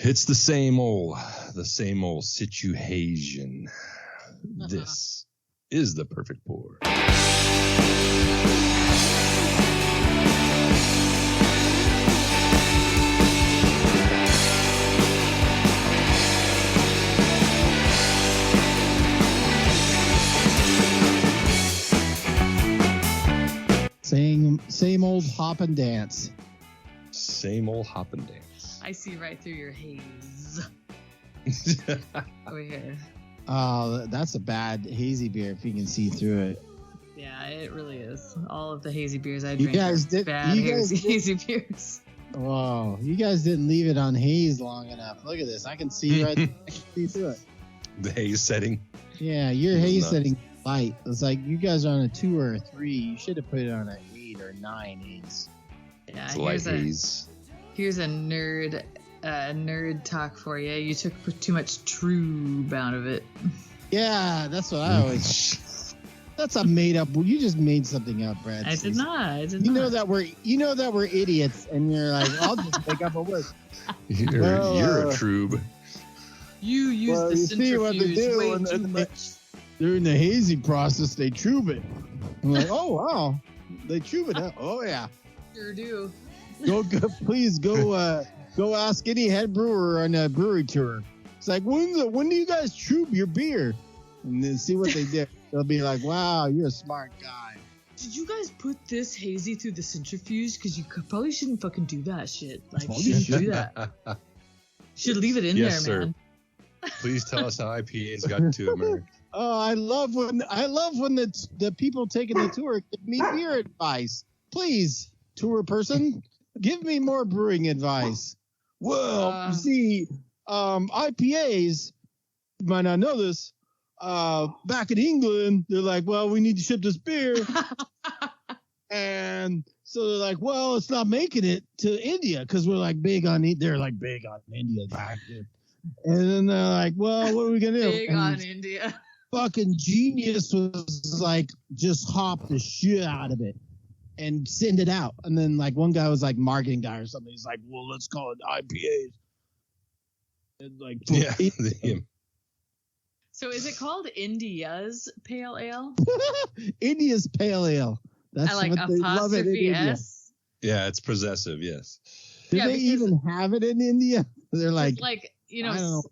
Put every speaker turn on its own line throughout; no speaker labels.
It's the same old situation. This is the perfect pour.
Same old hop and dance.
Same old hop and dance.
I see right through your haze. Over here.
Oh, that's a bad hazy beer if you can see through it.
Yeah, it really is. All of the hazy beers I
You
drink
guys
are
did-
bad
you guys
hazy beers.
Whoa, you guys didn't leave it on haze long enough. Look at this. I can see I can see through it.
The haze setting.
Yeah, your
It's
haze
nuts.
setting light. It's like you guys are on a 2 or a 3. You should have put it on an 8 or 9 haze.
Yeah,
It's light haze.
here's a nerd talk for you. You took too much true out of it.
Yeah, that's what I always. That's a made up. You just made something up, Brad.
I did not.
You know that we're idiots, and you're like, I'll just make up a word.
You're
Well,
a troob.
You use
Well,
the
you see what they
centrifuge
do
way
when
too
they-
much.
During the hazing process, they trube it. I'm like, oh wow, they trube it. Huh? Oh yeah.
Sure do.
Please go ask any head brewer on a brewery tour. It's like, when do you guys trube your beer? And then see what they did. They'll be like, wow, you're a smart guy.
Did you guys put this hazy through the centrifuge? Because you probably shouldn't fucking do that shit. Like,
Probably
you shouldn't do that. Should leave it in
Yes,
there,
sir.
man.
Please tell us how IPAs got to America.
Oh, I love when the people taking the tour give me beer advice. Please, tour person, give me more brewing advice. Well, you see, IPAs, you might not know this, back in England, they're like, well, we need to ship this beer. And so they're like, well, it's not making it to India because we're like big on they're like big on India back then. And then they're like, well, what are we going to do?
Big
And
on India.
fucking genius was like, just hop the shit out of it and send it out. And then like one guy was like marketing guy or something. He's like, well, let's call it IPAs. And like,
Yeah.
So is it called India's Pale Ale?
India's pale ale. That's
I like
what they love it in
apostrophe
India.
S.
Yeah, it's possessive, yes.
Do
Yeah,
they
because-
even have it in India? They're like,
You
I don't
know,
know.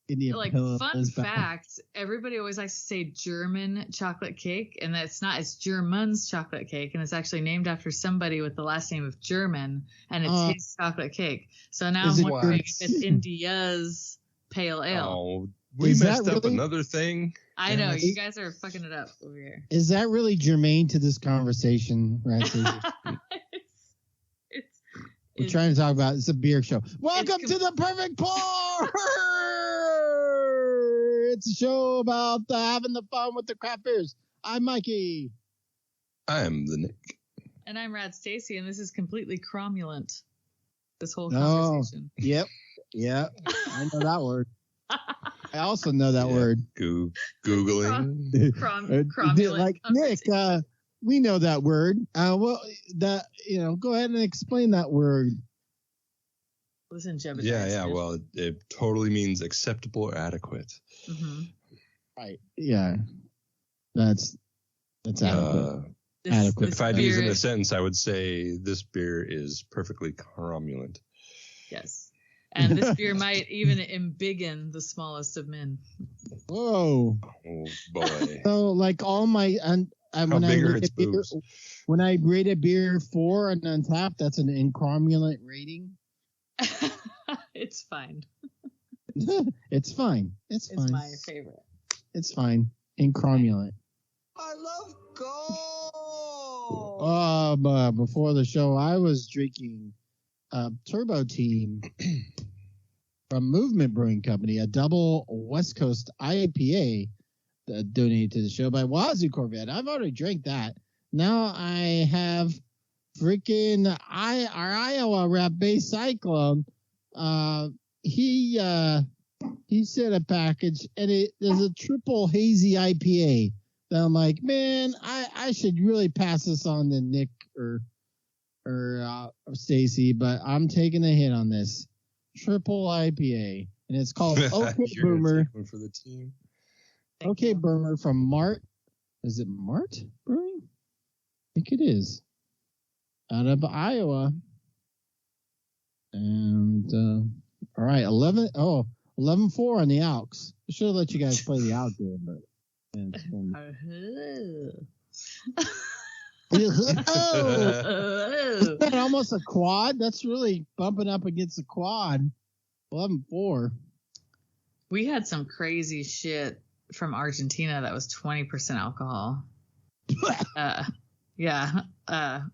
India
like
pale
fun
is bad.
fact, everybody always likes to say German chocolate cake, and that's not. It's German's chocolate cake, and it's actually named after somebody with the last name of German, and it's his chocolate cake. So now
Is
I'm
it
wondering
what?
if it's India's Pale Ale.
Oh, we
Is that
messed up
really-
another thing.
I know,
Is-
you guys are fucking it up over here.
Is that really germane to this conversation, right? Stacey? We're
It's-
trying to talk about it's a beer show. Welcome
It's
to the Perfect Pour. It's a show about having the fun with the craft beers. I'm Mikey.
I am the Nick.
And I'm Rad Stacy, and this is completely cromulent. This whole
No.
conversation.
Yep. I know that word. I also know that
Yeah.
word.
Googling.
Cromulent
Like Nick,
conversation.
we know that word. Go ahead and explain that word.
Listen, Jebediah.
Yeah. Well, it totally means acceptable or adequate.
Mm-hmm.
Right. Yeah. That's adequate. Adequate.
If I had to use it in a sentence, I would say this beer is perfectly cromulent.
Yes. And this beer might even embiggen the smallest of men.
Whoa.
Oh boy.
So like all my when
big are
rate
its
a beer,
boobs?
when I rate a beer 4 and Untapped, that's an incromulent rating.
It's fine.
It's fine. It's fine.
It's my favorite.
It's fine. Incromulent.
I love gold.
But before the show, I was drinking Turbo Team from Movement Brewing Company, a double West Coast IPA donated to the show by Wazoo Corvette. I've already drank that. Now I have freaking our Iowa rep Bass Cyclone. He sent a package, and there's a triple hazy IPA. That I'm like, man, I should really pass this on to Nick or Stacy, but I'm taking a hit on this. triple IPA, and it's called OK
You're gonna
Boomer.
take one for the team.
OK Boomer from Mart. Is it Mart Brewing? I think it is. Out of Iowa. And all right, 11-4 on the Alks. I should have let you guys play the out game, but oh, that's almost a quad. That's really bumping up against a quad. 11-4.
We had some crazy shit from Argentina that was 20% alcohol. Yeah.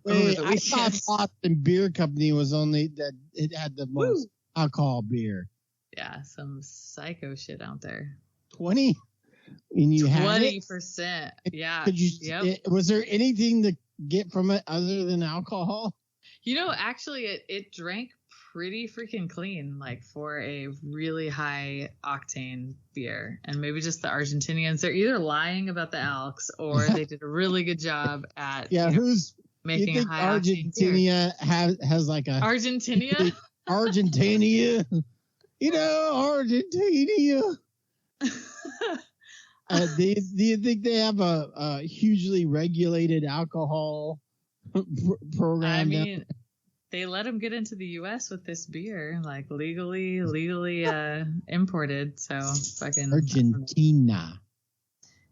Wait, I thought Boston Beer Company was only that it had the most alcohol beer.
Yeah, some psycho shit out there.
20? And you
20%. Yeah.
Could you? Was there anything to get from it other than alcohol?
Actually, it drank pretty freaking clean, like for a really high octane beer. And maybe just the Argentinians, they're either lying about the Alks or they did a really good job at making a high octane beer.
Argentina has like a
Argentina?
Argentina. Argentina. Do you think they have a hugely regulated alcohol program?
I mean, they let them get into the U.S. with this beer, like legally imported. So fucking
Argentina.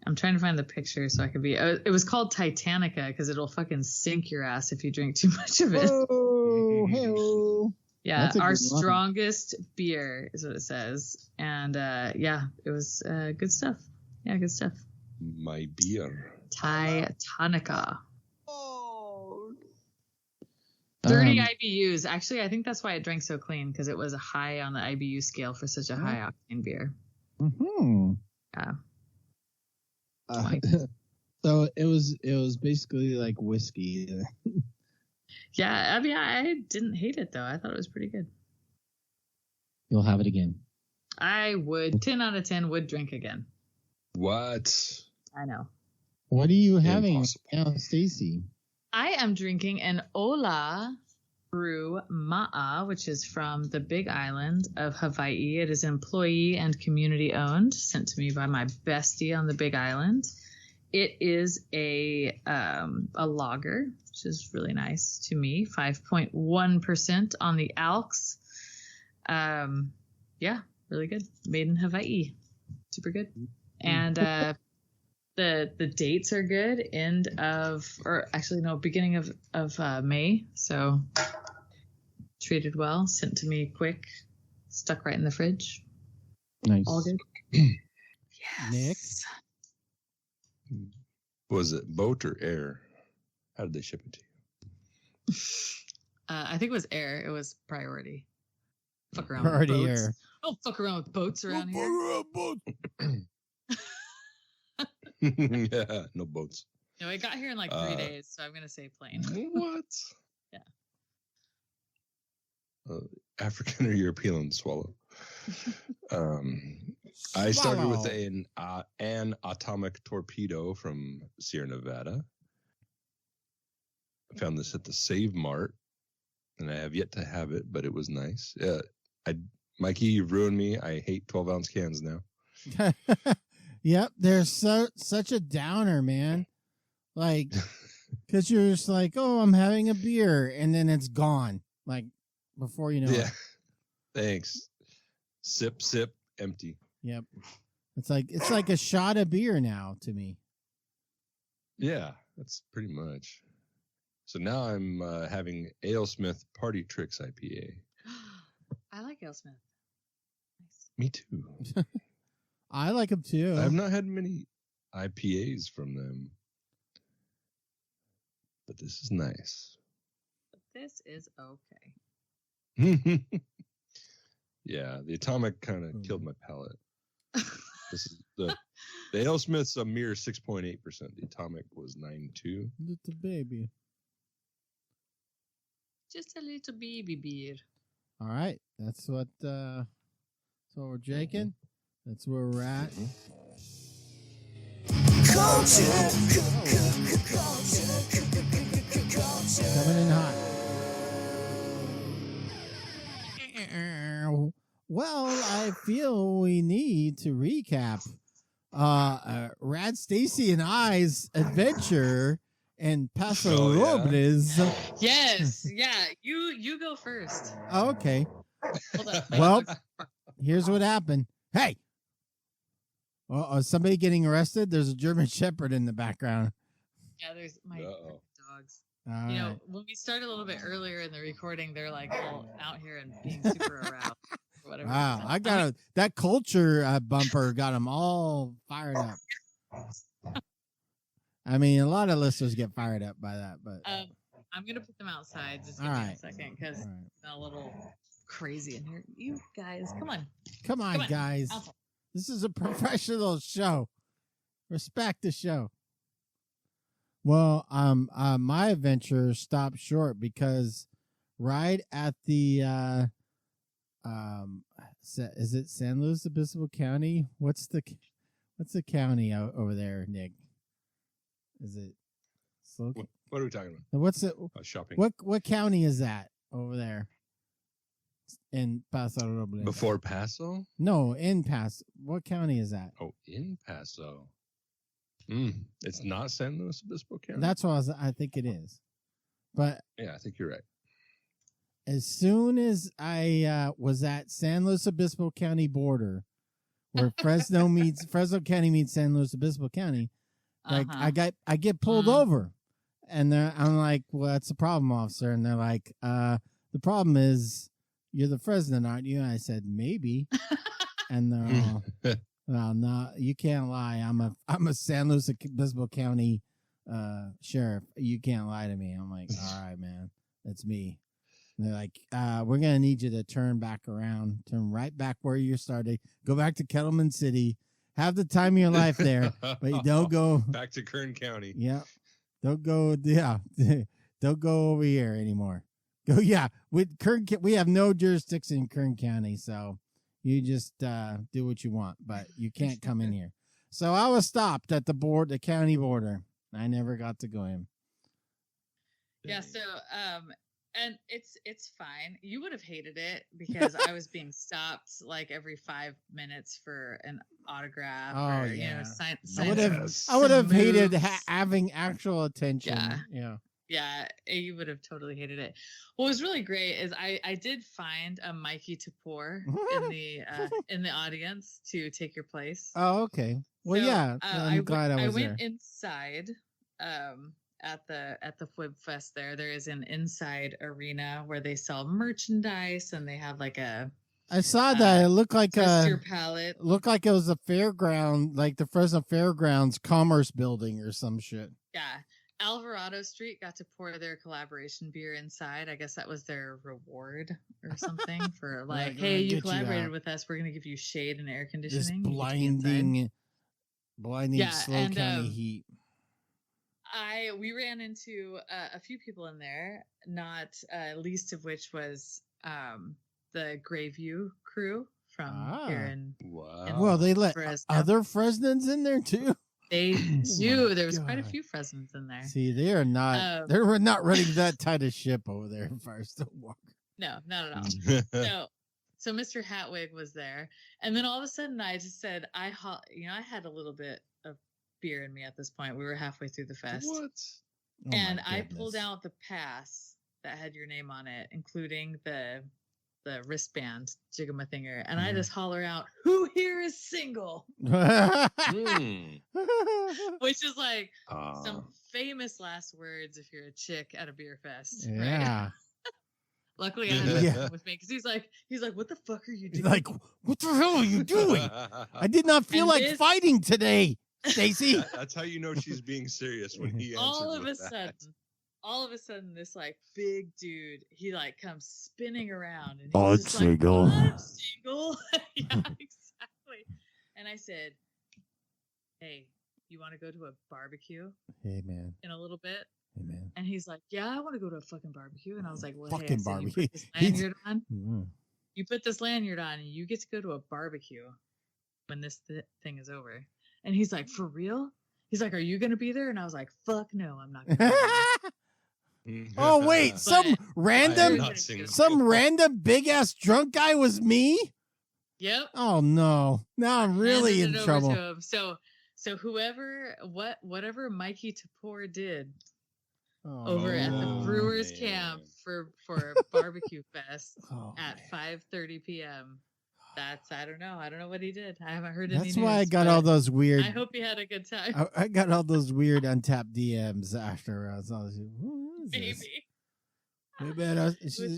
I'm trying to find the picture so I could be. It was called Titanica because it'll fucking sink your ass if you drink too much of it.
Oh, hey-oh.
Yeah, our strongest beer is what it says, and it was good stuff. Yeah, good stuff.
My beer.
Titanica. 30 IBUs. Actually, I think that's why it drank so clean, because it was a high on the IBU scale for such a high octane beer.
Mm-hmm.
Yeah.
So it was basically like whiskey.
Yeah, I mean, I didn't hate it though. I thought it was pretty good.
You'll have it again.
I would 10 out of 10 would drink again.
What?
I know.
What are you having now, Stacy?
I am drinking an Ola Brew Ma'a, which is from the Big Island of Hawaii. It is employee and community owned, sent to me by my bestie on the Big Island. It is a lager, which is really nice to me. 5.1% on the Alks. Yeah, really good. Made in Hawaii. Super good. And the dates are good. Beginning of May. So treated well, sent to me quick, stuck right in the fridge.
Nice.
All good. Yes.
Nick?
Was it boat or air? How did they ship it to you?
I think it was air. It was priority. Fuck around
Priority
with boats.
air.
Don't fuck around with boats around here.
Yeah, no boats.
No, it got here in like 3 days, so I'm going to say plane.
What?
Yeah.
African or European swallow. I started with an atomic torpedo from Sierra Nevada. I found this at the Save Mart, and I have yet to have it, but it was nice. Mikey, you've ruined me. I hate 12-ounce cans now.
Yep, they're such a downer, man. Like, because you're just like, oh, I'm having a beer, and then it's gone. Like, before you know it.
Thanks. Sip, empty.
Yep. It's like a shot of beer now to me.
Yeah, that's pretty much. So now I'm having AleSmith Party Tricks IPA.
I like AleSmith. Nice.
Me too.
I like them too.
I have not had many IPAs from them, but this is nice.
But this is okay.
Yeah, the Atomic kind of killed my palate. This is the AleSmith's a mere 6.8%. The Atomic was 9.2.
Little baby.
Just a little baby beer.
All right, that's what we're drinking. That's where we're at. Coming in hot.
Well, I feel we need to recap Rad Stacy and I's adventure in Paso Robles.
Yes, yeah. You go first.
Oh, okay.
Hold on.
Well, here's what happened. Hey, is somebody getting arrested? There's a German Shepherd in the background.
Yeah, there's my dogs.
All
you know,
right.
when we started a little bit earlier in the recording, they're like all out here and being super aroused. Or whatever.
Wow, I got that culture bumper got them all fired up. I mean, a lot of listeners get fired up by that, but
I'm gonna put them outside. Just give
all
me
right.
a second because it's a little crazy in here. You guys, come on,
guys.
Outside.
This is a professional show. Respect the show. Well, my adventure stopped short because right at the is it San Luis Obispo County? What's the county over there, Nick? Is it
What are we talking about?
What's it?
Shopping.
What county is that over there? In Paso Robles.
Before Paso?
No, in Paso. What county is that?
Oh, in Paso. It's not San Luis Obispo County.
That's what I think it is. But
yeah, I think you're right.
As soon as I was at San Luis Obispo County border, where Fresno County meets San Luis Obispo County, like I get pulled over, and I'm like, "Well, that's the problem, officer." And they're like, "The problem is you're the Fresno, aren't you?" And I said, "Maybe," and they're all, "Well, no, you can't lie. I'm a San Luis Obispo County sheriff. You can't lie to me." I'm like, "All right, man, that's me." And they're like, we're going to need you to turn right back where you started, go back to Kettleman City, have the time of your life there, but you don't go
back to Kern County.
Yeah. Don't go over here anymore. We have no jurisdiction in Kern County, so you just do what you want, but you can't come in here. So I was stopped at the county border. I never got to go in.
Yeah, so and it's fine. You would have hated it because I was being stopped like every 5 minutes for an autograph or you know, sign
I would have hated having actual attention.
Yeah, you would have totally hated it. What was really great is I did find a Mikey Tapor in the audience to take your place.
Oh, okay. Well, so, yeah, I'm glad I was there. I went
inside at the Fwib Fest there. There is an inside arena where they sell merchandise and they have like a
I saw that. It looked like
your palette.
Looked like it was a fairground, like the Fresno Fairgrounds Commerce Building or some shit.
Yeah. Alvarado Street got to pour their collaboration beer inside. I guess that was their reward or something for like, hey, you collaborated with us. We're going to give you shade and air conditioning.
This blinding slow county heat.
We ran into a few people in there, not least of which was the Grayview crew from here in.
Wow.
Well, they let other Fresnans in there too.
They do. There was quite a few Fresnans in there.
See, they are not. They were not running that tight of ship over there in Firestone Walker.
No, not at all. So Mr. Hatwig was there, and then all of a sudden, I just said, I had a little bit of beer in me at this point. We were halfway through the fest.
What?
And I pulled out the pass that had your name on it, including the wristband jigamathinger, and I just holler out, "Who here is single?" Which is like some famous last words if you're a chick at a beer fest.
Yeah.
Right? Luckily, I had him with me because he's like, "What the fuck are you doing?"
Like, what the hell are you doing? I did not feel like fighting today, Stacy.
That's how you know she's being serious when he answers
all of a sudden, this like big dude, he like comes spinning around and
he's just single.
Like, I'm single. Yeah, exactly. And I said, "Hey, you want to go to a barbecue?
Hey, man.
In a little bit."
Hey, man.
And he's like, "Yeah, I want to go to a fucking barbecue." And I was like, "Well,
fucking
hey,
barbecue.
You put this lanyard on, and you get to go to a barbecue when this thing is over." And he's like, "For real?" He's like, "Are you gonna be there?" And I was like, "Fuck no, I'm not gonna be there."
Oh wait, some random big ass drunk guy was me?
Yep.
Oh no! Now I'm really in trouble.
To him. So whatever Mikey Tapor did over at the Brewers camp for Barbecue Fest at 5:30 p.m. I don't know what he did. I haven't heard any news.
That's why I got all those weird.
I hope he had a good time.
I got all those weird untapped DMs after. I was
Maybe.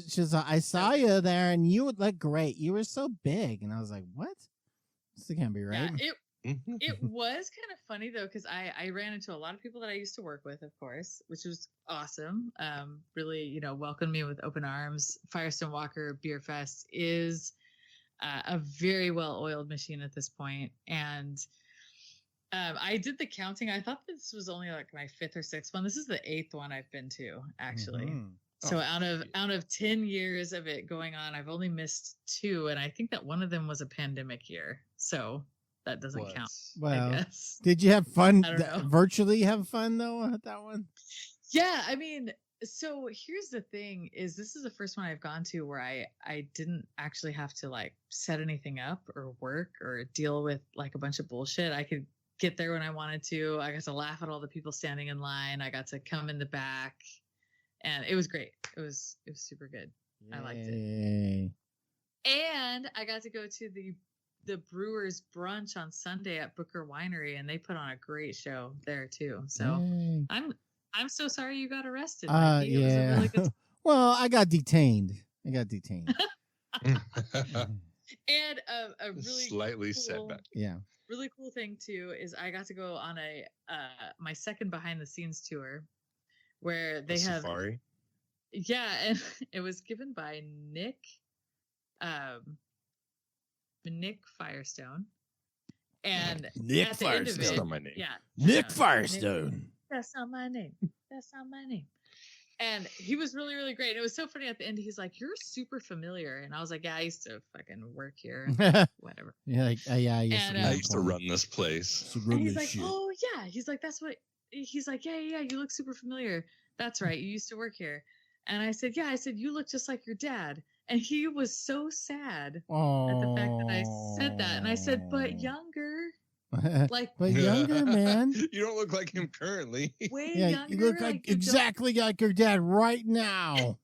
She's like, I saw you there, and you would look great. You were so big, and I was like, what? This can't be right.
Yeah, it was kind of funny though, because I ran into a lot of people that I used to work with, of course, which was awesome. Really, welcomed me with open arms. Firestone Walker Beer Fest is a very well-oiled machine at this point, and I did the counting. I thought this was only like my 5th or 6th one. This is the 8th one I've been to, actually. Mm-hmm. So out of 10 years of it going on, I've only missed 2, and I think that one of them was a pandemic year, so that doesn't count.
Well,
I guess.
Did you have fun? Virtually have fun though at that one?
Yeah, I mean, so here's the thing: is this is the first one I've gone to where I didn't actually have to like set anything up or work or deal with like a bunch of bullshit. I could get there when I wanted to. I got to laugh at all the people standing in line. I got to come in the back. And it was great. It was super good. Yay. I liked it. And I got to go to the Brewers brunch on Sunday at Booker Winery, and they put on a great show there too. So
Yay.
I'm so sorry you got arrested.
Yeah.
It was a really good
well, I got detained. And
a really
slightly
cool,
setback.
Yeah.
Really cool thing too is I got to go on my second behind the scenes tour. Where they have
safari.
Yeah, and it was given by Nick Firestone. And
Nick Firestone.
That's not my name.
Yeah.
Nick Firestone.
That's not my name. And he was really, really great. And it was so funny at the end. He's like, "You're super familiar." And I was like, "Yeah, I used to fucking work here." Whatever.
Yeah, like, yeah,
I used to run this place.
And he's like, "Oh yeah." He's like, "That's what." He's like, yeah, you look super familiar. That's right. You used to work here. And I said, yeah. I said, you look just like your dad. And he was so sad at the fact that I said that. And I said, but younger.
But younger, man.
You don't look like him currently.
Way younger.
You look like exactly like your dad right now.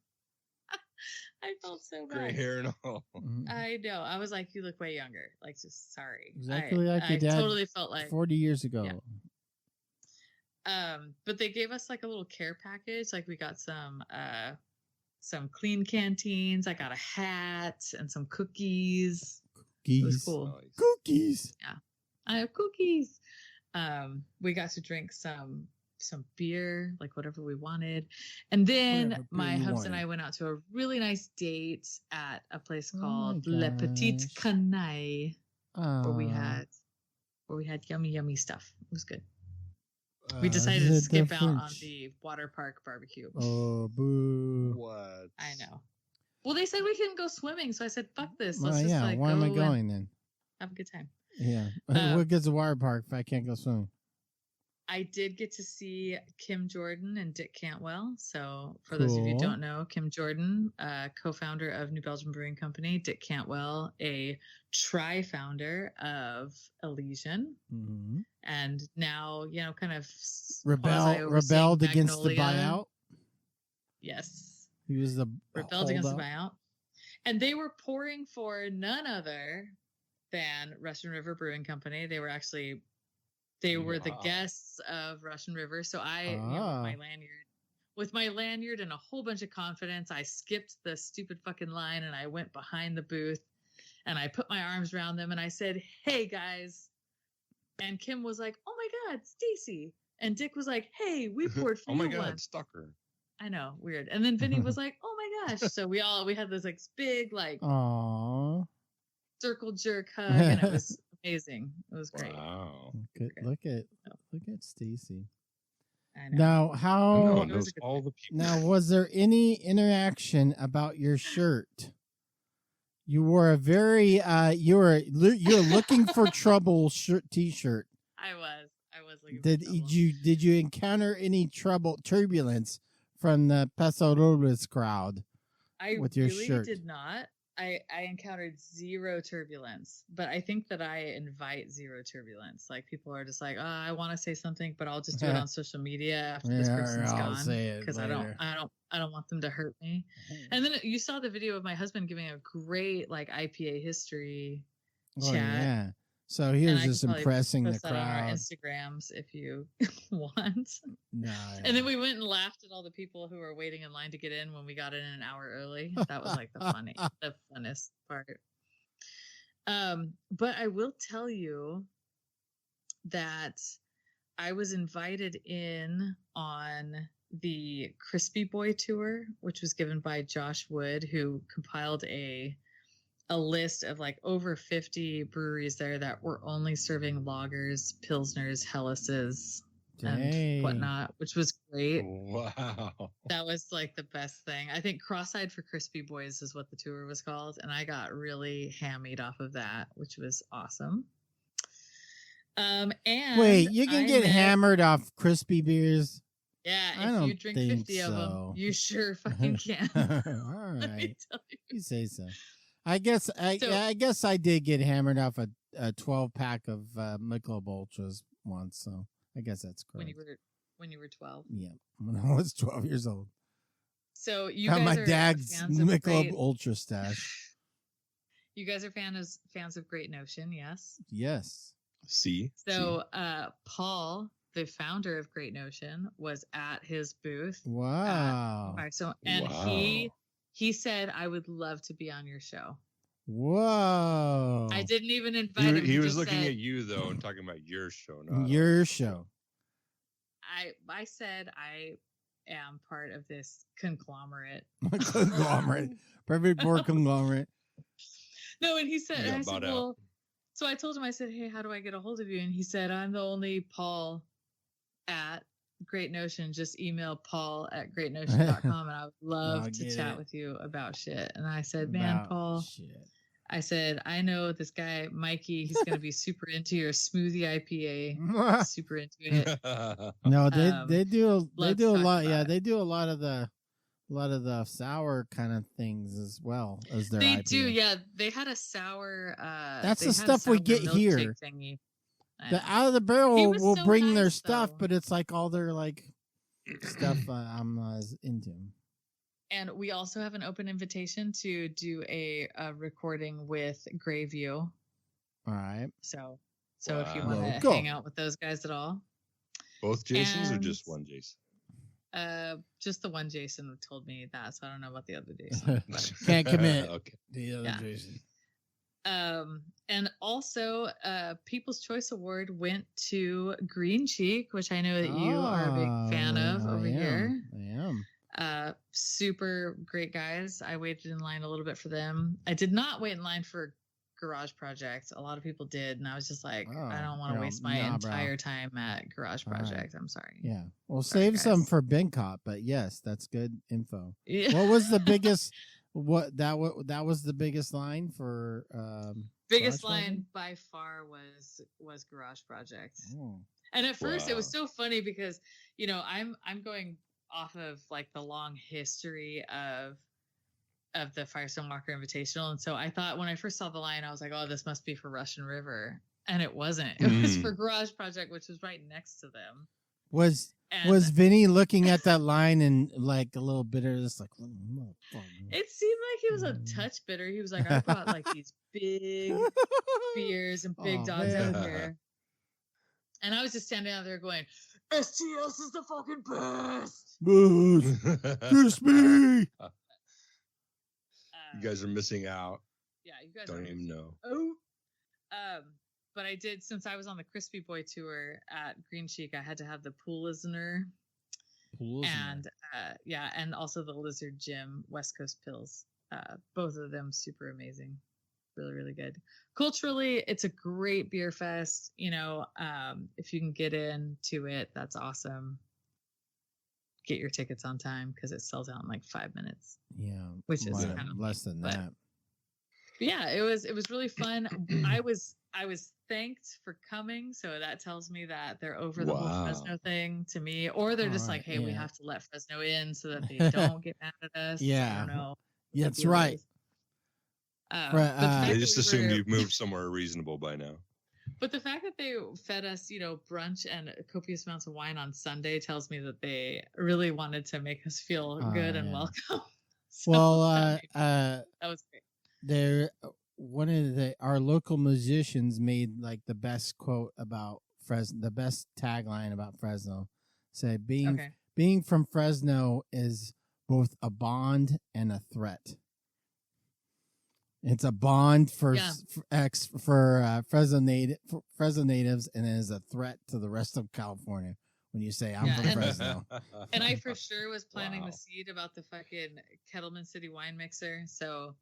I felt so bad.
Gray hair and all.
I know. I was like, you look way younger. Like, just sorry.
Exactly like your dad.
I totally felt like
40 years ago.
Yeah. But they gave us like a little care package. Like we got some clean canteens. I got a hat and some cookies. It was cool.
Nice.
Cookies.
Yeah, I have cookies. We got to drink some beer, like whatever we wanted. And then my hubs and I went out to a really nice date at a place called Le Petit Canaille, where we had yummy stuff. It was good. We decided to skip out on the water park barbecue.
Oh, boo.
What?
I know. Well, they said we couldn't go swimming, so I said, fuck this.
Let's
just like
why am I going then?
Have a good time.
Yeah. What good's a water park if I can't go swimming?
I did get to see Kim Jordan and Dick Cantwell. So for those of you who don't know, Kim Jordan, co-founder of New Belgium Brewing Company, Dick Cantwell, a tri-founder of Elysian, and now, kind of
rebelled against the buyout.
Yes.
He was
rebelled against the buyout. And they were pouring for none other than Russian River Brewing Company. They were the guests of Russian River. So with my lanyard and a whole bunch of confidence, I skipped the stupid fucking line and I went behind the booth and I put my arms around them and I said, "Hey guys." And Kim was like, "Oh my God, Stacy." And Dick was like, "Hey, we poured for
you
one."
Oh my God, Stalker.
I know, weird. And then Vinny was like, "Oh my gosh." So we had this like big like circle jerk hug and it was amazing. It was great.
Wow.
Good. Look at Stacy.
I know.
Now
knows all the people.
Now, was there any interaction about your shirt? You wore a very you're looking for trouble t-shirt.
I was looking
for trouble. Did you encounter any turbulence from the Postshow crowd?
I
with your
really
shirt?
did not. I encountered zero turbulence, but I think that I invite zero turbulence. Like people are just like, oh, I want to say something, but I'll just do it on social media after this person's gone because I don't want them to hurt me. And then you saw the video of my husband giving a great like IPA history chat.
Yeah. So he was just impressing the crowd. On our
Instagrams if you want.
No.
And then we went and laughed at all the people who were waiting in line to get in when we got in an hour early. That was like the funnest part. But I will tell you that I was invited in on the Crispy Boy tour, which was given by Josh Wood, who compiled a list of like over 50 breweries there that were only serving lagers, pilsners, helleses, and whatnot, which was great.
Wow.
That was like the best thing. I think Cross-Eyed for Crispy Boys is what the tour was called, and I got really hammied off of that, which was awesome. And
wait, you can get hammered off crispy beers?
Yeah, if you drink 50 of them, you sure fucking can.
All right. You say so. I guess I did get hammered off a 12-pack of Michelob Ultras once, so I guess that's correct.
When you were 12?
Yeah, when I was 12 years old.
So you
got
guys
my
are
dad's
fans
Michelob Ultra stash.
You guys are fans of Great Notion, yes?
Yes.
See.
So Paul, the founder of Great Notion, was at his booth.
Wow.
He said, I would love to be on your show.
Whoa.
I didn't even invite him.
He was looking at you, though, and talking about your show.
Your show.
I said I am part of this conglomerate.
Conglomerate. Perfect for conglomerate.
No, and he said, and I said, well, so I told him, I said, hey, how do I get a hold of you? And he said, I'm the only Paul at Great Notion. Just email paul@greatnotion.com and I would love to chat with you about shit. And I said, man, Paul, I said, I know this guy, Mikey, he's going to be super into your smoothie IPA. Super into it.
No, they do a lot. Yeah, they do a lot of the sour kind of things as well as their
They
IPA.
do, yeah. They had a sour
that's the stuff we get here.
Thingy.
The out of the barrel will
so
bring
nice,
their stuff,
though.
but it's like all their like stuff I'm into.
And we also have an open invitation to do a recording with Greyview.
All right.
So if you want to hang out with those guys at all.
Both Jasons or just one Jason?
Just the one Jason told me that, so I don't know about the other Jason.
Can't commit.
Okay.
The other Jason.
And also, People's Choice Award went to Green Cheek, which I know that you are a big fan of here.
I am.
Super great guys. I waited in line a little bit for them. I did not wait in line for Garage Project. A lot of people did, and I was just like, I don't want to waste my entire time at Garage Project. I'm sorry.
Yeah. Well, save some for Bangkok, but yes, that's good info.
Yeah.
What was the biggest? That was the biggest line for
biggest line by far was Garage Project. And at first it was so funny because I'm going off of like the long history of the Firestone Walker Invitational, and so I thought when I first saw the line I was like, oh, this must be for Russian River, and it wasn't. It was for Garage Project, which was right next to them.
Was Vinny looking at that line and like a little bitter, just like,
it seemed like he was a touch bitter. He was like, I brought like these big beers and big dogs out here. And I was just standing out there going, STS is the fucking best.
Kiss me.
You guys are missing out.
Yeah, you guys
don't even know.
But I did, since I was on the Crispy Boy tour at Green Cheek, I had to have the Pool Listener. And and also the Lizard Gym West Coast Pills. Both of them super amazing. Really, really good. Culturally, it's a great beer fest. If you can get into it, that's awesome. Get your tickets on time because it sells out in like 5 minutes.
Yeah.
Which is kind of
less than that.
But yeah, it was really fun. I was thanked for coming, so that tells me that they're over the whole Fresno thing to me, or they're just like, hey, we have to let Fresno in so that they don't get mad at us.
Yeah.
I don't know.
Yeah, that's right.
They just assumed you've moved somewhere reasonable by now.
But the fact that they fed us, brunch and copious amounts of wine on Sunday tells me that they really wanted to make us feel good and welcome. So,
that
was great.
Our local musicians made like the best quote about Fresno, the best tagline about Fresno. Said being from Fresno is both a bond and a threat. It's a bond for Fresno natives, and it is a threat to the rest of California. When you say I'm from Fresno,
and I for sure was planting the seed about the fucking Kettleman City Wine Mixer. So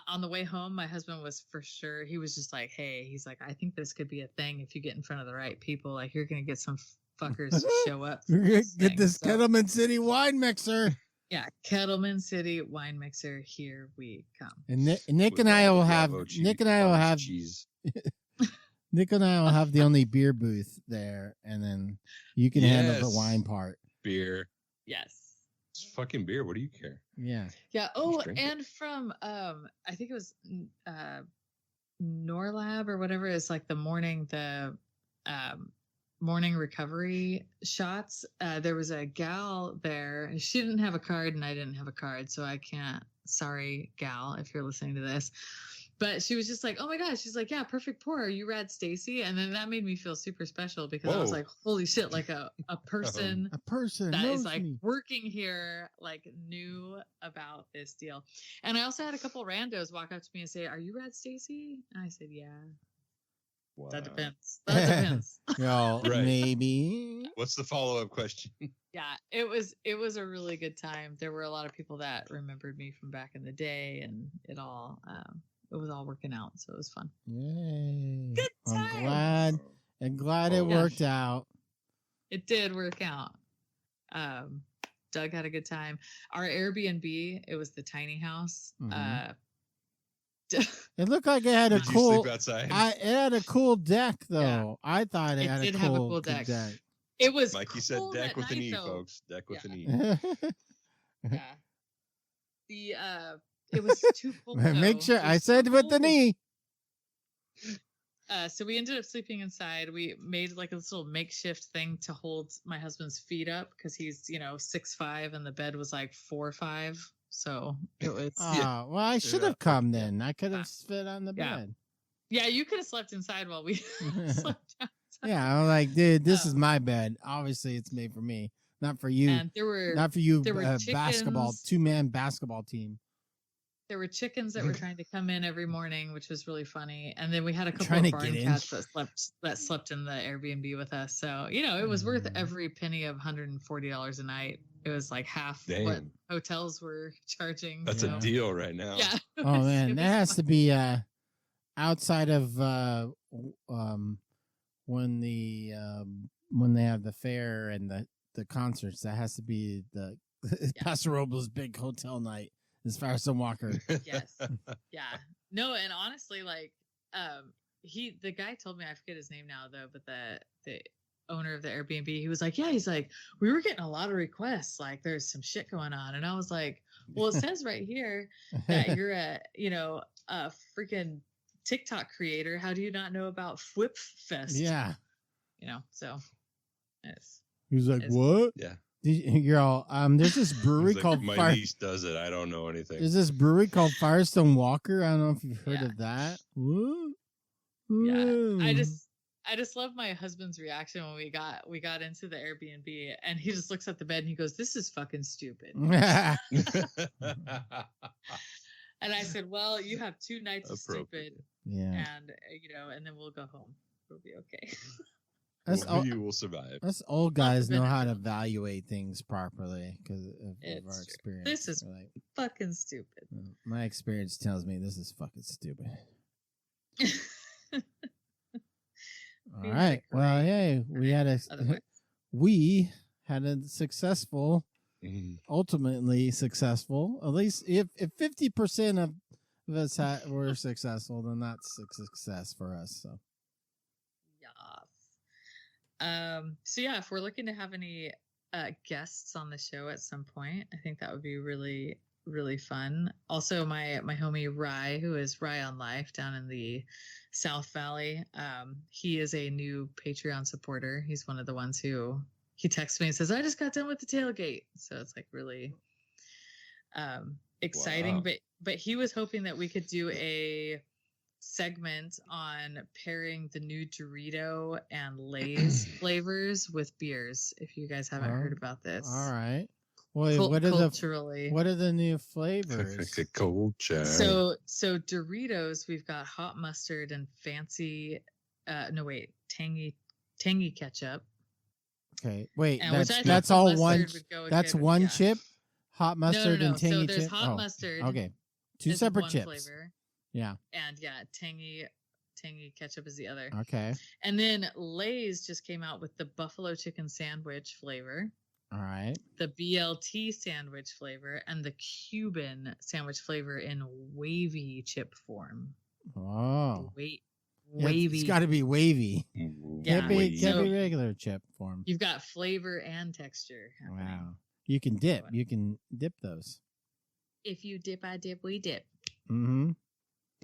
on the way home, my husband was for sure. He was just like, "Hey, he's like, I think this could be a thing if you get in front of the right people. Like, you're gonna get some fuckers to show up.
Get this Kettleman City Wine Mixer."
Yeah, Kettleman City Wine Mixer. Here we come.
And Nick and I will have
cheese.
Nick and I will have the only beer booth there, and then you can handle the wine part.
Beer.
Yes.
It's fucking beer. What do you care?
Yeah.
Yeah. Oh, and from I think it was Norlab or whatever. It's like the morning recovery shots. There was a gal there. She didn't have a card, and I didn't have a card, so I can't. Sorry, gal, if you're listening to this. But she was just like, "Oh my gosh!" She's like, "Yeah, perfect pour. Are you Rad Stacy?" And then that made me feel super special because I was like, "Holy shit!" Like a person, that is like working here, like knew about this deal. And I also had a couple randos walk up to me and say, "Are you Rad Stacy?" And I said, "Yeah." Wow. That depends.
Maybe.
What's the follow-up question?
Yeah, it was a really good time. There were a lot of people that remembered me from back in the day, and it was all working out, so it was fun.
Yay!
Good
time. I'm glad it worked out.
It did work out. Doug had a good time. Our Airbnb, it was the tiny house.
Mm-hmm. It looked like it had a cool. It had a cool deck, though. Yeah. I thought it had a cool deck.
It was.
Mikey said deck with an E, folks. Deck with an E.
Yeah. It was too cold.
Make sure I said with the knee.
So we ended up sleeping inside. We made like a little makeshift thing to hold my husband's feet up because he's 6'5" and the bed was like 4'5". So it was.
Well, I should have come then. I could have fit on the bed.
Yeah, you could have slept inside while we slept outside.
Yeah, I'm like, dude, this is my bed. Obviously, it's made for me, not for you.
And
not for you. Basketball, 2-man basketball team.
There were chickens that were trying to come in every morning, which was really funny. And then we had a couple of barn cats that slept in the Airbnb with us. So, it was worth every penny of $140 a night. It was like half what hotels were charging.
That's a deal right now.
Yeah.
Oh man, that has to be outside of when they have the fair and the concerts. That has to be the Paso Robles big hotel night. As Firestone Walker.
Yes. Yeah. No, and honestly, like, the guy told me, I forget his name now though, but the owner of the Airbnb, he was like, we were getting a lot of requests. Like, there's some shit going on. And I was like, well, it says right here that you're a freaking TikTok creator. How do you not know about Flip Fest?
Yeah.
So it's.
He's like, what?
Yeah.
You're all there's this brewery called
my niece does it. I don't know anything.
There's this brewery called Firestone Walker. I don't know if you've heard of that. Ooh.
Yeah. I just love my husband's reaction when we got into the Airbnb, and he just looks at the bed and he goes, "This is fucking stupid." And I said, "Well, you have 2 nights of stupid."
Yeah.
And and then we'll go home. It'll be okay.
You will survive.
Us old guys know how to evaluate things properly because of our experience.
This is fucking stupid.
My experience tells me this is fucking stupid. All right. Well, hey, we had a successful, ultimately successful. At least if 50% of us were successful, then that's a success for us. So.
So yeah, if we're looking to have any guests on the show at some point, I think that would be really really fun. Also, my homie Rye, who is Rye on Life down in the South Valley, he is a new Patreon supporter. He's one of the ones who he texts me and says, "I just got done with the tailgate." So it's like really exciting.
Wow.
But he was hoping that we could do a segment on pairing the new Dorito and Lay's flavors with beers. If you guys haven't heard about this,
All right. Wait,
culturally,
what are the new flavors?
Culture.
So Doritos, we've got hot mustard and tangy ketchup.
Okay, wait,
And which I think
that's
the
all
mustard
one.
would go
That's
good with-
one
yeah.
chip, hot mustard
No.
and tangy
So there's
chip.
hot mustard.
Okay, two
is
separate
one
chips.
flavor,
Yeah.
and tangy ketchup is the other.
Okay.
And then Lay's just came out with the buffalo chicken sandwich flavor,
All right.
the BLT sandwich flavor, and the Cuban sandwich flavor in wavy chip form.
Oh.
Wavy.
It's got to be wavy.
Yeah.
Can't be
So-
regular chip form.
You've got flavor and texture happening.
Wow. You can dip. You can dip those.
If you dip, I dip, we dip.
Mm-hmm.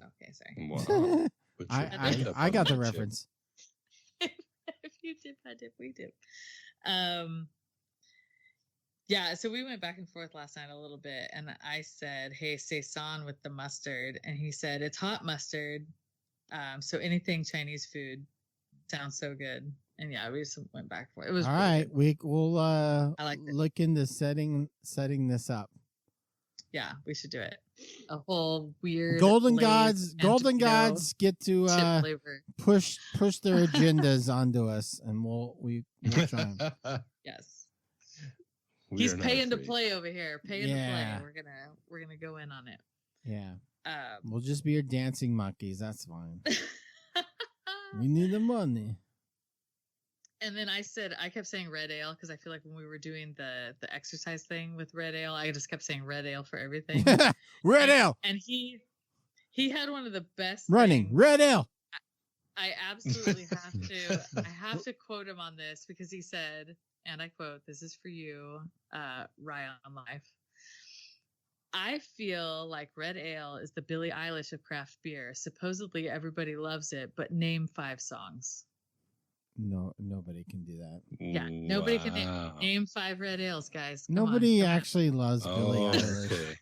Okay, sorry.
Wow. Put your hand up
I
on
got the
that chip.
reference.
If you dip, I dip, we dip. Yeah, so we went back and forth last night a little bit, and I said, "Hey, saison with the mustard," and he said, "It's hot mustard." So anything Chinese food sounds so good, and yeah, we just went back and forth. It was
All
really
right.
good.
We'll
I liked it.
look into setting this up.
Yeah, we should do it. A whole weird
Golden
Lay's
Gods,
and
Golden
Dorito
Gods get to
chip flavor.
push their agendas onto us, and we'll try 'em.
Yes.
We
He's
are not
paying to
afraid.
play over here. Paying
Yeah.
to play. We're gonna go in on it.
Yeah. We'll just be your dancing monkeys. That's fine. We
and
need the money.
then I kept saying red ale because I feel like when we were doing the exercise thing with red ale, I just kept saying red ale for everything.
Red ale
And he had one of the best
running.
things.
Red ale.
I absolutely have to quote him on this because he said, and I quote, "This is for you, Rye on Life. I feel like red ale is the Billie Eilish of craft beer. Supposedly everybody loves it, but name 5 songs."
No, nobody can do that.
Yeah, nobody can
Wow.
name 5 red ales, guys. Come
Nobody
on.
actually loves Billie
Oh,
Eilish.
okay.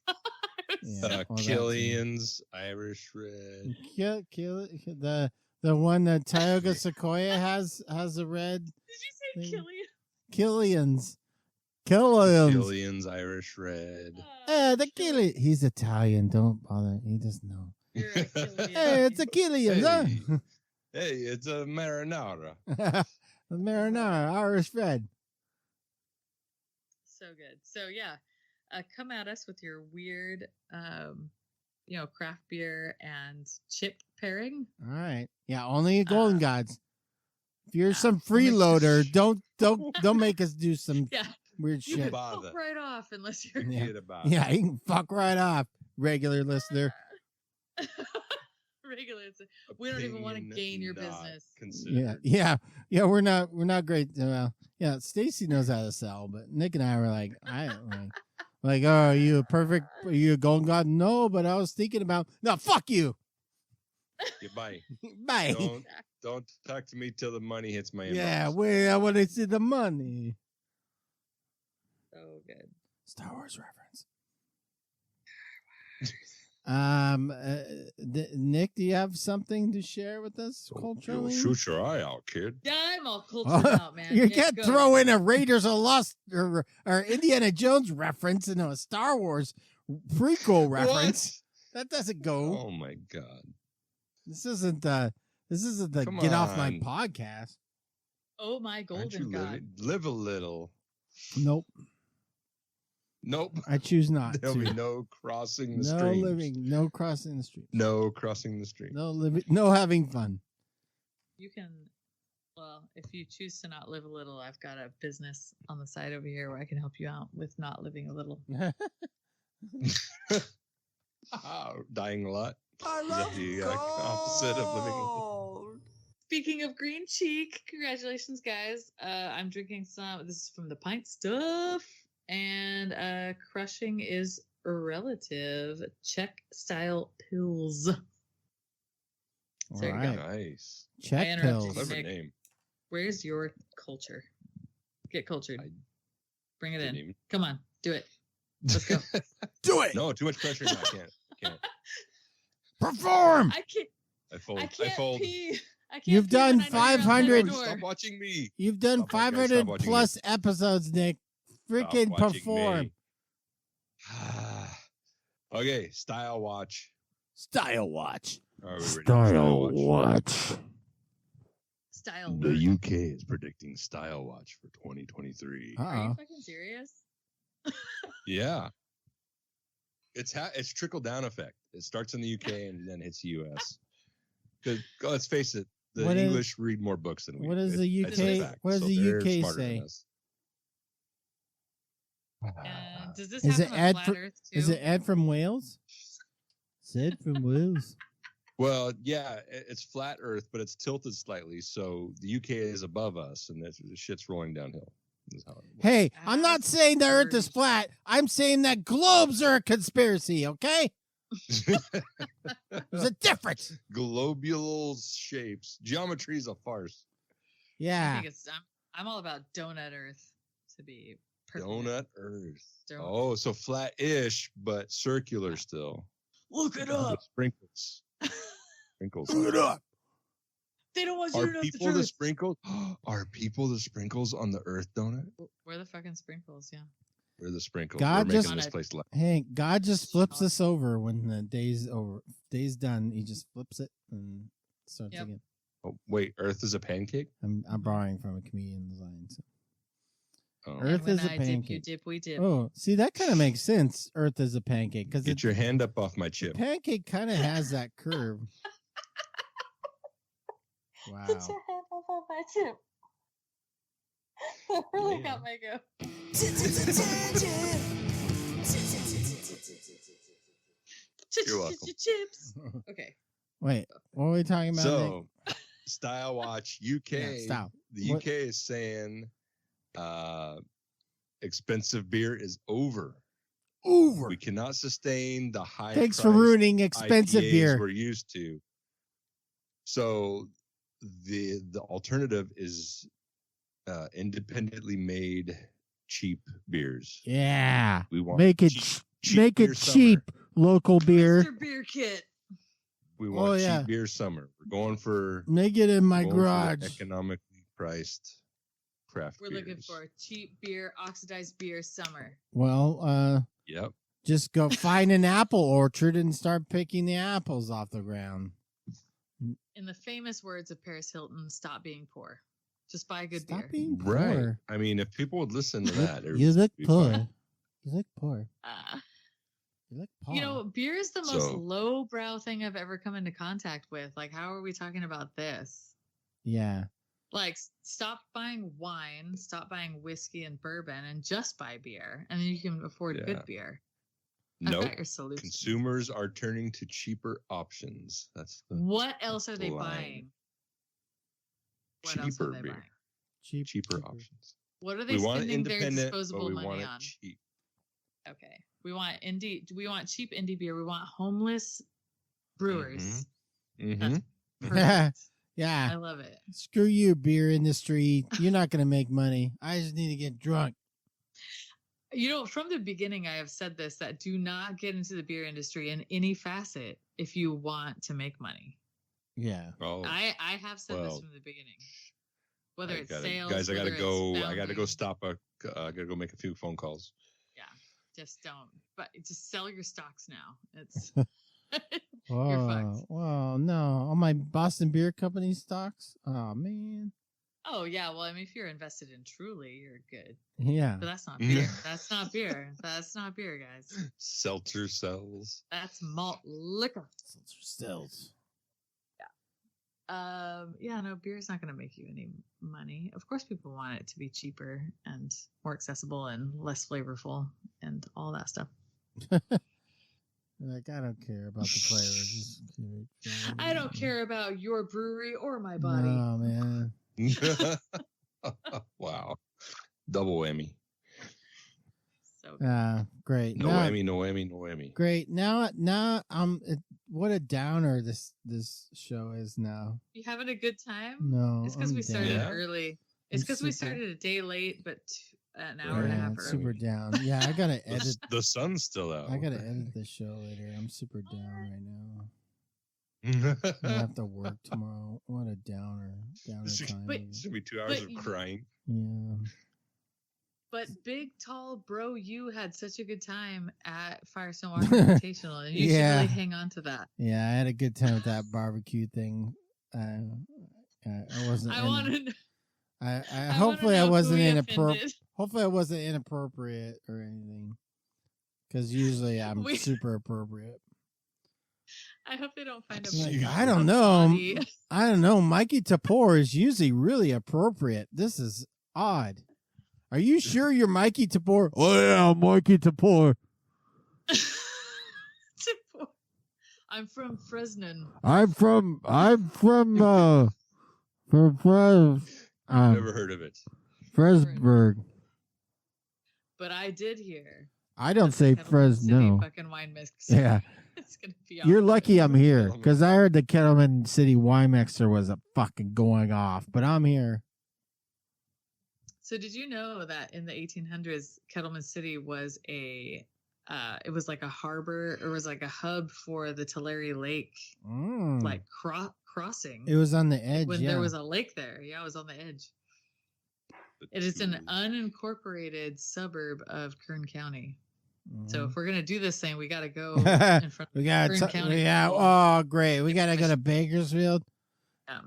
Yeah, well, that's-
Killian's Irish Red.
Kill the one that Tioga Sequoia has a red.
Did you say
thing.
Killian?
Killian's Irish Red.
The Killian. He's Italian. Don't bother. He doesn't know.
You're a Killian.
Hey, it's a Killian's, huh?
Hey, it's a marinara.
The marinara, Irish red.
So good. So yeah, come at us with your weird, craft beer and chip pairing.
All right. Yeah, only Golden Gods. If you're some
only-
freeloader, don't make us do some
Yeah,
weird
you
shit.
can
Bother.
fuck right off unless you're
Yeah.
Forget about
Yeah,
it.
you can fuck right off, regular listener.
regular. We don't even want to
Opinion
gain your
not
business.
considered.
Yeah. We're not great. Yeah, Stacy knows how to sell, but Nick and I were like, oh, are you a Golden God? No, but I was thinking about, no, fuck you.
Yeah, bye.
Bye.
Don't talk to me till the money hits my inbox.
Yeah, where I want to see the money.
So good.
Star Wars reference. Nick, do you have something to share with us culturally?
Shoot your eye out, kid.
Yeah, I'm all cultured out, man.
You
Yeah,
can't
go.
throw in a Raiders of Lost or Indiana Jones reference into a Star Wars prequel reference. That doesn't go.
Oh my god.
This isn't the
Come
get off my
on.
podcast.
Oh my
Aren't you
golden god.
live a little.
Nope,
Nope.
I choose not
There'll
to.
be no crossing the
No
streams.
living, no crossing the street.
No crossing the stream.
No living, no having fun.
You can, well, if you choose to not live a little, I've got a business on the side over here where I can help you out with not living a little.
Dying a lot.
I
Is that
love
the opposite of living a little?
gold.
Speaking of green cheek, congratulations, guys. I'm drinking some. This is from the Pint Stuff, and Crushing is relative Czech style pills.
All
There you
right.
go.
Nice.
I
Check
interrupted
pills.
you.
Clever
Nick.
name.
Where's your culture? Get cultured.
I
Bring it in.
Didn't even-
Come on, do it. Let's go.
Do it.
No, too much pressure. No, I can't.
Perform.
I can't.
I fold.
I can't
fold.
pee. I can't
You've
pee
done
when I know you're outside
500
the door.
Stop watching me.
You've done
Stop, guys,
500
stop watching
plus episodes, Nick. Freaking
Stop watching
perform.
me. Okay, style watch.
Style watch.
Are we ready?
watch.
Style.
The
work.
UK is predicting style watch for 2023.
Are you
Uh-oh.
fucking serious?
Yeah. It's trickle down effect. It starts in the UK and then hits the US. 'Cause, let's face it, the
What is-
English read more books than we
what
do.
does the
It's a
UK
fact.
what does
So
the
they're
UK
smarter than
say?
us.
Does this
Is
happen
it
on
Ed
Flat
fr-
Earth too?
Is it Ed from Wales? It's Ed from Wales.
Well, yeah, it's flat Earth, but it's tilted slightly, so the UK is above us, and the shit's rolling downhill. Is how it works.
Hey, I'm not saying the Earth is
Dirty.
flat. I'm saying that globes are a conspiracy. Okay, there's a difference.
Globule shapes, geometry is a farce.
I
Yeah.
think I'm all about donut Earth to be perfect.
Donut Earth.
Donut.
Oh, so flat-ish, but circular still.
Look it
With
up.
Sprinkles. Sprinkles.
Look it up.
They don't want you
Are
to know the
people the
truth.
sprinkles? Are people the sprinkles on the Earth donut?
We're the fucking sprinkles, yeah.
We're the sprinkles.
God
We're
just-
making this place live.
Hey, God just flips us over when the day's over. Day's done. He just flips it and starts
Yep.
again.
Oh, wait, Earth is a pancake?
I'm borrowing from a comedian's line. So.
Oh.
Earth
And when
is a
I dip, you
pancake.
dip, we dip.
Oh, see, that kind of makes sense. Earth is a pancake because
Get your hand up off my chip.
pancake kind of has that curve. Wow.
Get your hand off of my tip. That really
Yeah.
got my go.
You're welcome.
Chips. Okay.
Wait, what are we talking about?
So, Style Watch UK.
Yeah, style.
The
What-
UK is saying expensive beer is over.
Nick? Over.
We cannot sustain the high.
Thanks for
priced
ruining expensive
IPAs
beer.
we're used to. So the alternative is independently made cheap beers.
Yeah.
We want
Make it make
beer
it
summer.
cheap, local beer.
Mr. Beer Kit.
We want
Oh, yeah.
cheap beer summer. We're going for
Make it in my
going for
garage.
economically priced craft
We're
beers.
looking for cheap beer, oxidized beer summer.
Well,
Yep.
just go find an apple orchard and start picking the apples off the ground.
In the famous words of Paris Hilton, stop being poor. Just buy good
Stop
beer.
being
Right.
poor.
I mean, if people would listen to that, it
You
would
look
be
poor.
fine.
You look poor.
Uh,
You look poor.
you know, beer is the most
So-
lowbrow thing I've ever come into contact with. Like, how are we talking about this?
Yeah.
Like, stop buying wine, stop buying whiskey and bourbon, and just buy beer, and then you can afford
Yeah.
good beer. I've
Nope.
got your solution.
Consumers are turning to cheaper options. That's the
What else are they
line.
buying? What else
Cheaper
are they
beer.
buying?
cheaper options.
What are they
We want it
spending their
independent, but
disposable
we
money
want it
on?
cheap.
Okay. We want cheap indie beer. We want homeless brewers.
Mm-hmm.
Perfect. I
Yeah.
love it.
Screw you, beer industry. You're not going to make money. I just need to get drunk.
You know, from the beginning, I have said this, that do not get into the beer industry in any facet if you want to make money.
Yeah.
Oh,
I have said this
well,
from the beginning. Whether
I
it's
gotta-
sales,
guys, I gotta
whether it's
go. I gotta go
founding.
stop. I gotta go make a few phone calls.
Yeah, just don't. But just sell your stocks now. It's
Oh,
fucked.
well, no. All my Boston Beer Company stocks. Oh, man.
oh yeah. Well, I mean, if you're invested in Truly, you're good.
Yeah.
But that's not beer. That's not beer. That's not beer, guys.
Seltzer sells.
That's malt liquor.
Seltzer stills.
Yeah, no, beer's not going to make you any money. Of course, people want it to be cheaper and more accessible and less flavorful and all that stuff.
Like, I don't care about the flavor. Just
I don't care about your brewery or my body.
No, man.
Wow, double whammy.
So good.
Great.
Noemi.
Great. Now, what a downer this show is now.
You having a good time?
No,
it's because we started
Yeah.
early. It's because we started a day late, but an hour and a half early.
Super down. Yeah, I gotta edit.
The sun's still out.
I gotta edit the show later. I'm super down right now. I have to work tomorrow. What a downer time.
It's gonna be 2 hours of crying.
Yeah.
But big, tall bro, you had such a good time at Firestone Walker Invitational, and you should really hang on to that.
Yeah, I had a good time with that barbecue thing. I wasn't. Hopefully I wasn't inappropriate. Hopefully I wasn't inappropriate or anything. Because usually I'm super appropriate.
I hope they don't find
I don't know. I don't know. Mikey Tapor is usually really appropriate. This is odd. Are you sure you're Mikey Tapor? Oh yeah, Mikey Tapor.
I'm from Fresno.
I'm from Never
heard of it.
Fresburg.
But I did hear.
I don't say Fresno.
Fucking wine mixer.
Yeah.
It's gonna be
You're lucky I'm here because I heard the Kettleman City Wine Mixer was a fucking going off, but I'm here.
So did you know that in the 1800s, Kettleman City was it was like a harbor, or was like a hub for the Tulare Lake, like crossing.
It was on the edge
when there was a lake there. Yeah, it was on the edge. It is an unincorporated suburb of Kern County. So if we're gonna do this thing, we got to go in front of Kern County.
Oh, great! We got to go to Bakersfield.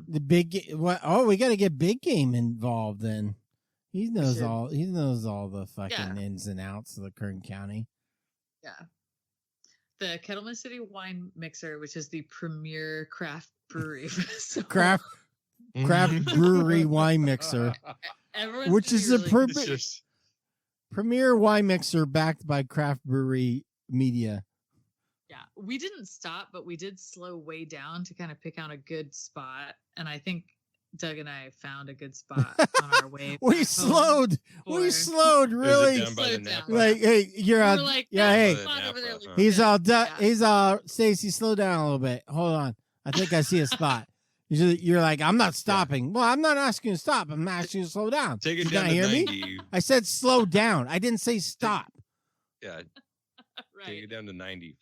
The big what? Oh, we got to get Big Game involved then. He knows all the fucking ins and outs of the Kern County.
Yeah. The Kettleman City Wine Mixer, which is the premier craft brewery.
craft brewery wine mixer. Which is the premier wine mixer backed by craft brewery media.
Yeah. We didn't stop, but we did slow way down to kind of pick out a good spot. And I think Doug and I found a good spot on our way. We slowed
really. Like, hey, you're out.
Like,
hey, he's all Stacy, slow down a little bit. Hold on. I think I see a spot. You're like, I'm not stopping. Yeah. Well, I'm not asking you to stop. I'm asking you to slow down.
Take it down to 90.
Me? I said slow down. I didn't say stop.
Yeah. Right. Take it down to 90.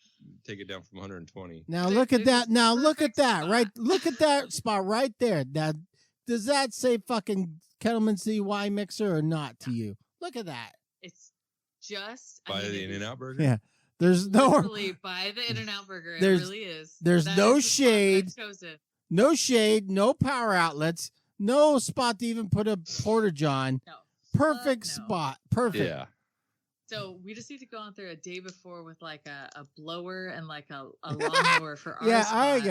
Take it down from 120.
Now look at that. Now look at that. Right. Look at that spot right there. Now, does that say fucking Kettleman City Wine Mixer or not to you? Look at that.
It's just
by the In-N-Out Burger.
Yeah. There's
literally by the In-N-Out Burger. It really is.
There's no shade. No shade, no power outlets, no spot to even put a porta-john. No. Perfect spot. Perfect.
Yeah.
So we just need to go out there a day before with like a blower and like a lawnmower for our spot.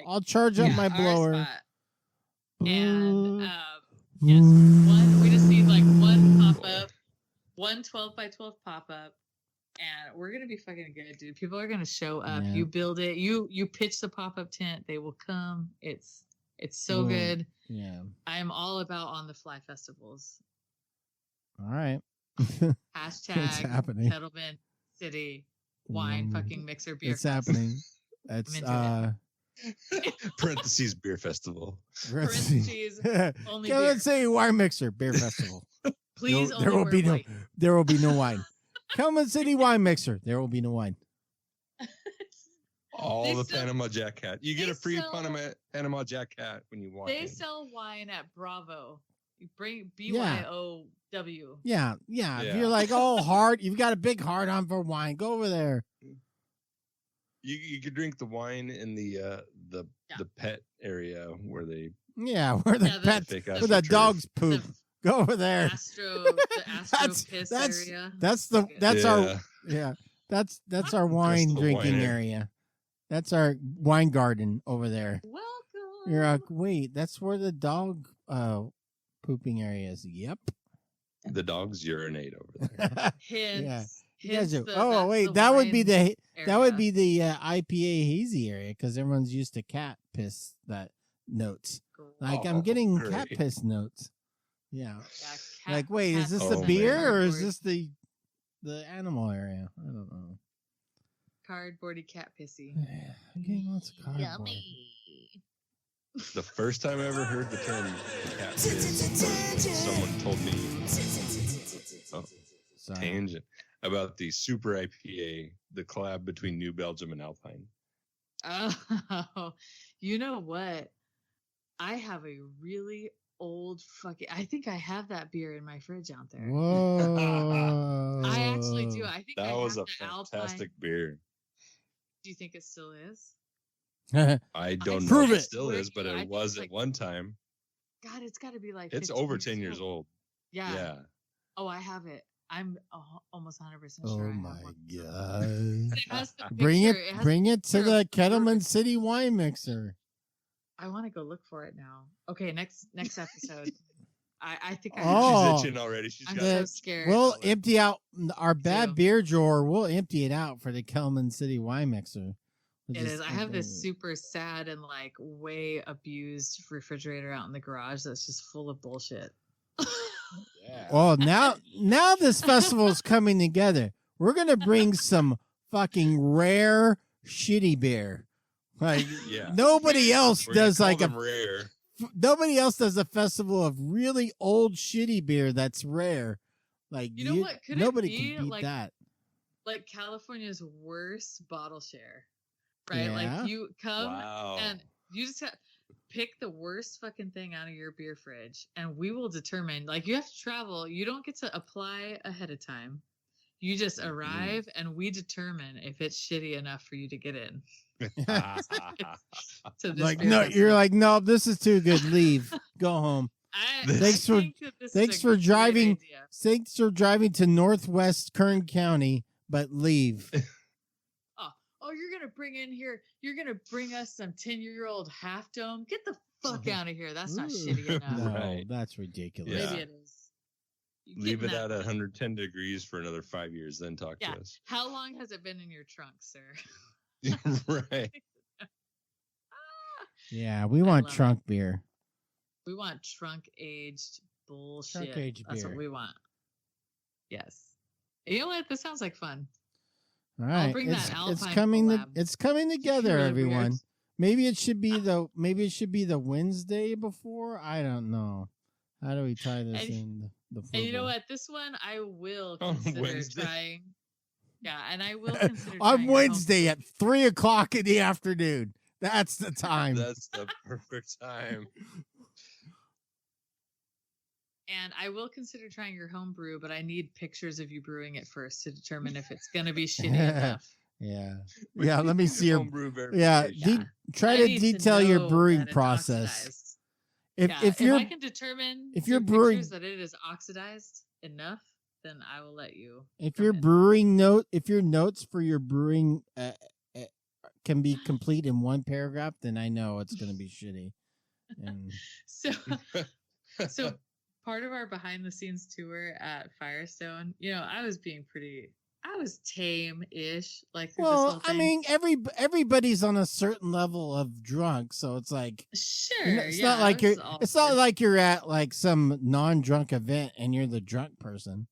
I'll charge up my blower.
And yes, we just need like one pop-up, one 12 by 12 pop-up. And we're gonna be fucking good, dude. People are gonna show up. Yeah. You build it. You pitch the pop-up tent. They will come. It's so good.
Yeah.
I am all about on the fly festivals.
All right.
Hashtag
it's happening.
Kettleman City Wine fucking Mixer Beer.
It's happening. It's
parentheses beer festival.
Parentheses only beer.
Let's say Wine Mixer Beer Festival.
Please,
there will be no wine. Kettleman City Wine Mixer. There will be no wine.
Panama Jack hat. You get a free Panama Jack hat when you walk in.
They sell wine at Bravo. You bring BYOW.
Yeah. If you're like, hard, you've got a big heart on for wine, go over there.
You could drink the wine in the pet area where they
where the dogs poop. Go over there.
The Astro Piss area.
That's our wine drinking area. That's our wine garden over there.
Welcome.
You're like, wait, that's where the dog pooping area is. Yep.
The dogs urinate over there.
That would be the IPA hazy area because everyone's used to cat piss notes. Like I'm getting cat piss notes. Yeah. Like, wait, is this the beer or is this the the animal area. I don't know.
Cardboardy cat pissy.
Yeah, I'm getting lots of cardboard.
Yummy.
The first time I ever heard the term cat piss was when someone told me
Sorry.
tangent about the Super IPA, the collab between New Belgium and Alpine.
Oh, you know what? I have a really old fucking. I think I have that beer in my fridge out there.
Whoa!
I actually do. I think
That
I
was
have
a
the
fantastic
Alpine.
beer.
Do you think it still is?
I don't know
Prove
if
it.
it still is, but
I
it
think
was
it's
at
like-
one time.
God, it's got to be like.
It's
15
over 10 years old.
Yeah.
Yeah.
Oh, I have it. I'm almost 100% sure.
Oh
I have
my
one.
god!
It has the
Bring
picture.
it,
has
bring
the
it to
picture
the
of
Kettleman
brewer.
City Wine Mixer.
I want to go look for it now. Okay, next episode. I think I.
Oh.
She's itching already. She's
I'm
got
so
it.
scared.
We'll empty out our bad
too.
beer drawer. We'll empty it out for the Kettleman City Wine Mixer. We'll
It
just
is. I have this
empty it.
super sad and like way abused refrigerator out in the garage that's just full of bullshit.
Yeah.
Well, now this festival is coming together. We're gonna bring some fucking rare shitty beer. Like
Yeah.
nobody else
We're gonna
does
call
like
them rare.
nobody else does a festival of really old shitty beer that's rare. Like
You know what? Could it
nobody
be,
can beat
like,
that.
Like California's worst bottle share, right?
Yeah.
Like you come
Wow.
and you just pick the worst fucking thing out of your beer fridge, and we will determine. Like you have to travel. You don't get to apply ahead of time. You just arrive, and we determine if it's shitty enough for you to get in. To this
Like
beer
no,
festival.
you're like no, this is too good. Leave, go home.
Thanks
I
for-
think that this is
thanks
a
for
great
driving.
idea.
Thanks for driving to Northwest Kern County, but leave.
Oh, you're gonna bring in here. You're gonna bring us some 10-year-old half dome. Get the fuck out of here. That's not shitty enough.
No,
Right.
that's ridiculous.
Yeah.
Maybe it is. You
Leave
getting
it
that
at
much.
110 degrees for another 5 years, then talk
Yeah.
to us.
How long has it been in your trunk, sir?
Right.
Yeah, we want
love
trunk beer.
We want trunk aged bullshit.
Trunk-aged
That's
beer.
what we want. Yes. You know what? This sounds like fun.
All right,
bring that
it's
Alpine
coming.
collab.
It's coming together,
really
everyone.
weird.
Maybe it should be the Wednesday before. I don't know. How do we tie this
And-
in?
And you know what? This one I will
On
consider
Wednesday.
trying. Yeah, and I will consider
On
trying your
Wednesday at 3:00 in the afternoon. That's the time.
That's the perfect time.
And I will consider trying your home brew, but I need pictures of you brewing it first to determine if it's going to be shitty enough.
Yeah. Yeah, let me see your.
Homebrew
Yeah,
verification.
try
I
to
need
detail your
know
brewing
that it's
process.
oxidized.
If
Yeah,
if you're
I can determine
if
through
you're brewing-
pictures that it is oxidized enough, then I will let you.
if
come
your
in.
brewing if your notes for your brewing can be complete in one paragraph, then I know it's going to be shitty. And
So part of our behind the scenes tour at Firestone, I was tame-ish, like through this
well,
whole
I
thing.
mean, everybody's on a certain level of drunk, so it's like
Sure,
it's
yeah,
not like
I was
you're.
all
It's not
for-
like you're at like some non-drunk event and you're the drunk person.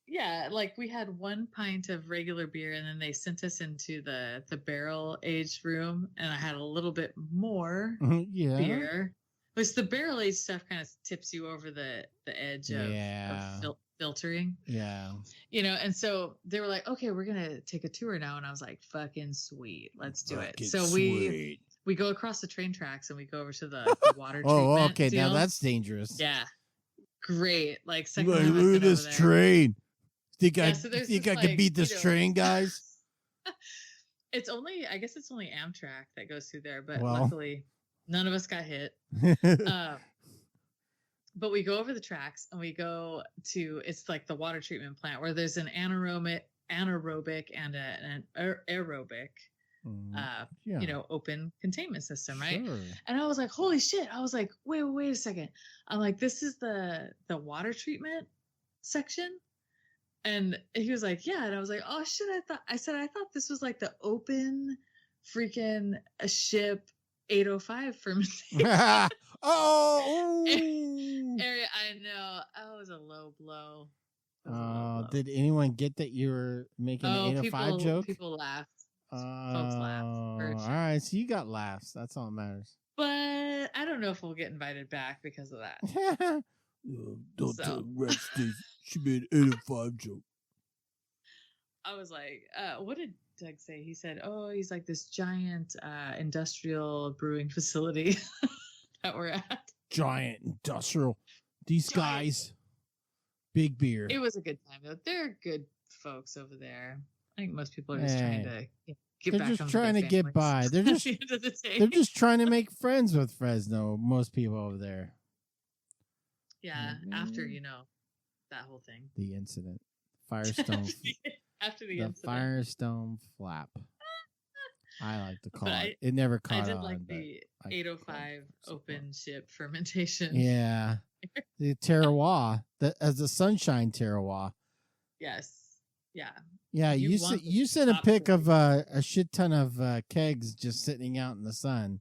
Yeah, like we had 1 pint of regular beer, and then they sent us into the barrel aged room, and I had a little bit more
Yeah.
beer. Which the barrel aged stuff kind of tips you over the edge of,
Yeah.
filtering,
Yeah.
And so they were like, okay, we're gonna take a tour now, and I was like, fucking sweet, let's do it.
Fucking
So
sweet.
we go across the train tracks and we go over to the water treatment.
Oh, okay. Now
deal.
that's dangerous.
yeah, great. Like second
Look,
time I've
look at
been
this
over there.
train. Think
Yeah,
I
so there's
think
this,
I could
like,
beat this train, guys?
I guess it's only Amtrak that goes through there, but
Well.
luckily none of us got hit. But we go over the tracks and we go to, it's like the water treatment plant where there's an anaerobic and an aerobic,
Yeah.
open containment system, right?
Sure.
And I was like, holy shit. I was like, wait a second. I'm like, this is the water treatment section? And he was like, yeah. And I was like, oh shit. I thought this was like the open freaking ship 805 fermentation
Oh.
area. I know. That was a low blow. Did
Did anyone get that you were making an 805 joke?
People laughed. Folks laughed. For
All
sure.
right, so you got laughs. That's all that matters.
But I don't know if we'll get invited back because of that.
Don't
So.
tell Red Stacy she made an 805 joke.
I was like, what did Doug say? He said, he's like this giant industrial brewing facility that we're at.
Giant industrial. These guys, big beer.
It was a good time, though. They're good folks over there. I think most people are just trying to get
They're
back
just
home
trying to get by. They're just
at the end of the day.
they're just trying to make friends with Fresno. Most people over there.
Yeah, after that whole thing.
The incident, Firestone.
After the incident.
Firestone flap. I like to call
But
it. It never caught
I did
on.
like
but
the
I
805
so
open ship fermentation.
Yeah, the terroir, as the sunshine terroir.
Yes. Yeah.
Yeah,
You
you
want
you
the
sent a
top
pic of
flavor.
a shit ton of kegs just sitting out in the sun,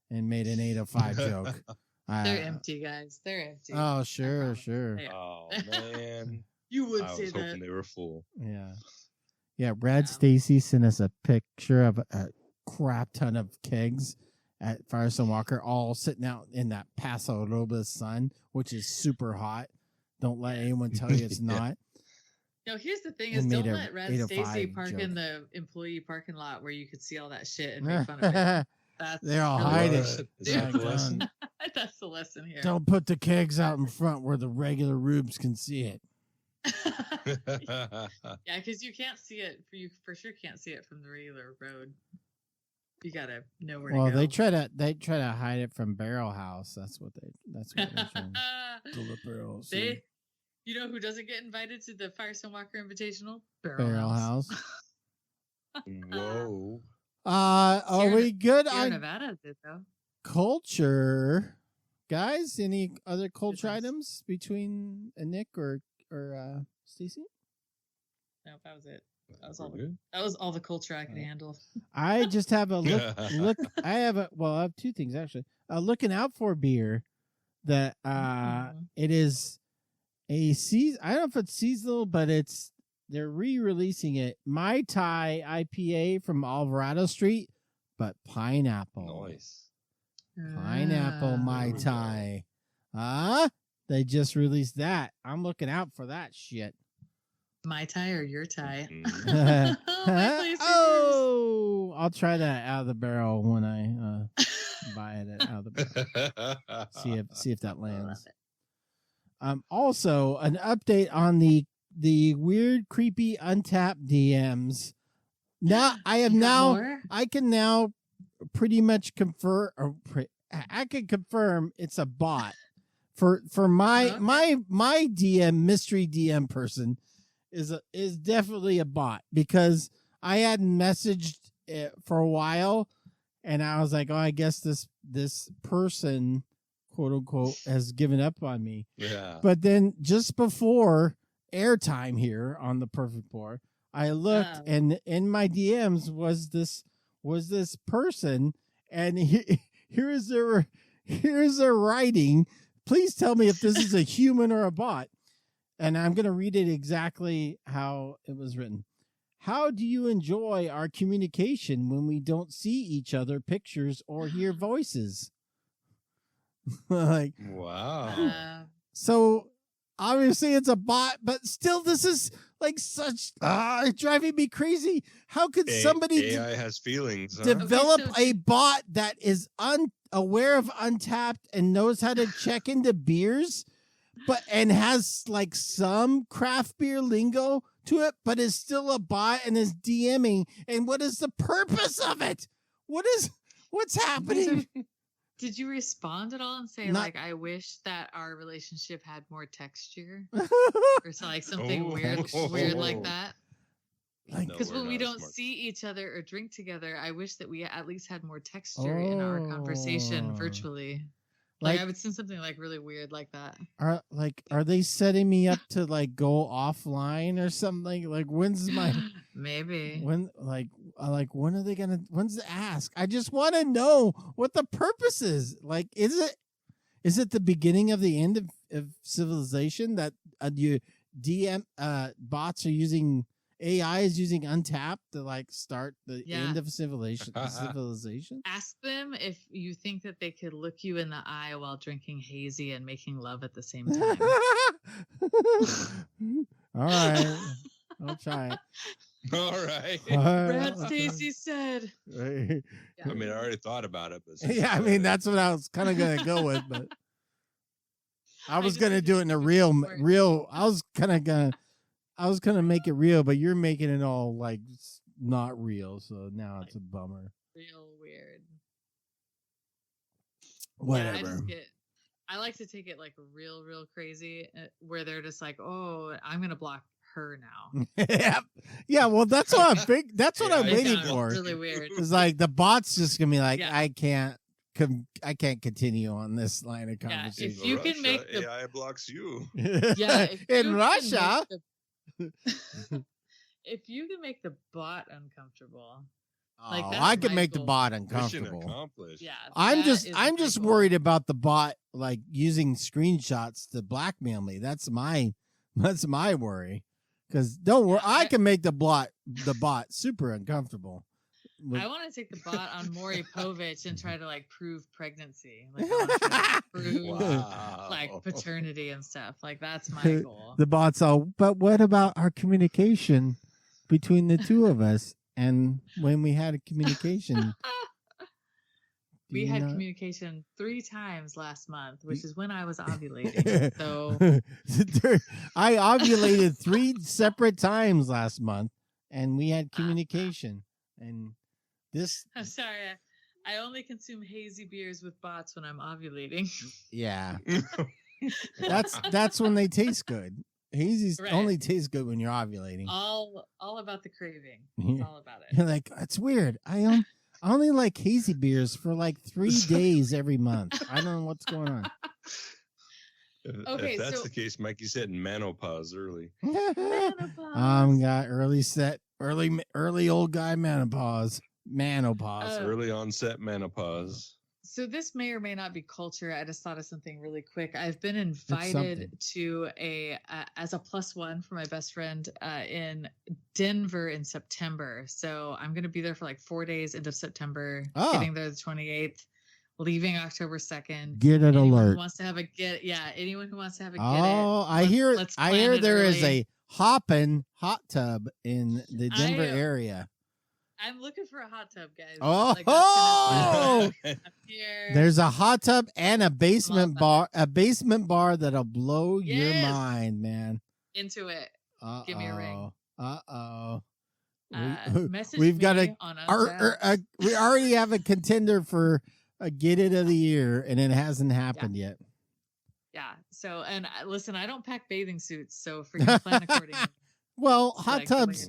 and made an 805 joke.
They're empty, guys. They're empty.
Oh, sure.
They are.
Oh man,
You would
I
say
was hoping
that.
they were full.
Yeah. Yeah, Brad
Yeah.
Stacy sent us a picture of a crap ton of kegs at Firestone Walker, all sitting out in that Paso Robles sun, which is super hot. Don't let anyone tell you it's
Yeah.
not.
No, here's the thing:
They
is
made
don't
a
let Red
805
Stacy park
joke.
in the employee parking lot where you could see all that shit and make fun of it. That's
They're all
really
hiding.
What? Is that the lesson?
That's the lesson here.
Don't put the kegs out in front where the regular rubes can see it.
Yeah, because you can't see it. You for sure can't see it from the regular road. You gotta know where
Well,
to go.
they try to hide it from Barrel House. That's what they're trying. To the Barrel.
They, you know who doesn't get invited to the Firestone Walker Invitational?
Barrel House.
Whoa.
Are
Sierra-
we good
Sierra
on
Nevada did though.
culture, guys? Any other culture
Goodness.
items between Nick or Stacy?
No, that was it. That was all.
We're good?
That was all the culture I could handle.
I just have a look. I have two things actually. Looking out for beer that
Mhm.
it is a season. I don't know if it's seasonal, but they're re-releasing it. Mai Tai IPA from Alvarado Street, but pineapple.
Nice.
Pineapple Mai
Ah.
Tai. They just released that. I'm looking out for that shit.
My tie or your tie?
Mm.
Oh, I'll try that out of the barrel when I buy it out of the barrel. See if that lands. Also, an update on the weird, creepy, untapped DMs. Now I can now pretty much confirm. I can confirm it's a bot for my DM mystery DM person is definitely a bot, because I hadn't messaged it for a while, and I was like, oh, I guess this person, quote unquote, has given up on me.
Yeah.
But then just before airtime here on the Perfect Pour, I looked, and in my DMs was this person, and here's their writing. Please tell me if this is a human or a bot. And I'm going to read it exactly how it was written. How do you enjoy our communication when we don't see each other pictures or hear voices? Like,
Wow.
so obviously it's a bot, but still this is like such it's driving me crazy. How could somebody
AI has feelings. Huh?
develop
Okay,
a bot that is unaware of Untapped and knows how to check into beers, and has like some craft beer lingo to it, but is still a bot and is DMing? And what is the purpose of it? What's happening?
Did you respond at all and say I wish that our relationship had more texture, or something weird like that?
Like,
Because
No,
when
we're
we
not
don't
smart.
see each other or drink together, I wish that we at least had more texture in our conversation virtually. Like I would send something really weird like that.
Are they setting me up to go offline or something? Like, when's my
Maybe.
when when are they gonna? When's the ask? I just want to know what the purpose is. Like, is it the beginning of the end of civilization that DM bots are using AI is using Untapped to like start the end of civilization.
Ask them if you think that they could look you in the eye while drinking hazy and making love at the same time.
All right, I'll try it.
All right.
Brad Stacy said.
Right.
I mean, I already thought about it, but
Yeah, I mean that's what I was kind of gonna go with, but I was gonna do it in a real. I was gonna make it real, but you're making it all like not real, so now it's a bummer.
Real weird.
Whatever.
Yeah, I like to take it like real crazy, where they're just like, "Oh, I'm gonna block her now."
Yeah. Well, that's what I'm waiting for.
Really weird.
It's like the bot's just gonna be like, I can't continue on this line of conversation.
If you can make the
AI blocks you.
Yeah,
in Russia.
If you can make the bot uncomfortable,
I can make the bot uncomfortable.
Mission accomplished.
Yeah,
I'm just worried about the bot like using screenshots to blackmail me. That's my worry. Because don't worry, I can make the bot super uncomfortable.
I want to take the bot on Maury Povich and try to like prove pregnancy, like I want to try to prove like paternity and stuff. Like that's my goal.
The bot's all, but what about our communication between the two of us? And when we had a communication,
we had communication 3 times last month, which is when I was ovulating. So
I ovulated 3 separate times last month, and we had communication. And I'm
sorry, I only consume hazy beers with bots when I'm ovulating.
Yeah, that's when they taste good. Hazy's only tastes good when you're ovulating.
All about the craving. It's all about it.
You're like, it's weird. I only like hazy beers for like 3 days every month. I don't know what's going on.
If that's the case, Mikey's hitting menopause early.
Got early old guy menopause.
Early onset menopause.
So this may or may not be culture. I just thought of something really quick. I've been invited to as a +1 for my best friend in Denver in September. So I'm going to be there for like 4 days into September, getting there the 28th, leaving October 2nd.
Get it alert.
Who wants to have a get? Yeah, anyone who wants to have a get.
Oh, I hear there is a hoppin' hot tub in the Denver area.
I'm looking for a hot tub, guys.
There's a hot tub and a basement bar. A basement bar that'll blow your mind, man.
Into it. Give me a ring.
We've got we already have a contender for a Getit of the year, and it hasn't happened yet.
Yeah. So, and listen, I don't pack bathing suits, so freaking plan accordingly.
Well, hot tubs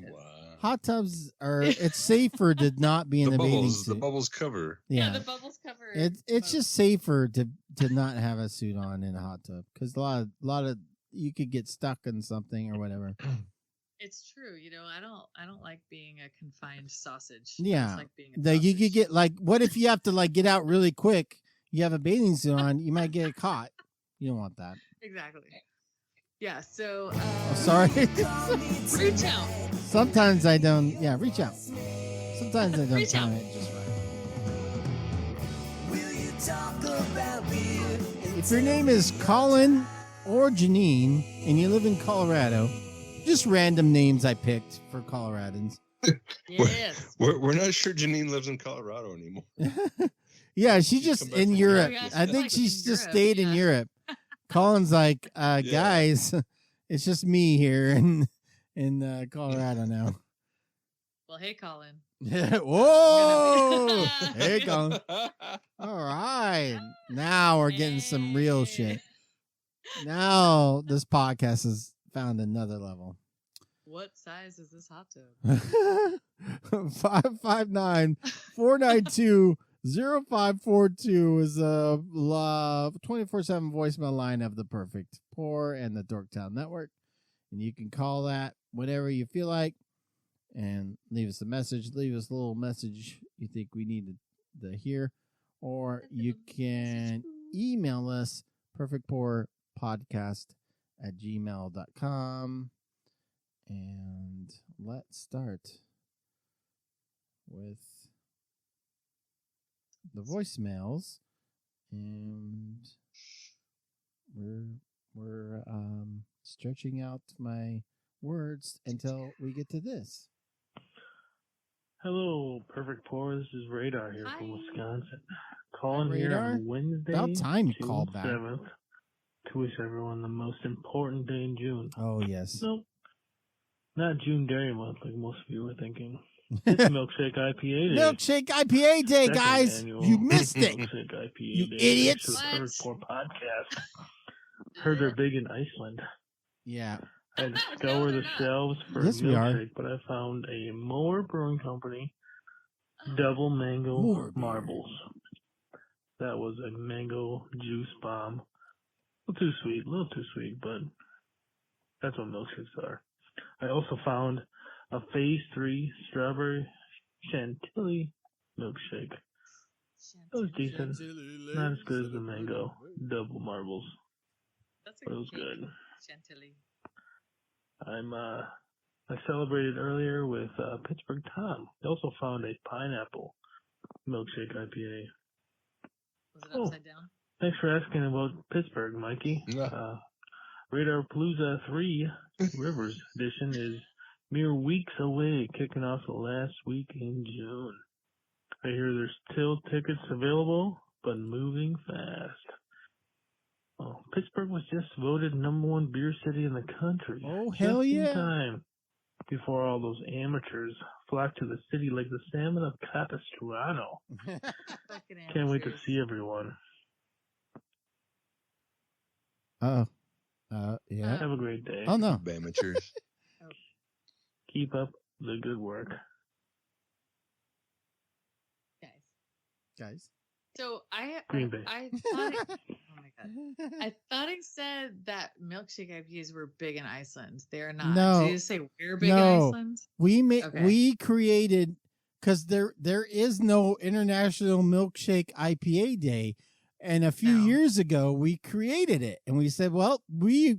are, it's safer to not be in the bathing suit.
The bubbles cover.
Yeah, the bubbles cover.
It's just safer to not have a suit on in a hot tub because a lot of you could get stuck in something or whatever.
It's true. I don't like being a confined sausage.
Yeah.
Like being a sausage.
You could get what if you have to get out really quick? You have a bathing suit on, you might get caught. You don't want that.
Exactly. Yeah, so
sorry.
Reach out.
Sometimes I don't reach out. Sometimes I don't time it just right. If your name is Colin or Janine and you live in Colorado, just random names I picked for Coloradans.
Yes.
We're not sure Janine lives in Colorado anymore.
Yeah, she's just in Europe. I think she's just stayed in Europe. Colin's like, guys, it's just me here in Colorado now.
Well, hey, Colin.
Whoa! Hey, Colin. All right. Now we're getting some real shit. Now this podcast has found another level.
What size is this hot tub?
559-492-0542 is a 24/7 voicemail line of the Perfect Pour and the Dorktown Network. And you can call that whatever you feel like and leave us a message. Leave us a little message you think we need to hear. Or you can email us perfectpourpodcast gmail.com. And let's start with the voicemails. And we're stretching out my words until we get to this.
Hello, Perfect Pour. This is Radar here from Wisconsin. Calling
Hi,
here
Radar.
on Wednesday,
About time you
June
called back.
7th, to wish everyone the most important day in June.
Oh, yes.
Nope, not June Dairy Month like most of you were thinking. It's Milkshake IPA Day.
Milkshake IPA Day,
Second
guys.
annual
You missed it.
Milkshake IPA
You
Day.
idiots.
To the Perfect Pour podcast. Heard they're big in Iceland.
Yeah.
I had to scour the shelves for
Yes,
a
we are.
milkshake, but I found a Moore Brewing Company double mango
Moore
marbles. That was a mango juice bomb. A little too sweet, but that's what milkshakes are. I also found a Phase 3 strawberry chantilly milkshake. It was decent. Not as good as the mango double marbles, but it was good.
Chantilly.
I celebrated earlier with Pittsburg Tom. I also found a pineapple milkshake IPA.
Was it upside down?
Thanks for asking about Pittsburg, Mikey.
Yeah.
Radarpalooza 3 Rivers Edition is mere weeks away, kicking off the last week in June. I hear there's still tickets available, but moving fast. Oh, Pittsburgh was just voted #1 beer city in the country.
Oh,
just
hell
in
yeah.
time before all those amateurs flock to the city like the salmon of Capistrano. Can't wait to see everyone.
Yeah.
Have a great day.
Oh, no.
Amateurs.
Keep up the good work.
Guys.
So
Green Bay.
I thought oh my god. I thought he said that milkshake IPAs were big in Iceland. They're not.
No.
Did you say we're big in
No.
Iceland? Okay.
We created, because there is no International Milkshake IPA Day, and a few years ago we created it, and we said, well, we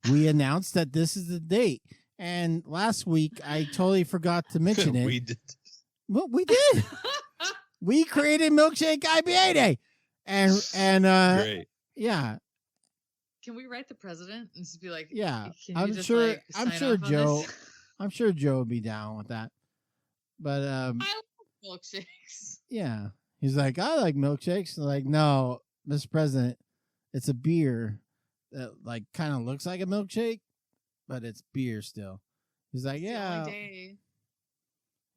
announced that this is the date. And last week I totally forgot to mention it.
We did.
Well, we did. We created Milkshake IPA Day, and
Great.
yeah,
Can we write the president and just be like,
yeah.
can
I'm
you just,
sure.
like,
I'm
sign
sure
off on
Joe.
this?
I'm sure Joe would be down with that. But
I love milkshakes.
yeah, he's like, I like milkshakes. Like, no, Mr. President, it's a beer that like kind of looks like a milkshake, but it's beer still. He's like, yeah.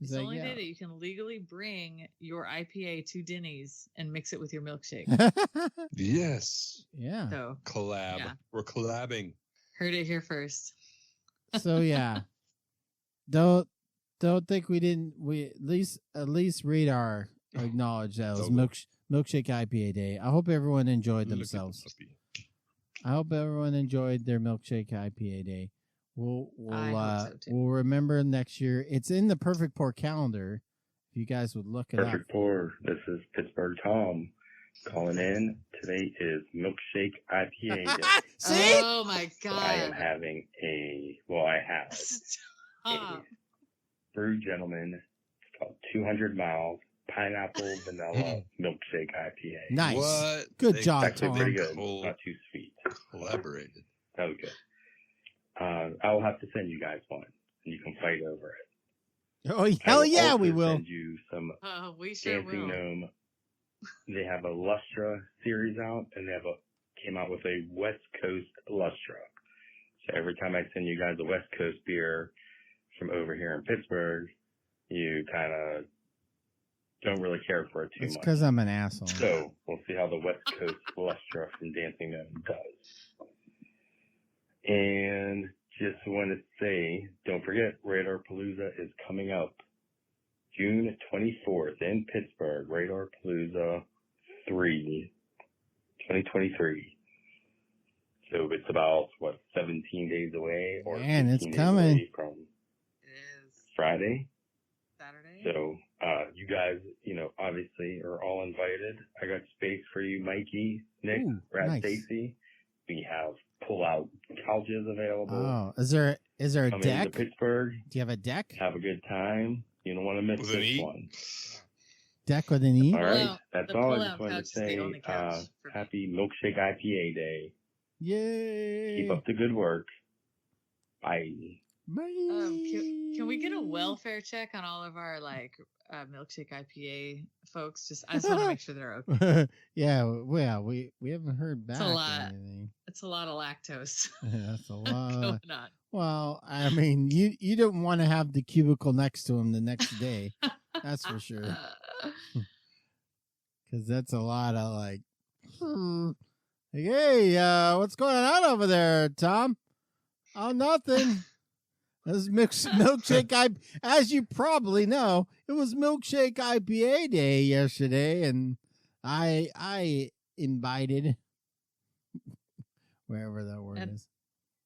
It's the only day that you can legally bring your IPA to Denny's and mix it with your milkshake.
Yes.
Yeah.
So
Collab.
Yeah.
We're collabing.
heard it here first.
So yeah. Don't think we didn't. We at least Radar acknowledged that it was Milkshake IPA Day. I hope everyone enjoyed themselves. I hope everyone enjoyed their Milkshake IPA Day. We'll remember next year. It's in the Perfect Pour calendar. If you guys would look it up.
Perfect Pour. This is Pittsburg Tom calling in. Today is Milkshake IPA Day.
See?
Oh my god!
So I am having I have a Brew Gentleman. It's called 200 Miles Pineapple Vanilla Milkshake IPA.
Nice.
What?
Good job,
It's actually
Tom.
pretty good. Not too sweet.
Collaborated.
That was good. I'll have to send you guys one, and you can fight over it.
Oh, hell yeah, we will.
Send you some
we sure
Dancing
will.
Gnome. They have a Lustra series out, and they came out with a West Coast Lustra. So every time I send you guys a West Coast beer from over here in Pittsburgh, you kind of don't really care for it too
It's
much.
because I'm an asshole.
So we'll see how the West Coast Lustra from Dancing Gnome does. And just want to say, don't forget, Radarpalooza is coming up June 24th in Pittsburgh. Radarpalooza 3, 2023. So it's about, 17 days away? Or
Man, it's
15 days
coming.
away from Friday.
Saturday.
So you guys, obviously are all invited. I got space for you, Mikey, Nick,
Ooh,
Brad,
nice.
Stacy. We have pull-out couches available.
Oh, is there a
Come
deck?
into Pittsburgh,
Do you have a deck?
have a good time. You don't want to miss
With an
this
E?
one.
Deck with an E?
All right,
Pull-out-
that's
the
all. I
pull-out
just wanted
couch
to
is the
say
only couch for me.
happy Milkshake IPA Day.
Yay!
Keep up the good work. Bye.
Bye.
Can we get a welfare check on all of our Milkshake IPA folks? I just want to make sure they're okay.
Yeah, well, we haven't heard back
It's a
or
lot.
anything.
It's a lot of lactose
Yeah, that's a lot.
going on.
Well, I mean, you don't want to have the cubicle next to him the next day. That's for sure. Because that's a lot of like, hey, what's going on over there, Tom? Oh, nothing. This is Milkshake as you probably know, it was Milkshake IPA Day yesterday, and I invited wherever that word is.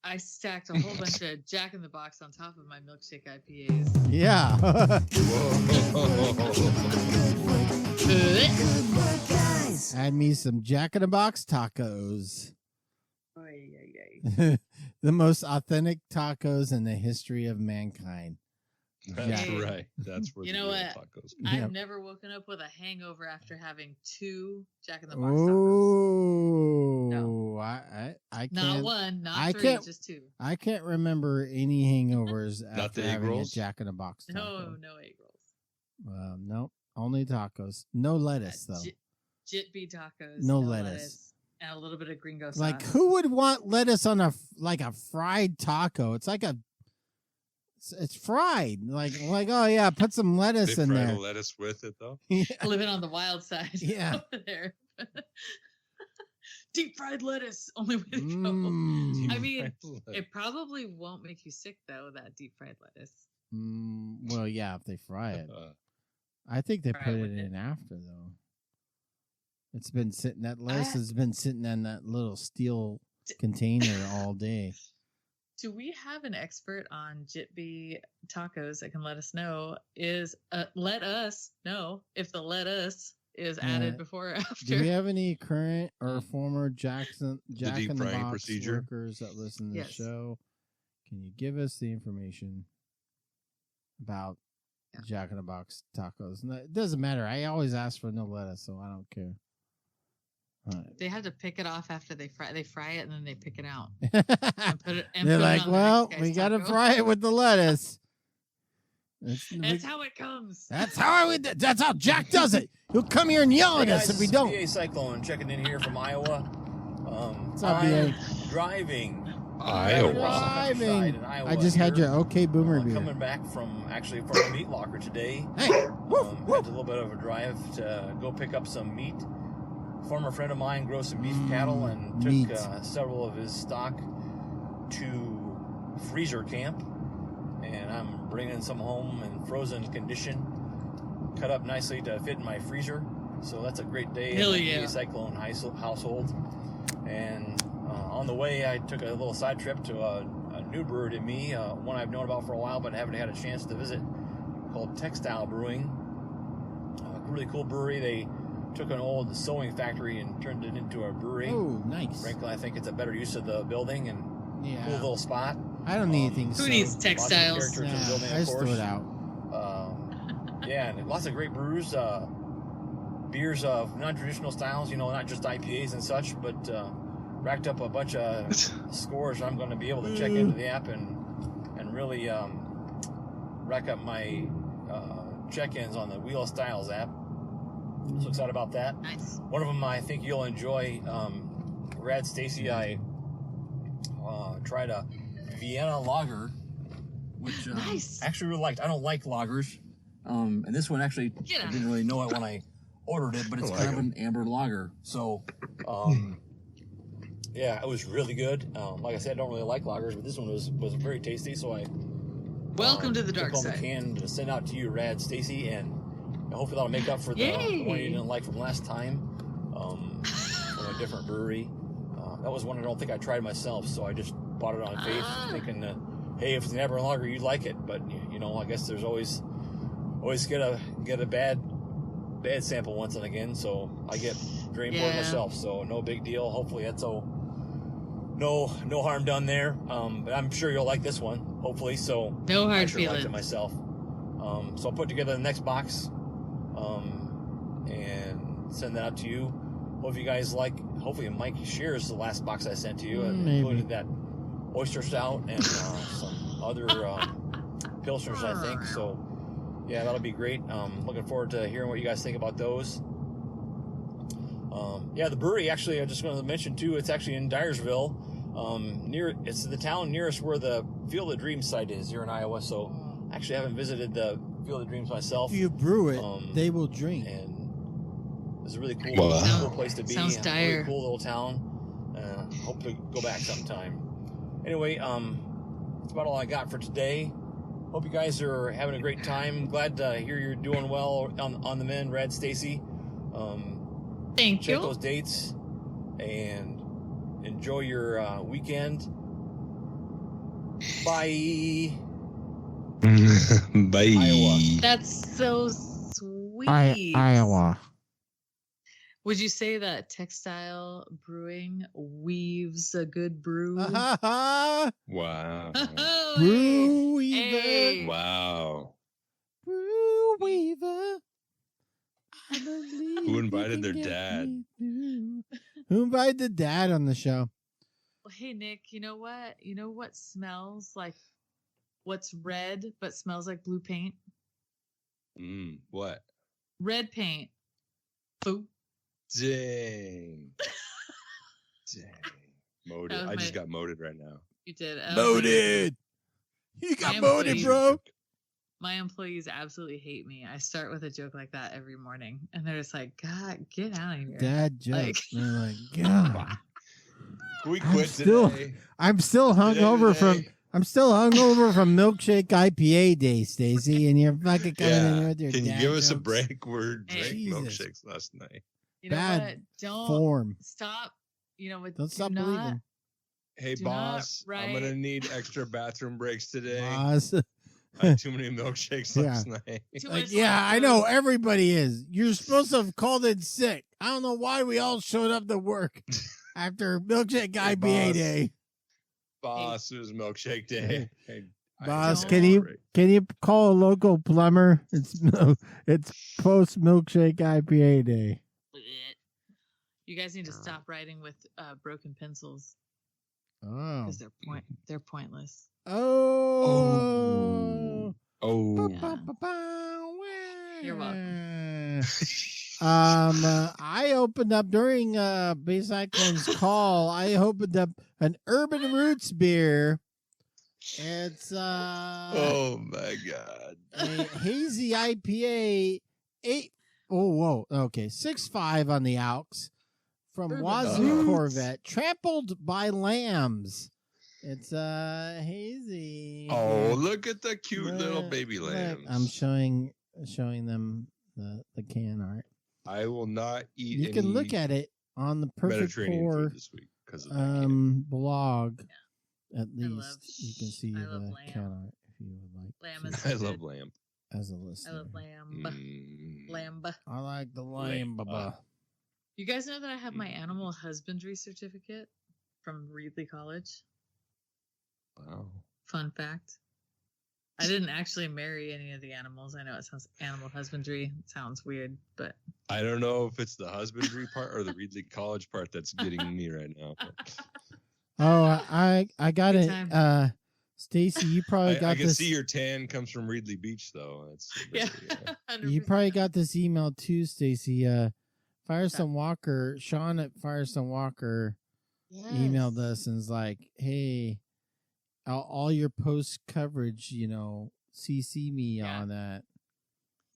I stacked a whole bunch of Jack in the Box on top of my Milkshake IPAs.
Yeah. Add me some Jack in the Box tacos. The most authentic tacos in the history of mankind.
That's
Hey.
right. That's where
You
the
know
real
what?
tacos
Yeah.
I've never woken up with a hangover after having 2 Jack in the Box tacos.
Oh,
No.
I can't.
Not 1, not
I
3,
can't-
just 2.
I can't remember any hangovers
Not
after
the egg
having
rolls?
a Jack in the Box taco.
No egg rolls.
Nope, only tacos. No lettuce though.
Jitby tacos.
No lettuce.
And a little bit of gringo sauce.
Like who would want lettuce on a fried taco? It's like it's fried. Like oh yeah, put some lettuce
They
in
fry
there.
the lettuce with it though.
Living on the wild side.
Yeah.
Over there. Deep fried lettuce. Only way to go.
Mm.
I mean, it probably won't make you sick though, that deep fried lettuce.
Well, yeah, if they fry it. I think they
Fry
put
it
it
with
in after though. It's been sitting. That lettuce has been sitting in that little steel container all day.
Do we have an expert on Jitby tacos that can let us know? Let us know if the lettuce is added before or after.
Do we have any current or former Jack
deep
in the
frying
Box
procedure?
workers that listen to
Yes.
the show? Can you give us the information about Jack in the Box tacos? No, it doesn't matter. I always ask for no lettuce, so I don't care. All right.
They have to pick it off after they fry it and then they pick it out.
They're
Put it on the
like,
next
well,
guy's
we got to
taco."
fry it with the lettuce.
That's how it comes.
That's how Jack does it. He'll come here and yell at us if we don't.
BA Cyclone checking in here from Iowa.
What's up,
I'm
BA?
driving.
Iowa.
Driving.
In Iowa
I just had
here.
your OK Boomer beer.
Coming back from a meat locker today.
Hey,
Had a little bit of a drive to go pick up some meat. Former friend of mine grows some beef cattle and
meat.
took several of his stock to freezer camp. And I'm bringing some home in frozen condition, cut up nicely to fit in my freezer. So that's a great day
Hell
in the
yeah.
BA Cyclone household. And on the way, I took a little side trip to a new brewery to me, one I've known about for a while but haven't had a chance to visit, called Textile Brewing. Really cool brewery. They took an old sewing factory and turned it into a brewery.
Oh, nice.
Frankly, I think it's a better use of the building and
Yeah.
cool little spot.
I don't need anything.
Who
sewed.
needs
Lots of
textiles?
character to the
Nah,
building,
I
of
just threw
course.
it out.
Yeah, and lots of great brews, beers of non-traditional styles, not just IPAs and such, but racked up a bunch of scores. I'm going to be able to check into the app and really rack up my check-ins on the Wheel of Styles app. So excited about that.
Nice.
One of them I think you'll enjoy. Rad Stacy, I tried a Vienna lager, which
Nice.
I actually really liked. I don't like lagers. And this one actually,
Get
I
out.
didn't really know it when I ordered it, but it's
I
kind
like
of an amber lager. So, yeah, it was really good. Like I said, I don't really like lagers, but this one was very tasty. So I
Welcome to the dark
took home
side.
a can to send out to you, Rad Stacy, and hopefully that'll make up for the one you didn't like from last time, from a different brewery. That was one I don't think I tried myself, so I just bought it on faith, thinking that, hey, if it's an amber lager, you'd like it. But I guess there's always get a bad sample once and again. So I get drain poured
Yeah.
myself, so no big deal. Hopefully that's no harm done there. But I'm sure you'll like this one, hopefully. So
No hard
I sure liked
feelings.
it myself. So I'll put together the next box and send that out to you. Hope you guys like. Hopefully Mike shares the last box I sent to you. It
Maybe.
included that oyster stout and some other pilsners, I think. So yeah, that'll be great. Looking forward to hearing what you guys think about those. Yeah, the brewery, actually, I just wanted to mention too, it's actually in Dyersville. It's the town nearest where the Field of Dreams site is here in Iowa. So I actually haven't visited the Field of Dreams myself.
If you brew it, they will drink.
And it's a really cool,
Wow.
cool place to be.
Sounds dire.
Really cool little town. Hope to go back sometime. Anyway, that's about all I got for today. Hope you guys are having a great time. Glad to hear you're doing well on the mend, Red, Stacy.
Thank
Check
you.
those dates and enjoy your weekend. Bye.
Bye.
Iowa.
That's so sweet.
Iowa.
Would you say that textile brewing weaves a good brew?
Wow.
Brew weaver.
Hey.
Wow.
Brew weaver. I believe
Who invited
you
their
can get
dad?
me through. Who invited the dad on the show?
Well, hey, Nick, you know what? You know what smells like what's red but smells like blue paint?
What?
Red paint. Boo.
Dang. Dang. Moded.
That was
I just
my-
got moded right now.
You did.
Moded. You got
My
moded,
employees-
bro.
My employees absolutely hate me. I start with a joke like that every morning, and they're just like, God, get out of here.
Dad joke.
Like-
They're like, God.
Can we
I'm
quit
still-
today?
I'm still hungover from Milkshake IPA day, Stacy, and you're fucking coming in here with your
Can you
dad
give us a
jokes.
break? We're
Hey.
drank
Jesus.
milkshakes last night.
You know
Bad
what? Don't
Form.
stop. You know what?
Don't
do
stop
not-
believing.
Hey,
Do not
boss, I'm gonna
write-
need extra bathroom breaks today.
Boss.
I had too many milkshakes
Yeah.
last night.
Too
Like,
much
yeah, I know
lactose.
everybody is. You're supposed to have called in sick. I don't know why we all showed up to work after Milkshake
Hey,
IPA
boss.
day.
Boss, it was milkshake day. Hey, I
Boss,
had
Don't-
a
can you
break.
call a local plumber? It's post Milkshake IPA day.
You guys need to stop writing with broken pencils
Oh.
because they're pointless.
Oh.
Oh.
Yeah. You're welcome.
I opened up during Bay Cyclone's call. I opened up an Urban Roots beer. It's
Oh my God.
a hazy IPA 6.5 on the Alks from
Urban
Wazoo
Roots.
Corvette, trampled by lambs. It's hazy.
Oh, look at the cute little
Look,
baby
look,
lambs.
I'm showing them the can art.
I will not eat.
You can look at it on the Perfect
Mediterranean
Pour
food this week because of that. can.
blog. At
I love-
least you can see
I love
the
lamb.
can art if you would like.
Lamb
to,
is
I
so
love
good.
lamb.
as a
I
listener.
love lamb.
Mm.
Lamb.
I like the lamb. Baba.
You guys know that I have my animal husbandry certificate from Reedley College?
Wow.
Fun fact. I didn't actually marry any of the animals. I know it sounds animal husbandry. It sounds weird, but
I don't know if it's the husbandry part or the Reedley College part that's getting me right now. But
Oh, I got
Good
it.
time.
Stacy, you probably
I
got
can
this.
see your tan comes from Reedley Beach, though. That's
yeah.
You
100%.
probably got this email too, Stacy. Firestone Walker, Sean at Firestone Walker emailed
Yes.
us and was like, "Hey, all your post coverage, CC me
Yeah.
on that.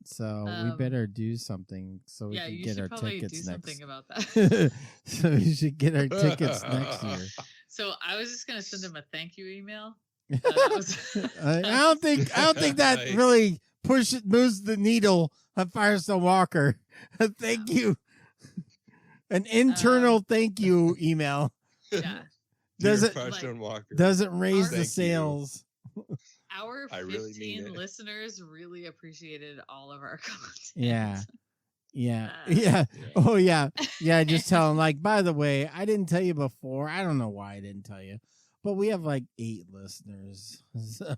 So we better do something so we
Yeah,
can
you
get
should
our
probably do
tickets
something
next.
about that.
So we should get our tickets next year.
So I was just gonna send him a thank you email. That was-
I don't think that
Nice.
really moves the needle of Firestone Walker. A thank you, an internal thank you email
yeah.
doesn't
Firestone Walker.
doesn't raise the
Thank you.
sales.
Our
I really mean
15
it.
listeners really appreciated all of our content.
Yeah. Yeah. Oh, yeah. Yeah, just tell them, like, by the way, I didn't tell you before. I don't know why I didn't tell you. But we have, like, 8 listeners. So.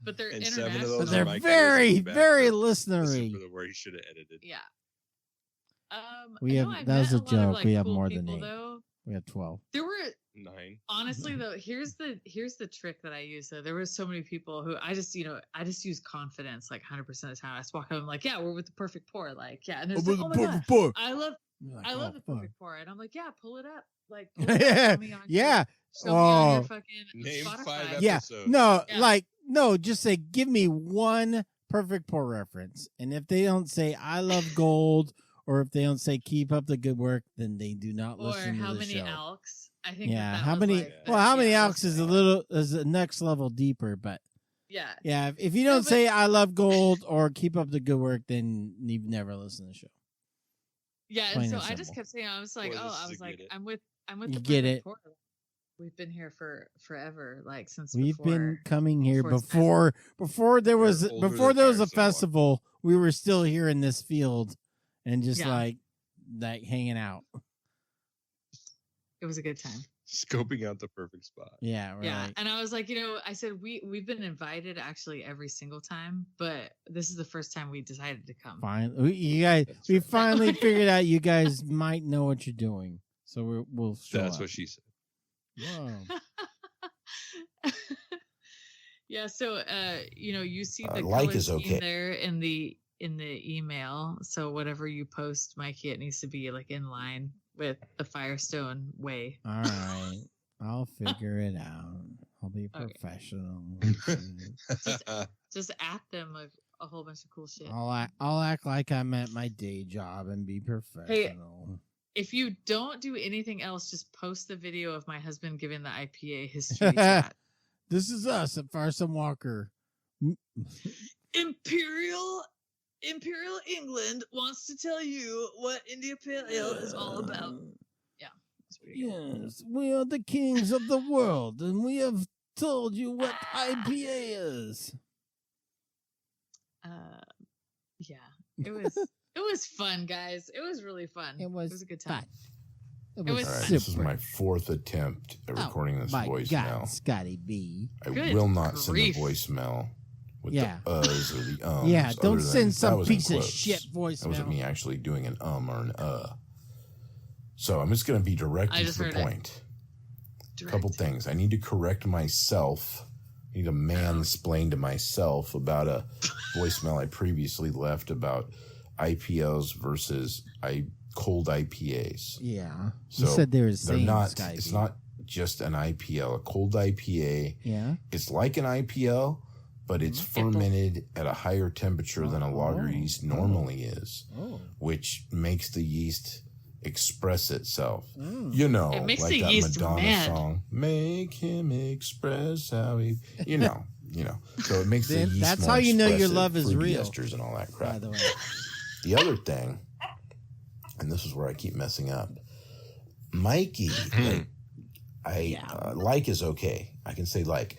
But they're
And
international.
7 of those
They're
are Mike
very,
back
very
for
listenery.
where he should have edited.
Yeah.
That was a joke. We have
cool
more than
people,
8.
Though.
We have 12.
There were
9.
honestly though. Here's the trick that I use. Though there were so many people who I just use confidence like 100% of the time. I just walk up and I'm like, yeah, we're with the perfect pour. Like, yeah, and there's like, oh my God,
pour.
I love
Like,
the perfect pour, and I'm like, yeah, pull it up. Like,
Yeah, yeah.
Show me on your fucking
Name
Spotify.
5
Yeah,
episodes.
no, just say, give me one perfect pour reference. And if they don't say, I love gold, or if they don't say, keep up the good work, then they do not
Or
listen to the
how many
show.
Alks? I think.
Yeah,
that
how
was
many?
like,
Well, how many
yeah,
Alks is the next level deeper, but
yeah.
yeah, if you don't say, I love gold, or keep up the good work, then you've never listened to the show.
Yeah,
Plain
and so
and
I just
simple.
kept saying, I was like,
Or
oh,
this
I
is
was
a
like,
get it.
I'm with
You
the
get
perfect
it.
pour. We've been here for forever, like since
We've
before.
been coming here
before
before there was
You're older
before
than
there was a
Firestone Walker.
festival. We were still here in this field, and just
Yeah.
like hanging out.
It was a good time.
Scoping out the perfect spot.
Yeah, we're
Yeah,
like,
and I was like, I said we've been invited actually every single time, but this is the first time we decided to come.
fine. We
right.
finally figured out you guys might know what you're doing, so we'll show
That's
up.
what she said.
Whoa.
Yeah, so you see the
like
color
is
scheme
okay.
there in the email. So whatever you post, Mikey, it needs to be like in line with the Firestone way.
All right, I'll figure it out. I'll be
Okay.
professional.
Just at them a whole bunch of cool shit.
I'll act like I'm at my day job and be professional.
If you don't do anything else, just post the video of my husband giving the IPA history chat.
This is us at Firestone Walker.
Imperial England wants to tell you what India Pale Ale is all about. Yeah, that's pretty good.
Yes, we are the kings of the world, and we have told you what IPA is.
Yeah, it was fun, guys. It was really fun.
It was
a good time.
fun.
It was
All right,
super.
this is my 4th attempt at recording this
my
voicemail.
God, Scotty B.
I
Good
will not send
grief.
a voicemail with
Yeah.
the uhs or the ums.
Yeah, don't
other than
send
that
some
was in
piece of
quotes.
shit
That wasn't
voicemail.
me actually doing an or an So I'm just going to be direct
I
and
just
to the
heard it.
point.
Direct.
Couple things. I need to correct myself. I need to mansplain to myself about a voicemail I previously left about IPOs versus cold IPAs.
Yeah,
So
you said they were the
they're
same.
not.
Scotty
It's
B.
not just an IPL. A cold IPA.
Yeah.
It's like an IPL, but it's fermented at a higher temperature than a lager yeast normally is,
Oh.
which makes the yeast express itself.
Mm.
You know,
It makes
like
the
that
yeast
Madonna
mad.
song, "Make him express how he," you know. So it makes the
Then
yeast
that's
more
how you know your
expressive,
love is
fruity
real.
esters and all that
By
crap.
the way,
The other thing, and this is where I keep messing up, Mikey, like is okay. I can say like.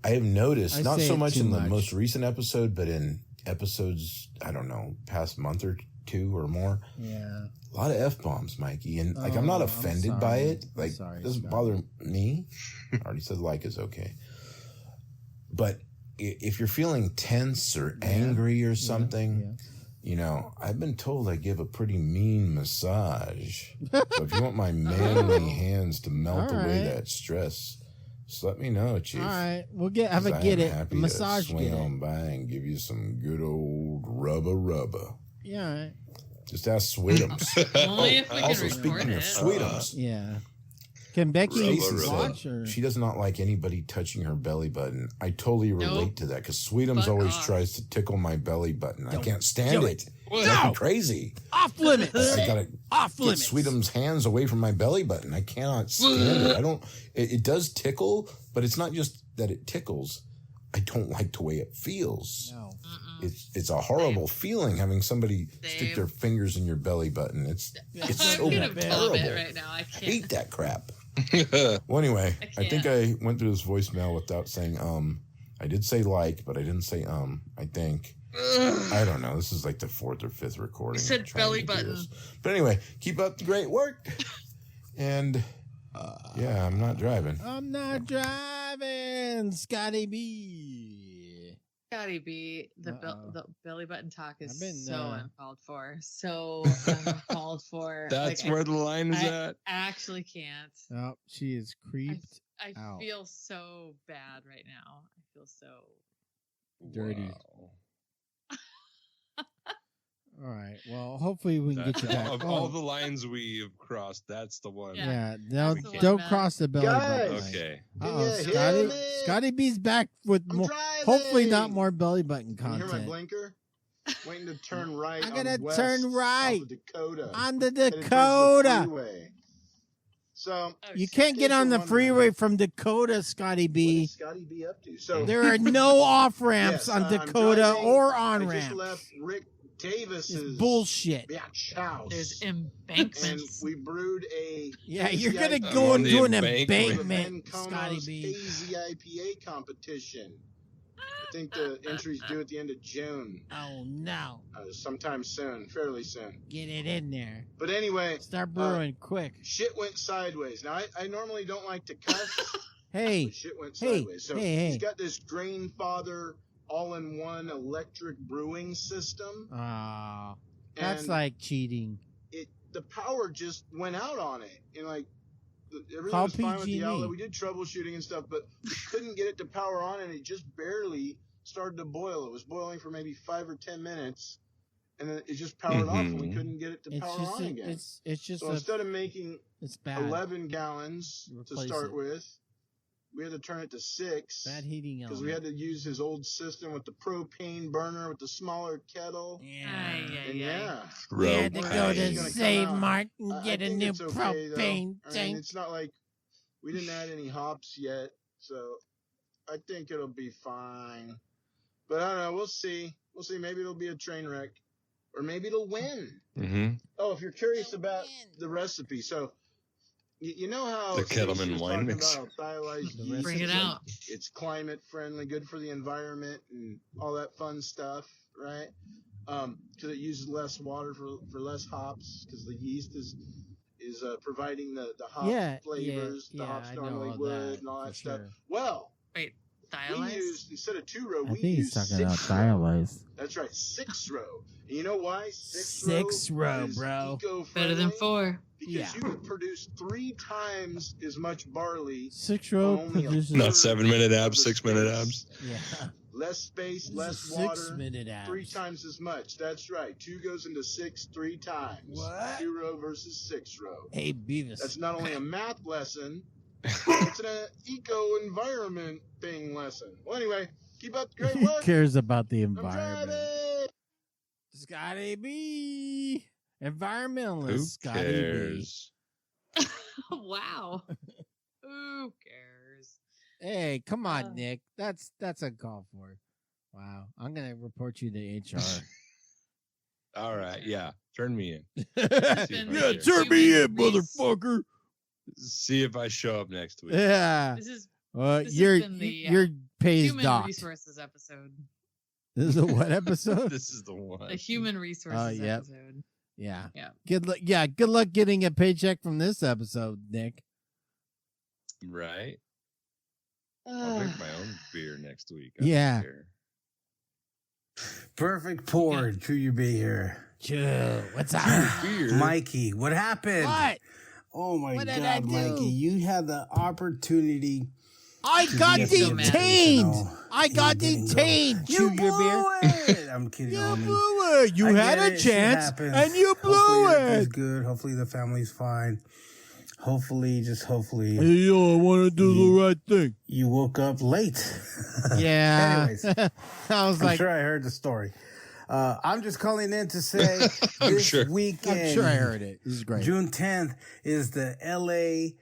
I have noticed,
I
not
say
so
it
much
too
in the
much.
most recent episode, but in episodes, I don't know, past month or two or more,
yeah.
a lot of F-bombs, Mikey. And like, I'm not
Oh, I'm
offended by
sorry.
it. Like,
Sorry,
it doesn't
Scott.
bother me. I already said like is okay. But if you're feeling tense or angry or something, you know, I've been told I give a pretty mean massage. So if you want my manly hands to melt
All
away
right.
that stress, just let me know, Chief.
All right, we'll have a
'Cause I
get
am
it
happy
massage.
to swing
Get
on
it.
by and give you some good old rubber.
Yeah. All right.
Just ask Sweetums.
Only if we can
Also,
record
speaking
it.
of Sweetums,
Yeah. Can Becky
Stacy
watch
said
or?
she does not like anybody touching her belly button. I totally relate to that because Sweetums
Fuck
always
off.
tries to tickle my belly button. I can't stand
do
it.
What?
It's like crazy.
Off limits.
I gotta
Off
get
limits.
Sweetum's hands away from my belly button. I cannot stand it. I don't. It does tickle, but it's not just that it tickles. I don't like the way it feels.
No.
It's a horrible feeling having somebody stick their fingers in your belly button. It's
I'm
so
gonna
terrible.
vomit right now. I
I
can't.
hate that crap. Well, anyway, I think I went through this voicemail without saying I did say like, but I didn't say I think. I don't know. This is like the 4th or 5th recording.
You said
I'm trying
belly
to do
button.
this. But anyway, keep up the great work. And yeah, I'm not driving.
I'm not driving. Scotty B.
Scotty B. The belly button talk is so uncalled for. So uncalled for.
That's where the line is
I
at.
actually can't.
Oh, she is creeped
I
out.
feel so bad right now. I feel so
dirty.
Wow.
All right. Well, hopefully we can get you back.
Of all the lines we have crossed, that's the one.
Yeah,
That's the
don't
one,
cross the belly button.
Guys.
Okay.
Scotty B's back with more. Hopefully not more belly button
Can you hear my
content.
blinker? Waiting to turn right.
I
on
gotta
west
turn right
off of Dakota.
on the
Headed towards the
Dakota.
freeway. So
You can't get on the freeway from Dakota, Scotty
what
B.
is Scotty B up to? So
There are no off ramps
yes,
on
I'm
Dakota
driving.
or on
I just
ramps.
left Rick Davis's
It's bullshit.
biatch house.
There's
And
embankments.
we brewed a
Yeah, you're
hazy
gonna
IPA
go
on the
into an
embankment.
for Ben
embankment, Scotty
Como's
B.
hazy IPA competition. I think the entry's due at the end of June.
Oh no!
Sometime soon, fairly soon.
Get it in there.
But anyway,
Start brewing quick.
shit went sideways. Now, I normally don't like to cuss,
Hey,
but shit went
hey,
sideways. So
hey.
he's got this Grainfather all-in-one electric brewing system.
That's
and
like cheating.
the power just went out on it. And like, everything
Call
was fine with the
PG&E.
outlet. We did troubleshooting and stuff, but we couldn't get it to power on, and it just barely started to boil. It was boiling for maybe 5 or 10 minutes, and then it just powered off, and we couldn't get it to
It's
power
just
on again.
it's just
So instead of making
it's bad.
11 gallons to
Replace
start
it.
with, we had to turn it to 6
Bad heating
because
element.
we had to use his old system with the propane burner with the smaller kettle.
Ay, ay,
And
ay.
yeah,
We had to go
It's
to
gonna come
St.
out.
Martin
I
get a
think
new
it's okay, though.
propane
I mean,
tank.
it's not like we didn't add any hops yet, so I think it'll be fine. But I don't know. We'll see. We'll see. Maybe it'll be a train wreck, or maybe it'll win.
Mm-hmm.
Oh, if you're curious about the recipe, so you know how
The
Stacey
Kettleman
was
Wine
talking
Mixer.
about stylized yeast,
Bring it
it's
out.
It's climate friendly, good for the environment, and all that fun stuff, right? Because it uses less water for less hops, because the yeast is providing the hop flavors the hops
I know
normally
all
would
that,
and all that
for
stuff.
sure.
Well,
Wait,
we
dialyzed?
used, instead of 2-row,
I
we
think he's
used
talking about
6-row.
dialyzed.
That's right, 6-row. And you know why?
6-row,
is
bro.
Better than
eco-friendly?
4.
Because
Yeah.
you would produce 3 times as much barley.
6-row
Only a
produces
Not 7-minute
of
abs,
the
6-minute
space.
abs.
yeah.
Less space,
This
less
is
water.
6-minute abs.
3 times as much. That's right. 2 goes into 6 3 times.
What?
2-row versus 6-row.
Hey Beavis.
That's not only a math lesson, it's an eco-environment thing lesson. Well, anyway, keep up the great
Who
work.
cares about the
I'm
environment?
driving.
Scotty B. Environmentalist
Who
Scotty
cares?
Wow. Who cares?
B. Hey, come on, Nick. That's uncalled for. Wow. I'm gonna report you to HR.
All right, yeah. Turn me in.
It's
See if
been
I care.
turn me in,
human
motherfucker.
See if I show up next week.
Yeah.
This is
Well,
this has
your
been the,
your pay is
human
docked.
resources episode.
This is a what episode?
This is the one.
The human resources
yep.
episode.
Yeah.
Yeah.
Good luck. Yeah. Good luck getting a paycheck from this episode, Nick.
Right? I'll drink my own beer next week. I
Yeah.
don't care.
Perfect pour. True you be here.
Chill. What's up?
Beer.
Mikey, what happened?
What?
Oh my
What did I
God,
do?
Mikey. You had the opportunity.
I
to
got
get
so
the
mad.
detained.
information.
I got
You didn't go.
detained.
You
Chew
blew
your beer.
it. I'm kidding,
You
homie.
blew it. You
I
had
get
a
it. Shit
chance
happens.
and you blew
Hopefully everything's
it.
good. Hopefully the family's fine. Hopefully, just hopefully,
Hey, yo, I want to do the right thing.
you woke up late.
Yeah.
Anyways,
I was
I'm
like,
sure I heard the story. I'm just calling in to say this
sure.
weekend,
I'm sure I heard it. This is great.
June 10th is the LA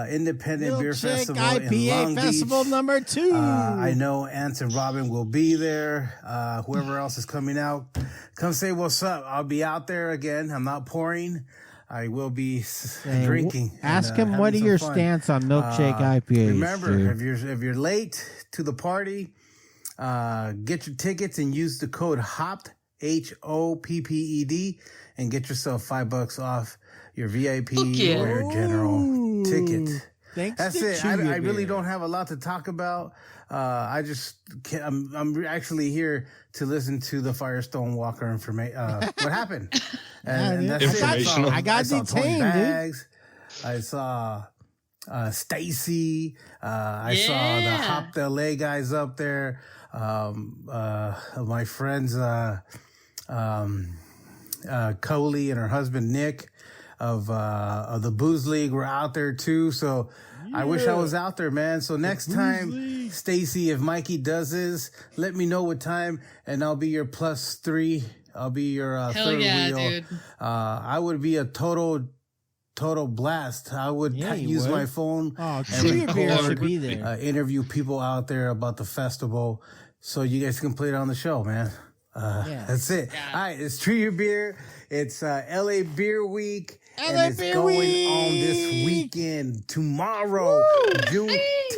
Independent Beer
Milkshake
Festival in
IPA
Long
Festival
Beach.
number 2.
I know Ants and Robin will be there. Whoever else is coming out, come say what's up. I'll be out there again. I'm not pouring. I will be drinking.
Ask
and,
him what are
having
your
some fun.
stance on Milkshake IPA.
Remember, if you're late to the party, Get your tickets and use the code HOPPED, HOPPED, and get yourself $5 off your VIP or your general ticket. That's it. I really don't have a lot to talk about. I'm actually here to listen to the Firestone Walker what happened. And that's
informational.
I got detained, dude.
I saw Stacy. I saw the Hop LA guys up there. My friends Coley and her husband Nick of the Booze League were out there too. So I wish I was out there, man. So next time, Stacy, if Mikey does this, let me know what time, and I'll be your +3. I'll be your third wheel. Dude. I would be a total blast. I would use my phone and record,
be there.
Interview people out there about the festival, so you guys can play it on the show, man. That's it. Yeah. All right, it's Tree Your Beer. It's LA Beer Week. And it's going on this weekend. Tomorrow, June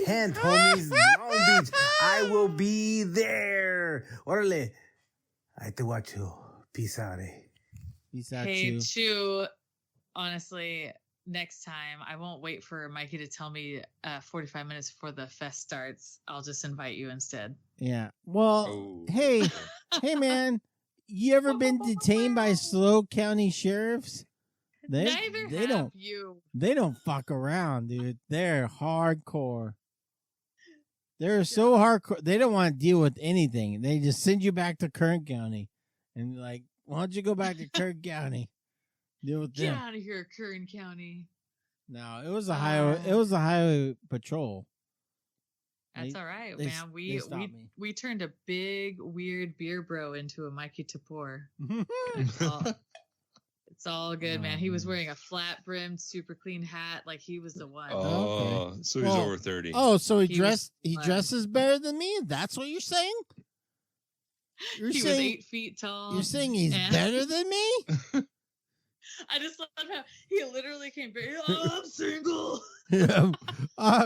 10th, homies, Long Beach. I will be there. Orale. I te watch you. Peace out,
Peace out,
hey, Chew. Honestly, next time, I won't wait for Mikey to tell me 45 minutes before the fest starts. I'll just invite you instead.
Yeah. Well, hey, man, you ever been detained by SLO County sheriffs? They don't fuck around, dude. They're hardcore. They're so hardcore. They don't want to deal with anything. They just send you back to Kern County, and like, why don't you go back to Kern County? Deal with them.
Get out of here, Kern County.
No, it was a highway. It was a highway patrol.
That's all right, man. We turned a big weird beer bro into a Mikey Tapor. It's all good, man. He was wearing a flat brimmed, super clean hat, like he was the one.
Oh, so he's over 30.
Oh, so he dresses better than me? That's what you're saying?
He was 8 feet tall.
You're saying he's better than me?
I just love how he literally came back. Oh, I'm single.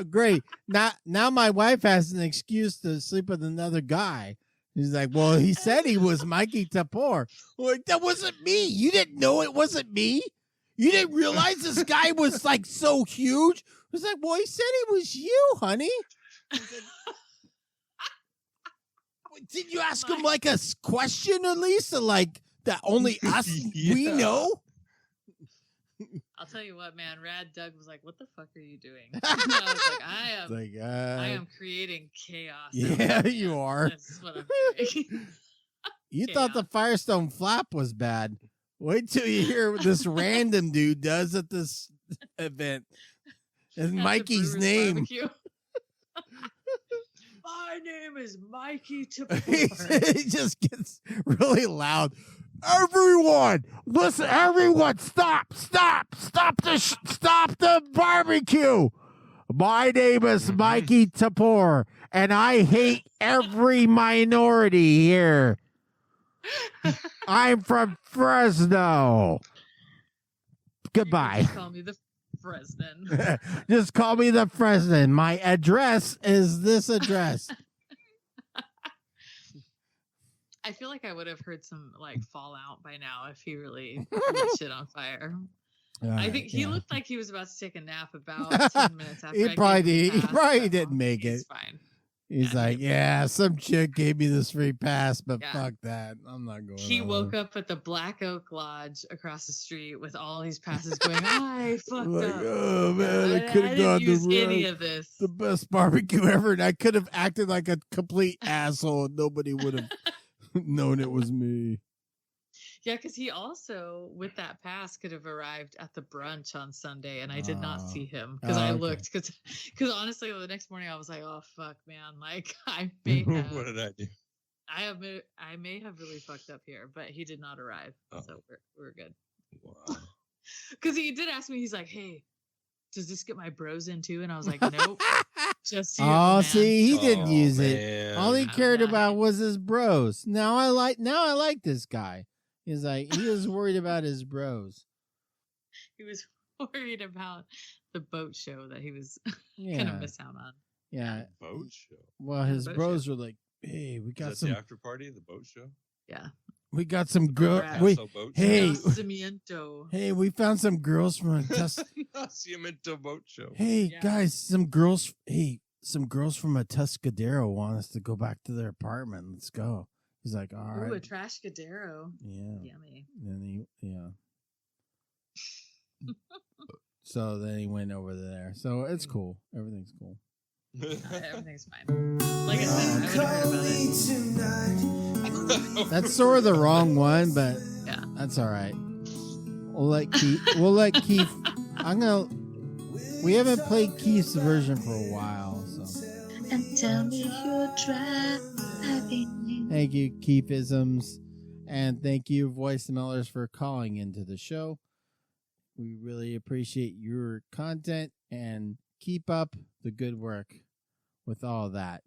Great. Now my wife has an excuse to sleep with another guy. He's like, well, he said he was Mikey Tapor. Like, that wasn't me. You didn't know it wasn't me? You didn't realize this guy was like so huge? I was like, well, he said he was you, honey. Did you ask him like a question at least? Like that only us we know?
I'll tell you what, man. Rad Doug was like, "What the fuck are you doing?" And I was like, I am creating chaos."
Yeah, you are.
That's what I'm doing.
You thought the Firestone flap was bad. Wait till you hear what this random dude does at this event. It's Mikey's name.
My name is Mikey Tapor.
He just gets really loud. Everyone, listen! Everyone, stop the barbecue! My name is Mikey Tapor, and I hate every minority here. I'm from Fresno. Goodbye.
Just call me the Fresnan.
Just call me the Fresnan. My address is this address.
I feel like I would have heard some like fallout by now if he really lit shit on fire. I think he looked like he was about to take a nap about 10 minutes after.
He probably didn't make it.
He's fine.
He's like, some chick gave me this free pass, but fuck that. I'm not going.
He woke up at the Black Oak Lodge across the street with all these passes going, I fucked up.
Oh man, I could have gone to
any of this.
The best barbecue ever, and I could have acted like a complete asshole, and nobody would have known it was me.
Yeah, because he also, with that pass, could have arrived at the brunch on Sunday, and I did not see him because I looked. Because honestly, the next morning I was like, "Oh fuck, man! Like I may have."
What did I do?
I may have really fucked up here, but he did not arrive, so we're good.
Wow.
Because he did ask me, he's like, "Hey, does this get my bros in too?" And I was like, "Nope." Just you, man.
See, he didn't use it. All he cared about was his bros. Now I like this guy. He's like, he was worried about his bros.
He was worried about the boat show that he was gonna miss out on.
Yeah,
boat show.
Well, his bros were like, Hey, we got
Is that
some
the after party, the boat show.
Yeah.
We got some girl.
Paso boat
Hey,
Nacimiento.
hey, we found some girls from a
Nacimiento boat show.
Hey
Yeah.
guys, some girls. Hey, some girls from a Tuscadero want us to go back to their apartment. Let's go. He's like, all right.
Ooh, a Trashcadero.
Yeah.
Yummy.
And yeah. So then he went over there. So it's cool. Everything's cool.
Everything's fine. Like I said, I would have heard about it.
That's sort of the wrong one, but
Yeah.
that's all right. We'll let Keith. We haven't played Keith's version for a while, so.
And tell me you're driving.
Thank you, Keithisms, and thank you, voicemailers, for calling into the show. We really appreciate your content and keep up the good work with all that.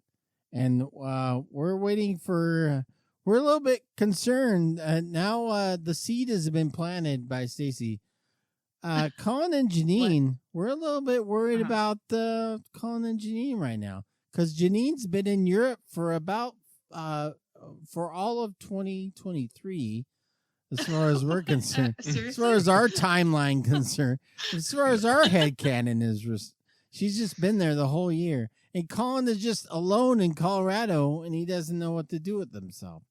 And we're waiting for. We're a little bit concerned now. The seed has been planted by Stacy. Colin and Janine, we're a little bit worried about Colin and Janine right now because Janine's been in Europe for about for all of 2023, as far as we're concerned. As far as our timeline concerned, as far as our headcanon is, she's just been there the whole year. And Colin is just alone in Colorado, and he doesn't know what to do with himself.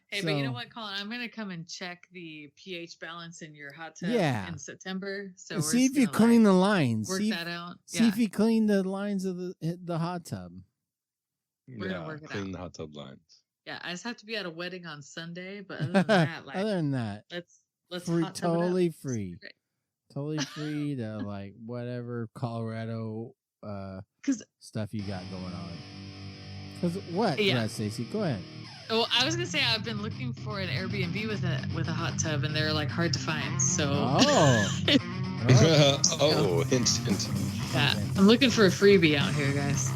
Hey, but you know what, Colin? I'm going to come and check the pH balance in your hot tub in September. So
and see if you clean the lines.
Work that out.
See if you clean the lines of the hot tub.
We're going to work it
clean
out.
the hot tub lines.
Yeah, I just have to be at a wedding on Sunday, but other than that, let's
free,
hot tub it up.
totally free. Totally free to like whatever Colorado stuff you got going on. Because what? Yeah, Stacey, go ahead.
Oh, I was gonna say I've been looking for an Airbnb with a hot tub, and they're like hard to find. So
hint.
Yeah, I'm looking for a freebie out here, guys.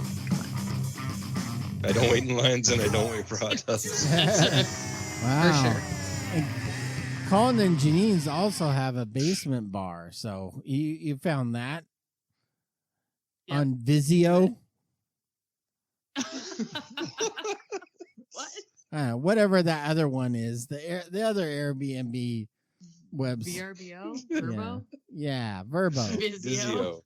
I don't wait in lines, and I don't wait for hot tubs.
Wow.
For sure.
And Colin and Janine's also have a basement bar, so you found that on Vizio.
What?
Whatever that other one is, the other Airbnb website.
VRBO? Verbo?
Yeah, Verbo.
Vizio.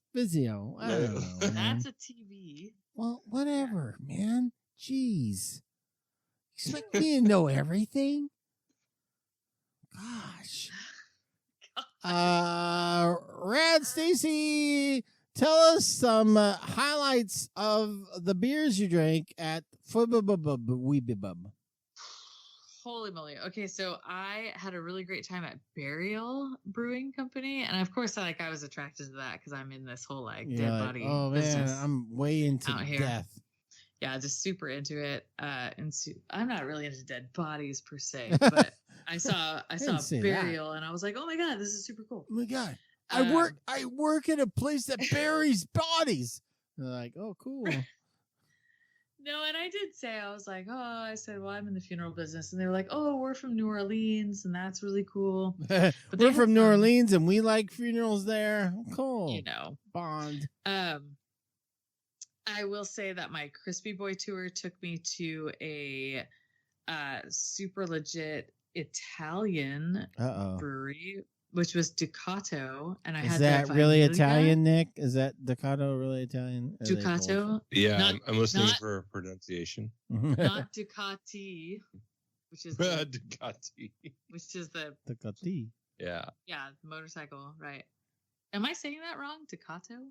I don't know.
That's a TV.
Well, whatever, man. Jeez. Expect me to know everything? Gosh. Rad Stacy, tell us some highlights of the beers you drank at Weebibub.
Holy moly. Okay, so I had a really great time at Burial Brewing Company. And of course, I was attracted to that because I'm in this whole dead body business.
Man, I'm way into death.
Yeah, just super into it. I'm not really into dead bodies per se, but I saw Burial and I was like, oh my God, this is super cool.
Oh my God. I work at a place that buries bodies. They're like, oh, cool.
No, and I did say, I was like, I said, well, I'm in the funeral business. And they were like, oh, we're from New Orleans, and that's really cool.
But we're from New Orleans, and we like funerals there. Cool. Bond.
I will say that my Crispy Boy tour took me to a super legit Italian brewery, which was Ducato, and
Is that really Italian, Nick? Is that Ducato really Italian?
Ducato?
Yeah, I'm listening for pronunciation.
Not Ducati, which is
Ducati.
Which is the
Ducati.
Yeah.
Yeah, motorcycle, right? Am I saying that wrong? Ducato,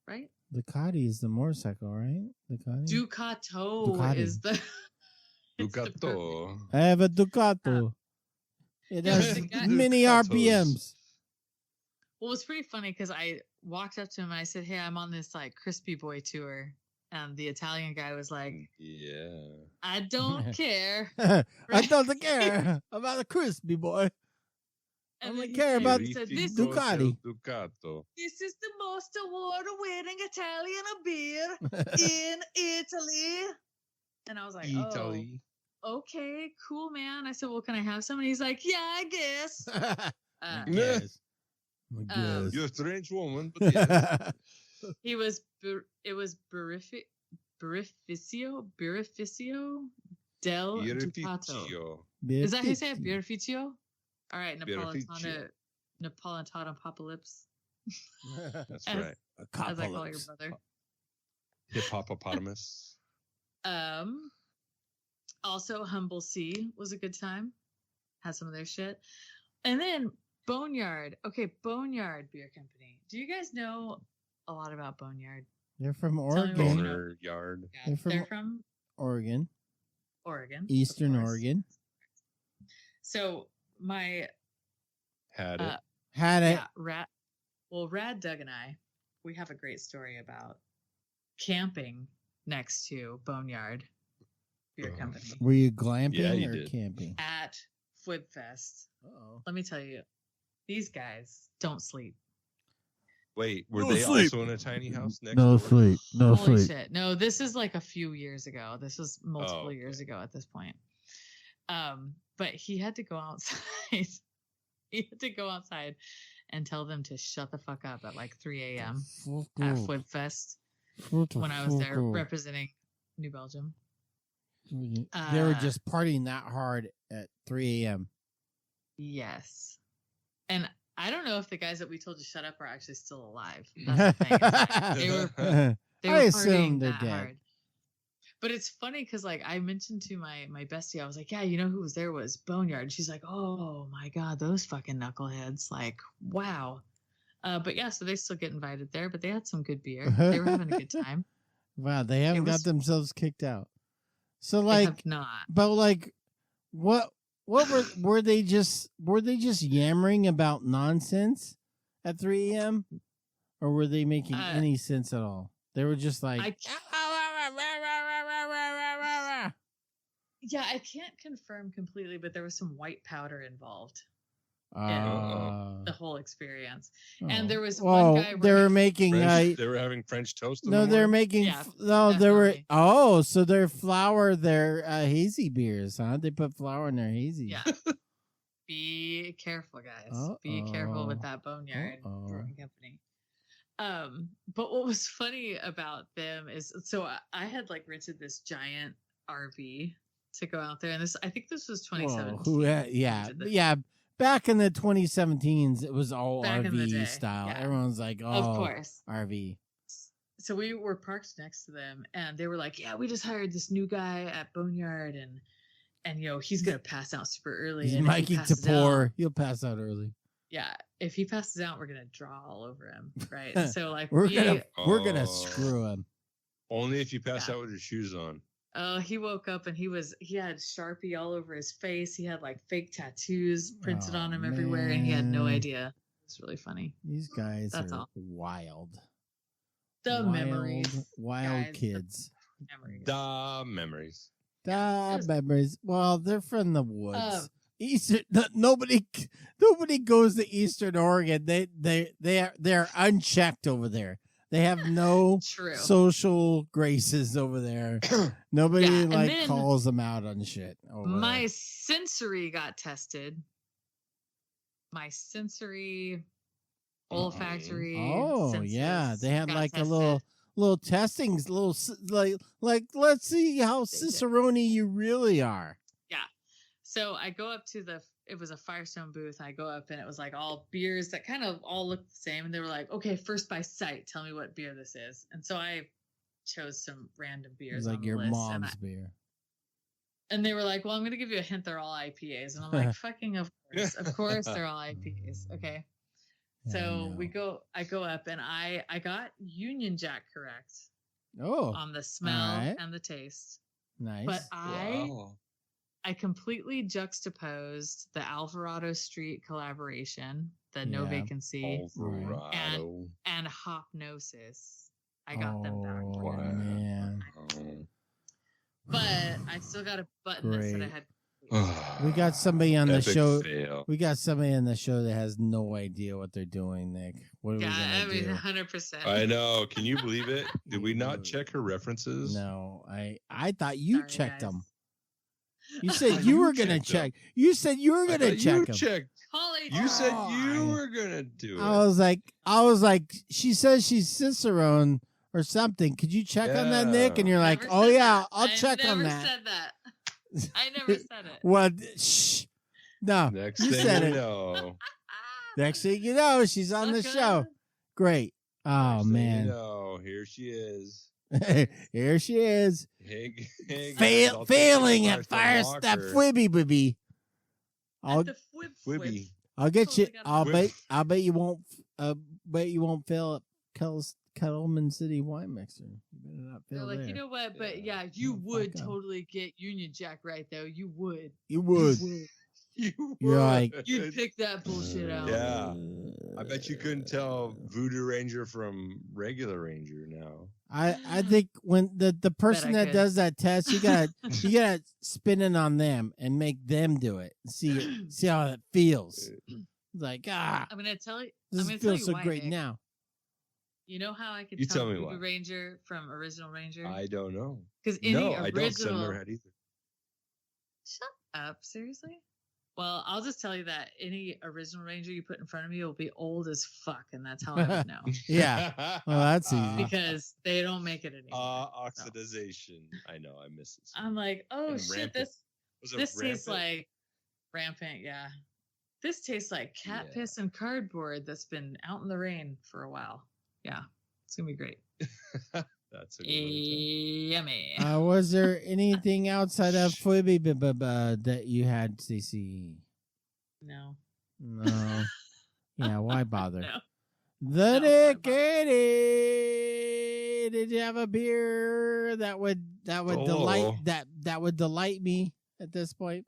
right?
Ducati is the motorcycle, right?
Ducato is the
Ducato.
I have a Ducato. It has many RPMs.
Well, it's pretty funny because I walked up to him and I said, hey, I'm on this Crispy Boy tour. And the Italian guy was like,
yeah,
I don't care.
I don't care about a Crispy Boy. I only care about Ducati.
Ducato.
This is the most award-winning Italian beer in Italy. And I was like,
Italy.
Oh, okay, cool, man. I said, well, can I have some? And he's like, yeah, I guess.
Yes.
You're a strange woman. But yeah.
It was Burific Birrificio del Ducato. Is that how you say it? Birrificio? All right, Napolitano apocalypse.
That's right.
As I call your brother.
Hippopotamus.
Also, Humble Sea was a good time. Had some of their shit. And then Boneyard. Okay, Boneyard Beer Company. Do you guys know a lot about Boneyard?
They're from Oregon.
Boneyard.
Yeah, they're from
Oregon.
Eastern
Oregon.
So my
had it.
Yeah, Rad, Doug, and I, we have a great story about camping next to Boneyard Beer Company.
Were you glamping or
did.
camping?
At Fwibfest.
Uh-oh.
Let me tell you, these guys don't sleep.
Wait, were they also in a tiny house next
No
door?
sleep. No
Holy
sleep.
shit. No, this is like a few years ago. This was multiple years ago at this point. But he had to go outside. He had to go outside and tell them to shut the fuck up at like 3 a.m. at Fwibfest when I was there representing New Belgium.
They were just partying that hard at 3 a.m.
Yes. And I don't know if the guys that we told to shut up are actually still alive. That's the thing. They were
I assume
partying
they're
that
dead.
hard. But it's funny because like I mentioned to my bestie, I was like, yeah, you know who was there was Boneyard. She's like, oh my God, those fucking knuckleheads. Like, wow. But yeah, so they still get invited there, but they had some good beer. They were having a good time.
Wow, they haven't got themselves kicked out. So like,
have not.
But like, what were they just yammering about nonsense at 3 a.m. or were they making any sense at all? They were just like,
yeah, I can't confirm completely, but there was some white powder involved in the whole experience. And there was one guy.
They were making.
They were having French toast.
No, they're making.
Yeah,
no, they were.
definitely.
Oh, so they're their hazy beers, huh? They put flour in their hazy.
Yeah. Be careful, guys. Be careful with that Boneyard Brewing Company. But what was funny about them is, so I had like rented this giant RV to go out there, and I think this was 2017.
Yeah. Back in the 2017s, it was all
Back in the day,
RV style.
yeah.
Everyone's like, oh,
Of course.
RV.
So we were parked next to them, and they were like, yeah, we just hired this new guy at Boneyard, and you know, he's going to pass out super early.
He's
and
Mikey Tapor. He'll pass out early.
Yeah. If he passes out, we're going to draw all over him. Right. So like,
we're gonna screw him.
Only if you pass out with your shoes on.
Oh, he woke up and he had Sharpie all over his face. He had like fake tattoos printed on him everywhere, and he had no idea. It's really funny.
These guys
That's
are
all.
wild.
Memories.
Wild
guys,
kids.
Memories.
Memories. Well, they're from the woods. Nobody goes to Eastern Oregon. They're unchecked over there. They have no social graces over there. Nobody calls them out on shit.
My sensory got tested. My sensory olfactory.
Oh yeah, they had like tested. a little testings, like let's see how Cicerone you really are.
Yeah. So I go up to it was a Firestone booth. I go up and it was like all beers that kind of all looked the same. And they were like, okay, first by sight, tell me what beer this is. And so I chose some random beers.
Like your mom's beer.
And they were like, well, I'm going to give you a hint. They're all IPAs. And I'm like, fucking of course. Of course they're all IPAs. Okay. So I go up and I got Union Jack correct.
Oh.
On the smell and the taste.
Nice.
But I completely juxtaposed the Alvarado Street collaboration, the No Vacancy, and Hopnosis. I got them back.
Wow. Man.
But I still got a button that said I had.
We got somebody on the show.
Fail.
We got somebody on the show that has no idea what they're doing, Nick. What are we gonna do?
100%.
I know. Can you believe it? Did we not check her references?
No, I thought you checked them. You said you were gonna check. You said you were gonna check them.
You said you were gonna do it.
I was like, she says she's Cicerone or something. Could you check on that, Nick? And you're like,
Never
oh
said
yeah,
that.
I'll check on
I
that.
never said that. I never said it.
Well, shh. No,
Next
you
thing
said
you
it.
know.
Next thing you know, she's on the show. Great. Oh,
Next thing
man.
you know, here she is.
Here she is.
Hey, guys, I'll take
Failing
the
at
Firestone
that
Walker.
Fwibby Bibby.
At the Fwib.
I'll get you.
Totally got
I'll bet you won't. Bet you won't fail at Kettleman City Wine Mixer. You better not
They're
fail
like,
there.
you know what? But yeah, you
Oh,
would
fuck 'em.
totally get Union Jack right, though. You would.
You would. You're like,
You'd pick that bullshit out.
Yeah. I bet you couldn't tell Voodoo Ranger from regular Ranger now.
I think when the person
I
that
could.
does that test, you gotta spin it on them and make them do it. See how it feels. It's like
I'm gonna tell you.
this
I'm gonna tell
feels
you
so
why,
great
Nick.
now.
You know how I could
You
tell
tell me
Voodoo
why.
Ranger from Original Ranger?
I don't know.
Because any
No,
original.
I don't. 'Cause I've never had either.
Shut up! Seriously? Well, I'll just tell you that any original Ranger you put in front of me will be old as fuck, and that's how I would know.
Yeah. Well, that's easy.
Because they don't make it anymore.
Oxidization. I know. I miss it.
I'm like, oh
And
shit,
rampant. Was it
this tastes
rampant?
like rampant, yeah. This tastes like cat
Yeah.
piss and cardboard that's been out in the rain for a while. Yeah, it's gonna be great.
That's a good way to
Yummy.
Was there anything outside of Fwibby that you had, Cece?
No.
No. Yeah, why bother?
No.
The
No, why bother?
Nickity. Did you have a beer that would delight
Oh.
that would delight me at this point?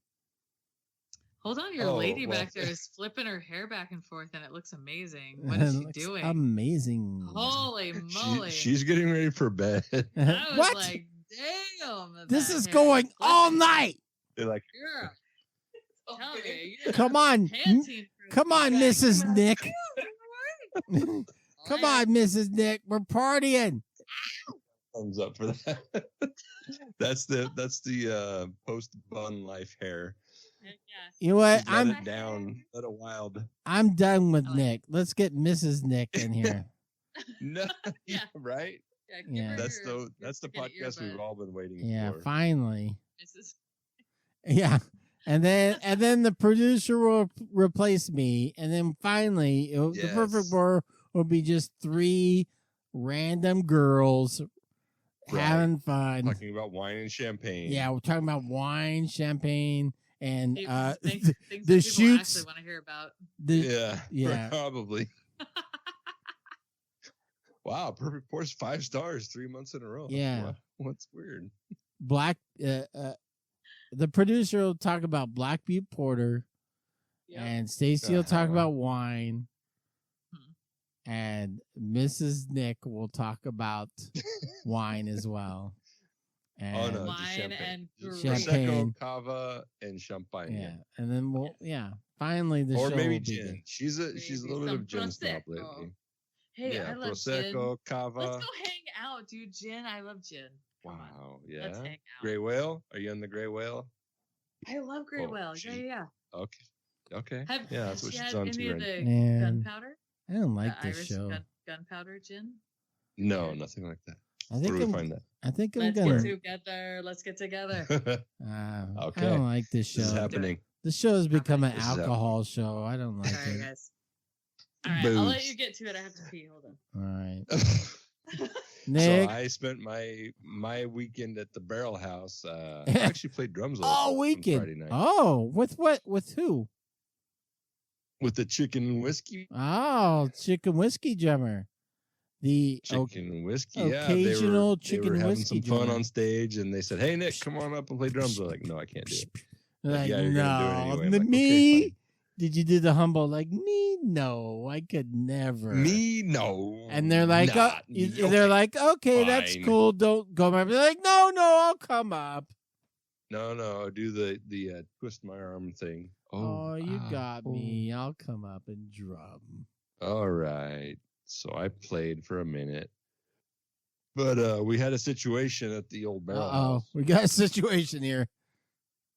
Hold on, your
Oh,
lady
well.
back there is flipping her hair back and forth, and it looks amazing. What is
It
she
looks
doing?
Amazing.
Holy moly!
She's getting ready for bed.
I was
What?
like, damn.
This
that
is
hair
going all
flipping.
night.
They're like,
Girl, tell me, you're
Come on.
panting for
Come on,
some
Mrs.
guy.
Nick.
Oh,
Come
yeah.
on, Mrs. Nick. We're partying.
thumbs up for that. that's the post bun life hair.
Heck yeah.
You know what?
She's let
I'm
it down. Let it wild.
I'm done with
I like
Nick. Let's get Mrs. Nick in here.
No,
Yeah.
right?
Yeah, give
Yeah.
her
That's
your-
the that's the
your
podcast we've
earbud.
all been waiting
Yeah,
for.
finally.
This is
Yeah. And then the producer will replace me, and then finally the perfect
Yes.
bar will be just 3 random girls
Right.
having fun.
Talking about wine and champagne.
Yeah, we're talking about wine, champagne, and
things
the
that people
shoots.
actually want to hear about.
Yeah.
Probably. Wow, perfect pours 5 stars 3 months in a row.
Yeah.
What's weird?
Black. The producer will talk about Black Butte Porter,
Yep.
and Stacy will talk
Uh-huh.
about wine,
Hmm.
and Mrs. Nick will talk about wine as well. And
Oh, no. just
Wine
champagne.
and
Just
grape.
Champagne.
Prosecco, cava, and champagne.
yeah, and then finally the
Or
show
maybe
will begin.
gin. She's a
Maybe
little bit
some
of gin snob
Prosecco.
lately.
Hey,
yeah,
I love gin.
Prosecco, cava.
Let's go hang out, dude. Gin. I love gin. Come on.
Wow,
Let's
yeah.
hang out.
Gray whale? Are you in the gray whale?
I love Grey
Oh,
Whale.
gee.
Yeah, yeah.
Okay. Okay.
Have,
Yeah, that's
has
what
she
she's
had
on
any
to
of
right
the
Man.
gunpowder?
I don't like
The
this
Irish
show.
gunpowder gin?
No, nothing like that.
I
Where
think
do we
I'm,
find that?
I think I'm
Let's
gonna.
get together. Let's get together.
I
Okay.
don't like this
This is
show.
happening.
The show has become an
This is
alcohol show. I don't like
Sorry,
it.
guys. All right, I'll let
Booze.
you get to it. I have to pee. Hold on.
All right,
So
Nick.
I spent my weekend at the Barrel House. I actually played drums
Oh,
on
weekend.
Friday night
Oh, with what? With who?
with the chicken and whiskey.
Oh, chicken whiskey drummer. The
Chicken and whiskey.
occasional
Yeah, they
chicken
were having
whiskey
some fun
drummer.
on stage, and they said, "Hey, Nick, come on up and play drums." I'm like, "No, I can't do it."
like,
yeah, you're gonna do it
no,
anyway. I'm like,
me.
okay,
Did you do the humble like me? No, I could never.
Me, no.
And they're like,
not.
they're like, okay, that's
fine.
cool. Don't go. They're like, no, I'll come up.
No, do the twist my arm thing.
Oh, you
ah,
got
oh.
me. I'll come up and drum.
All right. So I played for a minute. But we had a situation at the old Barrel House.
We got a situation here.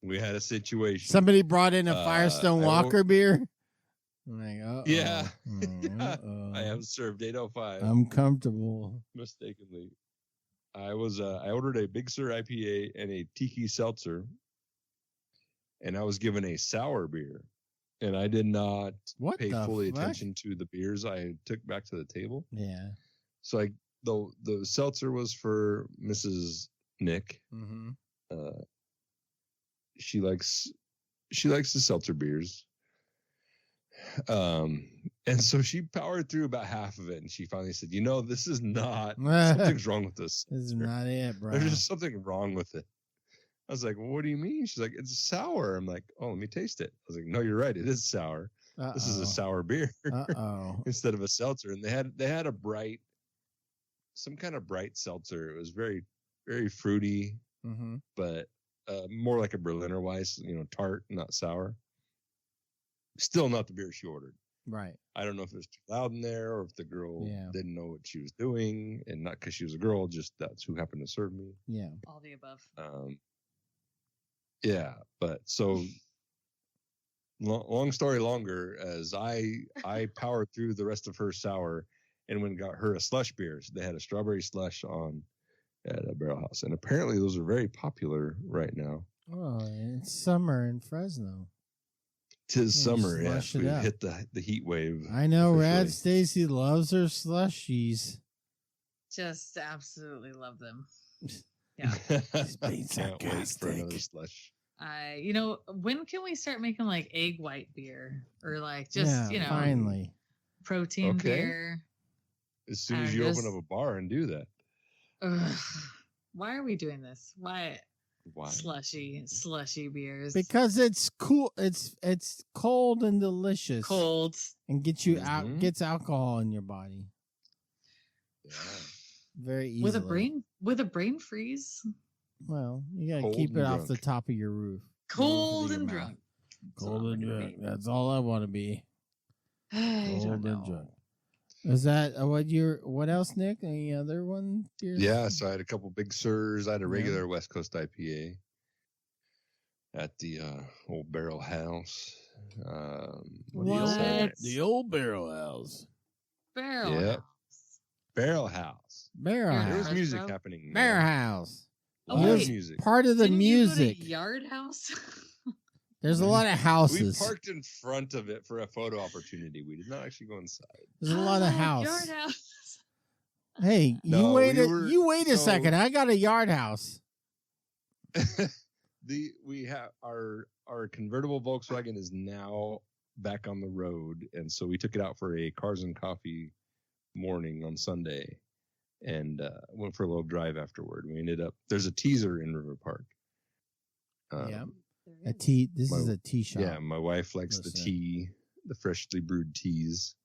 We had a situation.
Somebody brought in a
Uh,
Firestone
I
Walker beer. I'm like, uh-oh.
Yeah.
Uh-oh.
I have served 805.
I'm comfortable.
Mistakenly. I ordered a Big Sur IPA and a Tiki Seltzer, and I was given a sour beer, and I did not pay fully attention to the beers I took back to the table.
Yeah.
So the seltzer was for Mrs. Nick.
Mm-hmm.
She likes the seltzer beers. And so she powered through about half of it, and she finally said, this is not, something's wrong with this.
This is not it, bro.
There's just something wrong with it. I was like, well, what do you mean? She's like, it's sour. I'm like, oh, let me taste it. I was like, no, you're right. It is sour.
Uh-oh.
This is a sour beer instead of a seltzer. And they had some kind of bright seltzer. It was very, very fruity, but more like a Berliner Weiss, tart, not sour. Still not the beer she ordered.
Right.
I don't know if it was too loud in there or if the girl didn't know what she was doing, and not because she was a girl, just that's who happened to serve me.
Yeah.
All the above.
Yeah, but so long story longer, as I powered through the rest of her sour and went and got her a slush beer. So they had a strawberry slush on at a barrel house, and apparently those are very popular right now.
Oh, it's summer in Fresno.
'Tis summer, yeah.
Slush it
We've
up.
hit the heat wave.
I know.
officially.
Rad Stacy loves her slushies.
Just absolutely love them.
Yeah. He's being
Can't wait for another
sarcastic.
slush.
When can we start making like egg white beer or like just
finally
protein beer?
As soon as you open up a bar and do that.
Why are we doing this? Why?
Why?
Slushy beers.
because it's cool. It's cold and delicious.
Cold
and gets gets alcohol in your body.
Yeah.
Very easily.
with a brain freeze.
Well, you gotta
Cold
keep it
and
off
drunk.
the top of your roof.
Cold
Your
and
mouth.
drunk.
Cold and drunk. That's all I want to be.
I
Cold
don't
and
know.
drunk. Is that what else, Nick? Any other one?
Yeah, so I had a couple Big Surs. I had a regular West Coast IPA at the old Barrel House.
The old Barrel House.
Barrel
Yeah.
House.
Barrel House.
Barrel
You're
House.
There's
Fresno?
music happening.
Barrel House.
Oh,
There's
wait.
music.
Part of the
Didn't
music.
You go to Yard House?
There's a lot of
We
houses.
parked in front of it for a photo opportunity. We did not actually go inside.
There's a lot of house.
Yard House.
Hey,
No,
you wait a
so-
second. I got a yard house.
We have our convertible Volkswagen is now back on the road, and so we took it out for a Cars and Coffee morning on Sunday, and went for a little drive afterward. We ended up there's a teaser in River Park.
Yeah. A tea. This is a tea shop.
Yeah, my wife likes the
Listen.
tea, the freshly brewed teas.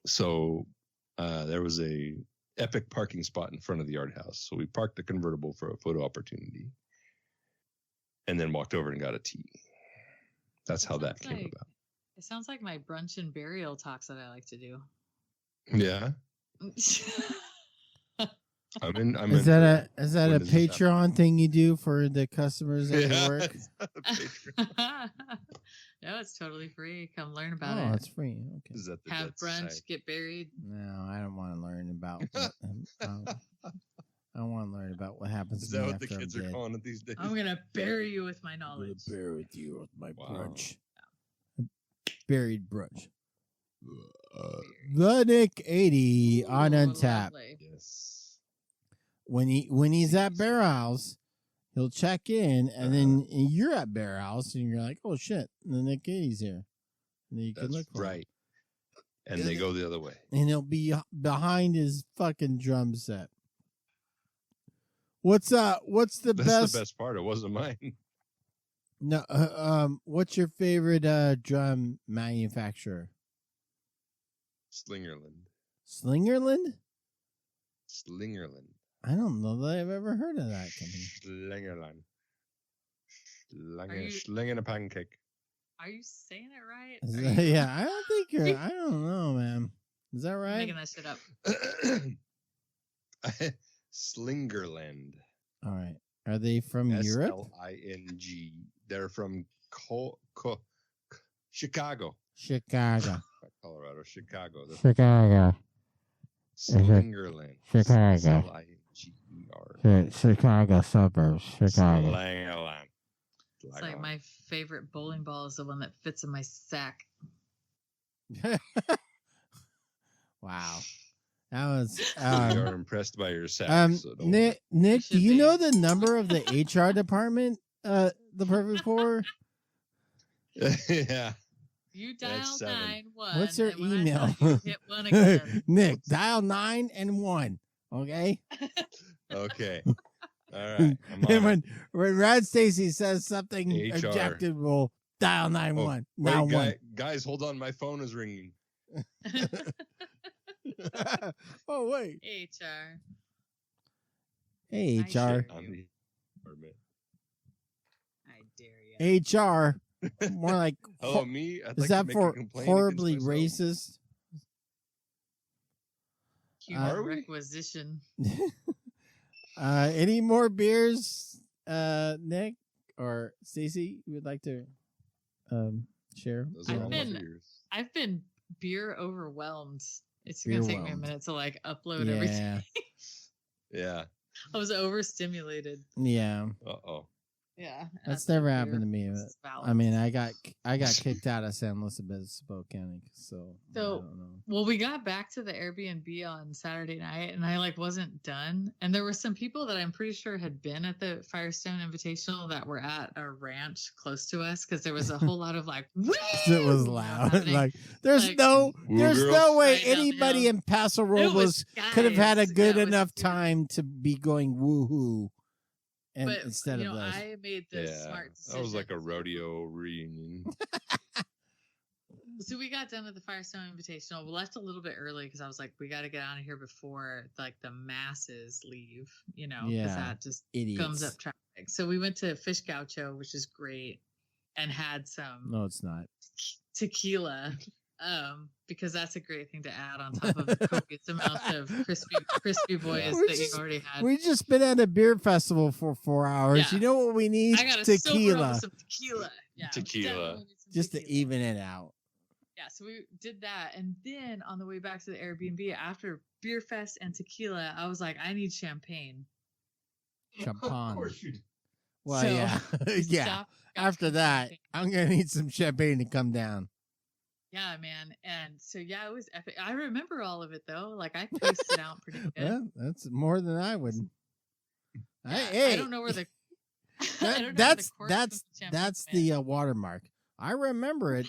So there was a epic parking spot in front of the yard house. So we parked the convertible for a photo opportunity, and then walked over and got a tea. That's how that came about.
It sounds like my brunch and burial talks that I like to do.
Yeah, I'm in.
Is that a
When does this
Patreon thing you do for the customers at your work?
it's not a Patreon.
No, it's totally free. Come learn about
Oh,
it.
it's free. Okay.
Is that the
Have
Dead
brunch,
Society?
get buried.
No, I don't want to learn about. I want to learn about what happens
Is
to
that
me
what the
after
kids
I'm
are
dead.
calling it these days?
I'm gonna bury you with my
I'm
knowledge.
gonna bear with you with my
Wow.
brunch. Buried brunch. The Nick 80 on
Ooh,
Untap.
lovely.
Yes.
When he's at Bear House, he'll check in, and then you're at Bear House, and you're like, "Oh shit!" And the Nick 80's here, and then you can
That's
look for him.
right. And they go the other way.
And he'll be behind his fucking drum set. What's the
That's
best?
the best part. It wasn't mine.
No, what's your favorite drum manufacturer?
Slingerland.
Slingerland?
Slingerland.
I don't know that I've ever heard of that company.
Slingerland.
Are you-
Slinging a pancake.
Are you saying it right?
Is
Are
that-
you
yeah, I don't think you're. I don't know, man. Is that right?
making that shit up?
Slingerland.
All right. Are they from Europe?
Sling. They're from Chicago.
Chicago.
Colorado, Chicago.
Chicago.
Slingerland.
Chicago.
Slinger.
Chicago suburbs. Chicago.
Slingerland.
It's like my favorite bowling ball is the one that fits in my sack.
Wow. That was.
We are impressed by your sack. So
Nick, do you know the number of the HR department? The perfect four.
Yeah.
You dial 9-1.
What's your email?
Hit 1 again.
Nick, dial 9 and 1. Okay.
Okay. All right.
And when Rad Stacy says something
HR.
objectionable, dial 9-1.
Wait,
one.
guys, hold on. My phone is ringing.
Oh wait.
HR.
Hey HR.
I dare you.
HR. More like.
Oh, me? I'd
is
like
that
to make
for
a complaint
horribly
against myself.
racist?
Human requisition.
Any more beers, Nick or Stacey? You would like to share?
I've been beer overwhelmed. It's gonna take me a minute to like upload everything.
Yeah.
I was overstimulated.
Yeah.
Uh-oh.
Yeah.
That's never happened to me. I mean, I got kicked out of San Luis Obispo County, so I don't know.
Well, we got back to the Airbnb on Saturday night, and I like wasn't done. And there were some people that I'm pretty sure had been at the Firestone Invitational that were at a ranch close to us because there was a whole lot of like,
it was loud. Like there's no way anybody in Paso Robles could have had a good enough time to be going woohoo. And
but
instead of those.
I made the smart decision.
That was like a rodeo reunion.
So we got done with the Firestone Invitational. We left a little bit early because I was like, we got to get out of here before like the masses leave, because that just gums up traffic. So we went to Fish Gaucho, which is great, and had some.
No, it's not.
Tequila. Because that's a great thing to add on top of the copious amount of crispy boys that you already had.
We just been at a beer festival for 4 hours.
Yeah.
You know what we need?
I got
tequila.
Some tequila. Yeah,
tequila.
Just to even it out.
Yeah, so we did that, and then on the way back to the Airbnb after beer fest and tequila, I was like, I need champagne.
Champagne.
Of course you do.
Well, yeah, yeah. After that, I'm gonna need some champagne to come down.
Yeah, man. And so, yeah, it was epic. I remember all of it, though. Like, I paced it out pretty good.
Yeah, that's more than I would.
I don't know where the...
that's the watermark. I remember it.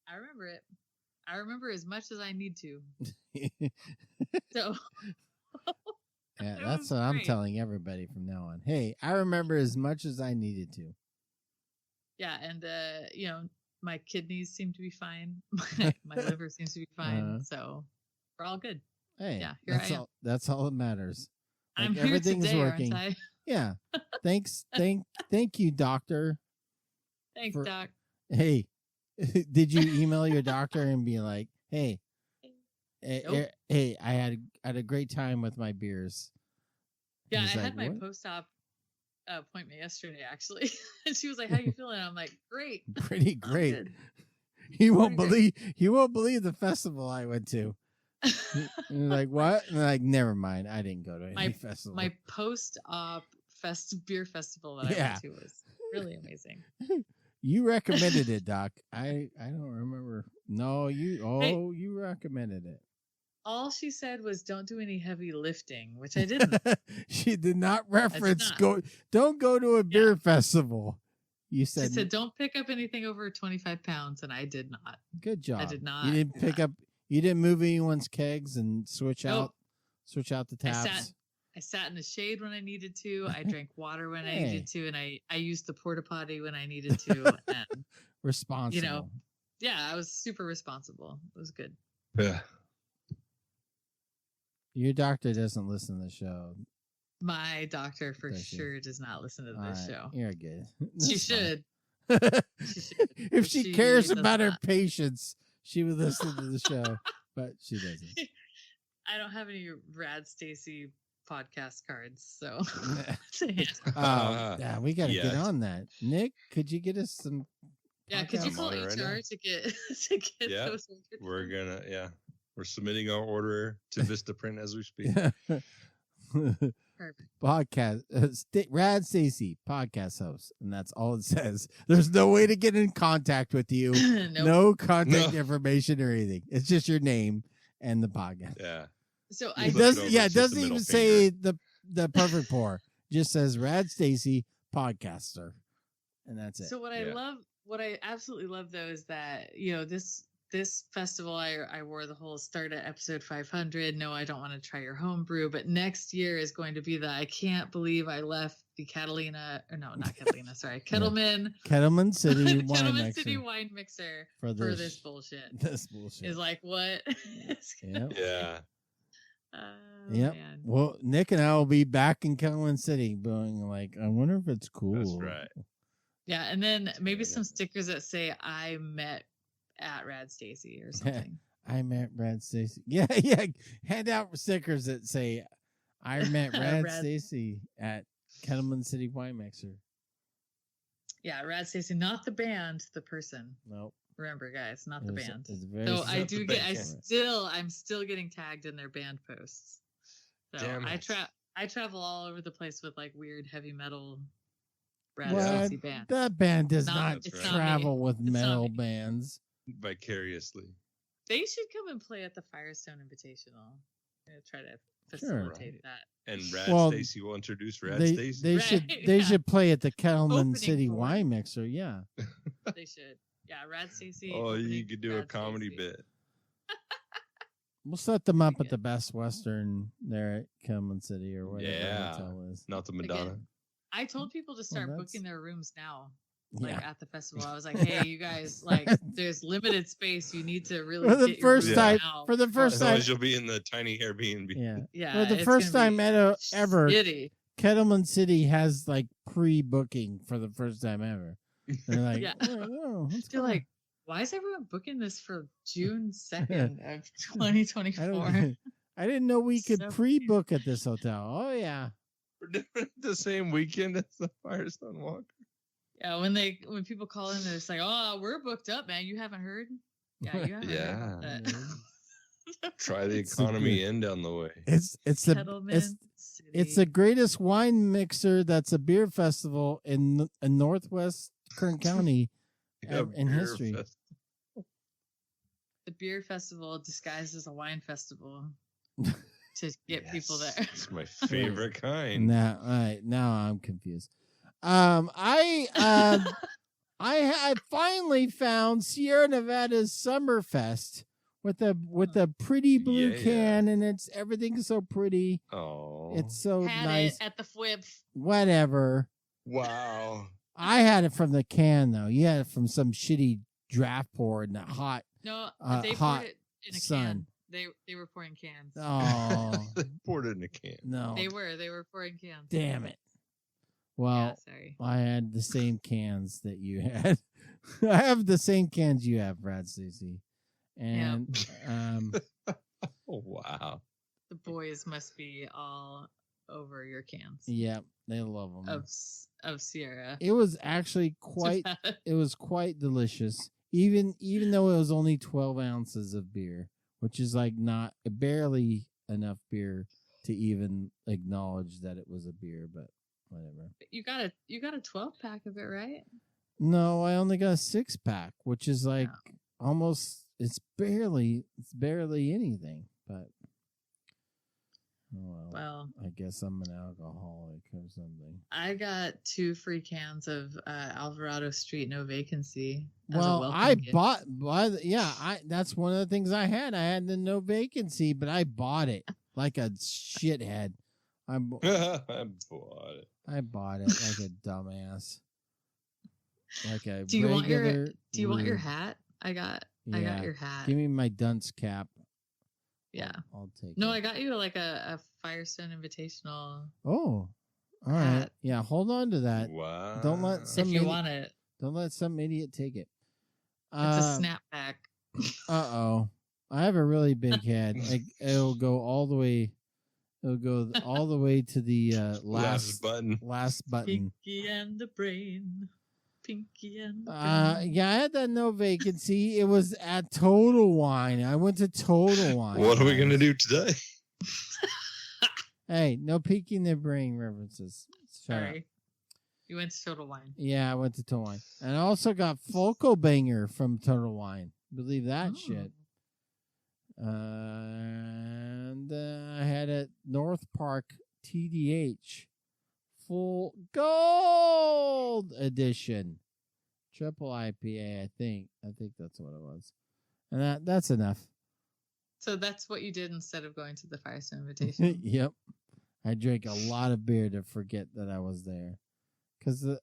I remember it. I remember as much as I need to. So...
Yeah, that's what I'm telling everybody from now on. Hey, I remember as much as I needed to.
Yeah, and, my kidneys seem to be fine. My liver seems to be fine. So we're all good.
Hey,
yeah, here I am.
That's all that matters.
Like, I'm
everything's
here today,
working.
aren't I?
Yeah. Thanks. Thank you, doctor.
Thanks, Doc.
Hey, did you email your doctor and be like, hey,
Nope.
hey, I had a great time with my beers.
Yeah, I had my post-op appointment yesterday, actually. And she was like, how you feeling? I'm like, great.
Pretty great. You won't believe the festival I went to. And like, what? And like, never mind. I didn't go to any festival.
My post-op beer festival that I went to was really amazing.
You recommended it, Doc. I don't remember. No, you recommended it.
All she said was, don't do any heavy lifting, which I didn't.
She did not reference don't go to a beer festival. You said,
she said, don't pick up anything over 25 pounds, and I did not.
Good job.
I did not.
You didn't pick up, you didn't move anyone's kegs and switch out the taps.
I sat in the shade when I needed to. I drank water when I needed to, and I used the porta potty when I needed to. And
responsible.
Yeah, I was super responsible. It was good.
Yeah.
Your doctor doesn't listen to the show.
My doctor for sure does not listen to this show.
You're good.
She should.
She should. If she cares about her patients, she would listen to the show, but she doesn't.
I don't have any Rad Stacy podcast cards, so
yeah, we got to get on that. Nick, could you get us some
Yeah, could you call
HR
right to get those?
We're submitting our order to Vistaprint as we speak.
Perfect.
Podcast, Rad Stacy, podcast host, and that's all it says. There's no way to get in contact with you.
Nope.
No contact information or anything. It's just your name and the podcast.
Yeah.
So
it doesn't even say the perfect pour. It just says Rad Stacy podcaster, and that's it.
So what I absolutely love though is that this festival I wore the whole start at episode 500. No, I don't want to try your homebrew, but next year is going to be I can't believe I left the Kettleman City Wine Mixer for this bullshit.
This bullshit
is like what?
Yeah.
Yep.
Man.
Well, Nick and I will be back in Kettleman City, going like, I wonder if it's cool.
That's right.
Yeah, and then maybe some stickers that say I met at Rad Stacy or something.
I met Rad Stacy. Yeah. Hand out stickers that say I met Rad Stacy at Kettleman City Wine Mixer.
Yeah, Rad Stacy, not the band, the person.
Nope.
Remember, guys, not the band.
So
I'm still getting tagged in their band posts. So I travel all over the place with like weird heavy metal Rad Stacy bands.
That band does not travel with metal bands.
Vicariously.
They should come and play at the Firestone Invitational. I'm gonna try to facilitate that.
And Rad Stacy will introduce Rad Stacy.
They should play at the Kettleman City Wine Mixer. Yeah.
They should. Yeah, Rad Stacy.
Oh, you could do a comedy bit.
We'll set them up at the Best Western there at Kettleman City or whatever the hotel is.
Not the Madonna.
Again, I told people to start booking their rooms now. At the festival, I was like, "Hey, you guys, there's limited space. You need to really
for the first time.
You'll be in the tiny Airbnb.
Yeah.
For the first time ever, Kettleman City has pre-booking for the first time ever. They're like,
they're like, why is everyone booking this for June 2nd of 2024?
I didn't know we could pre-book at this hotel. Oh yeah,
we're doing it the same weekend as the Firestone Walker.
Yeah, when people call in, they're just like, "Oh, we're booked up, man. You haven't heard? Yeah, you haven't heard about that."
Try the economy in down the way.
It's the greatest wine mixer that's a beer festival in Northwest Kern County in history.
The beer festival disguised as a wine festival to get people there.
It's my favorite kind.
Now I'm confused. I finally found Sierra Nevada's Summerfest with a pretty blue can, and everything's so pretty.
Oh,
it's so
had
nice.
It at the flip.
Whatever.
Wow.
I had it from the can though. You had it from some shitty draft pour in the hot.
No, they
hot
poured it in a
sun.
Can. They were pouring cans.
Oh,
they poured it in a can.
No,
they were pouring cans.
Damn it. Well, I had the same cans that you had. I have the same cans you have, Brad Stacy. And
oh wow.
The
boys must be all over your cans.
Yep, they love them.
Of Sierra.
It was actually quite delicious. Even though it was only 12 ounces of beer, which is not barely enough beer to even acknowledge that it was a beer, but whatever.
You got a 12-pack of it, right?
No, I only got a 6-pack, which is almost it's barely anything, but well, I guess I'm an alcoholic or something.
I got 2 free cans of Alvarado Street No Vacancy.
Well, I bought that's one of the things I had. I had the No Vacancy, but I bought it like a shithead. I bought it. I bought it like a dumbass. Like a
Do you want your hat? I got your hat.
Give me my dunce cap.
Yeah.
I'll take it.
No, I got you a Firestone Invitational.
Oh. All right. Yeah, hold on to that.
Wow.
Don't let some
if you want it.
Don't let some idiot take it.
It's a snapback.
Uh-oh. I have a really big head. It'll go all the way to the last button.
Pinky and the brain. Pinky and
yeah, I had that no vacancy. It was at Total Wine. I went to Total Wine.
What are we gonna do today?
Hey, no peeking the brain references.
Sorry. You went to Total Wine.
Yeah, I went to Total Wine. And I also got Folko Banger from Total Wine. Believe that shit. And I had a North Park TDH Full Gold Edition. Triple IPA, I think. I think that's what it was. And that's enough.
So that's what you did instead of going to the Firestone Invitational?
Yep. I drank a lot of beer to forget that I was there. Because the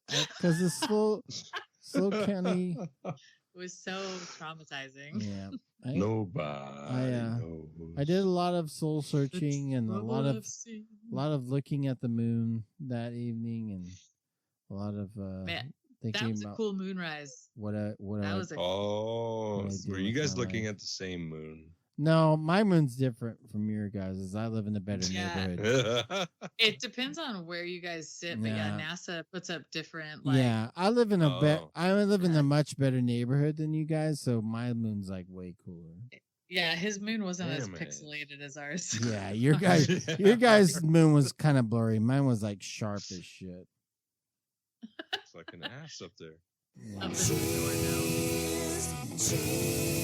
Slow County
was so traumatizing.
Yeah.
Nobody.
I did a lot of soul searching and a lot of looking at the moon that evening and a lot of
Man,
thinking
that was
about
a cool moonrise.
were
you guys looking at the same moon?
No, my moon's different from your guys'. I live in a better neighborhood.
It depends on where you guys sit, but NASA puts up different.
I live in I live in a much better neighborhood than you guys, so my moon's like way cooler.
Yeah, his moon wasn't as pixelated as ours.
Yeah, your guys' moon was kind of blurry. Mine was like sharp as shit.
It's like an ass up there.
Up in the door now.
Cheers.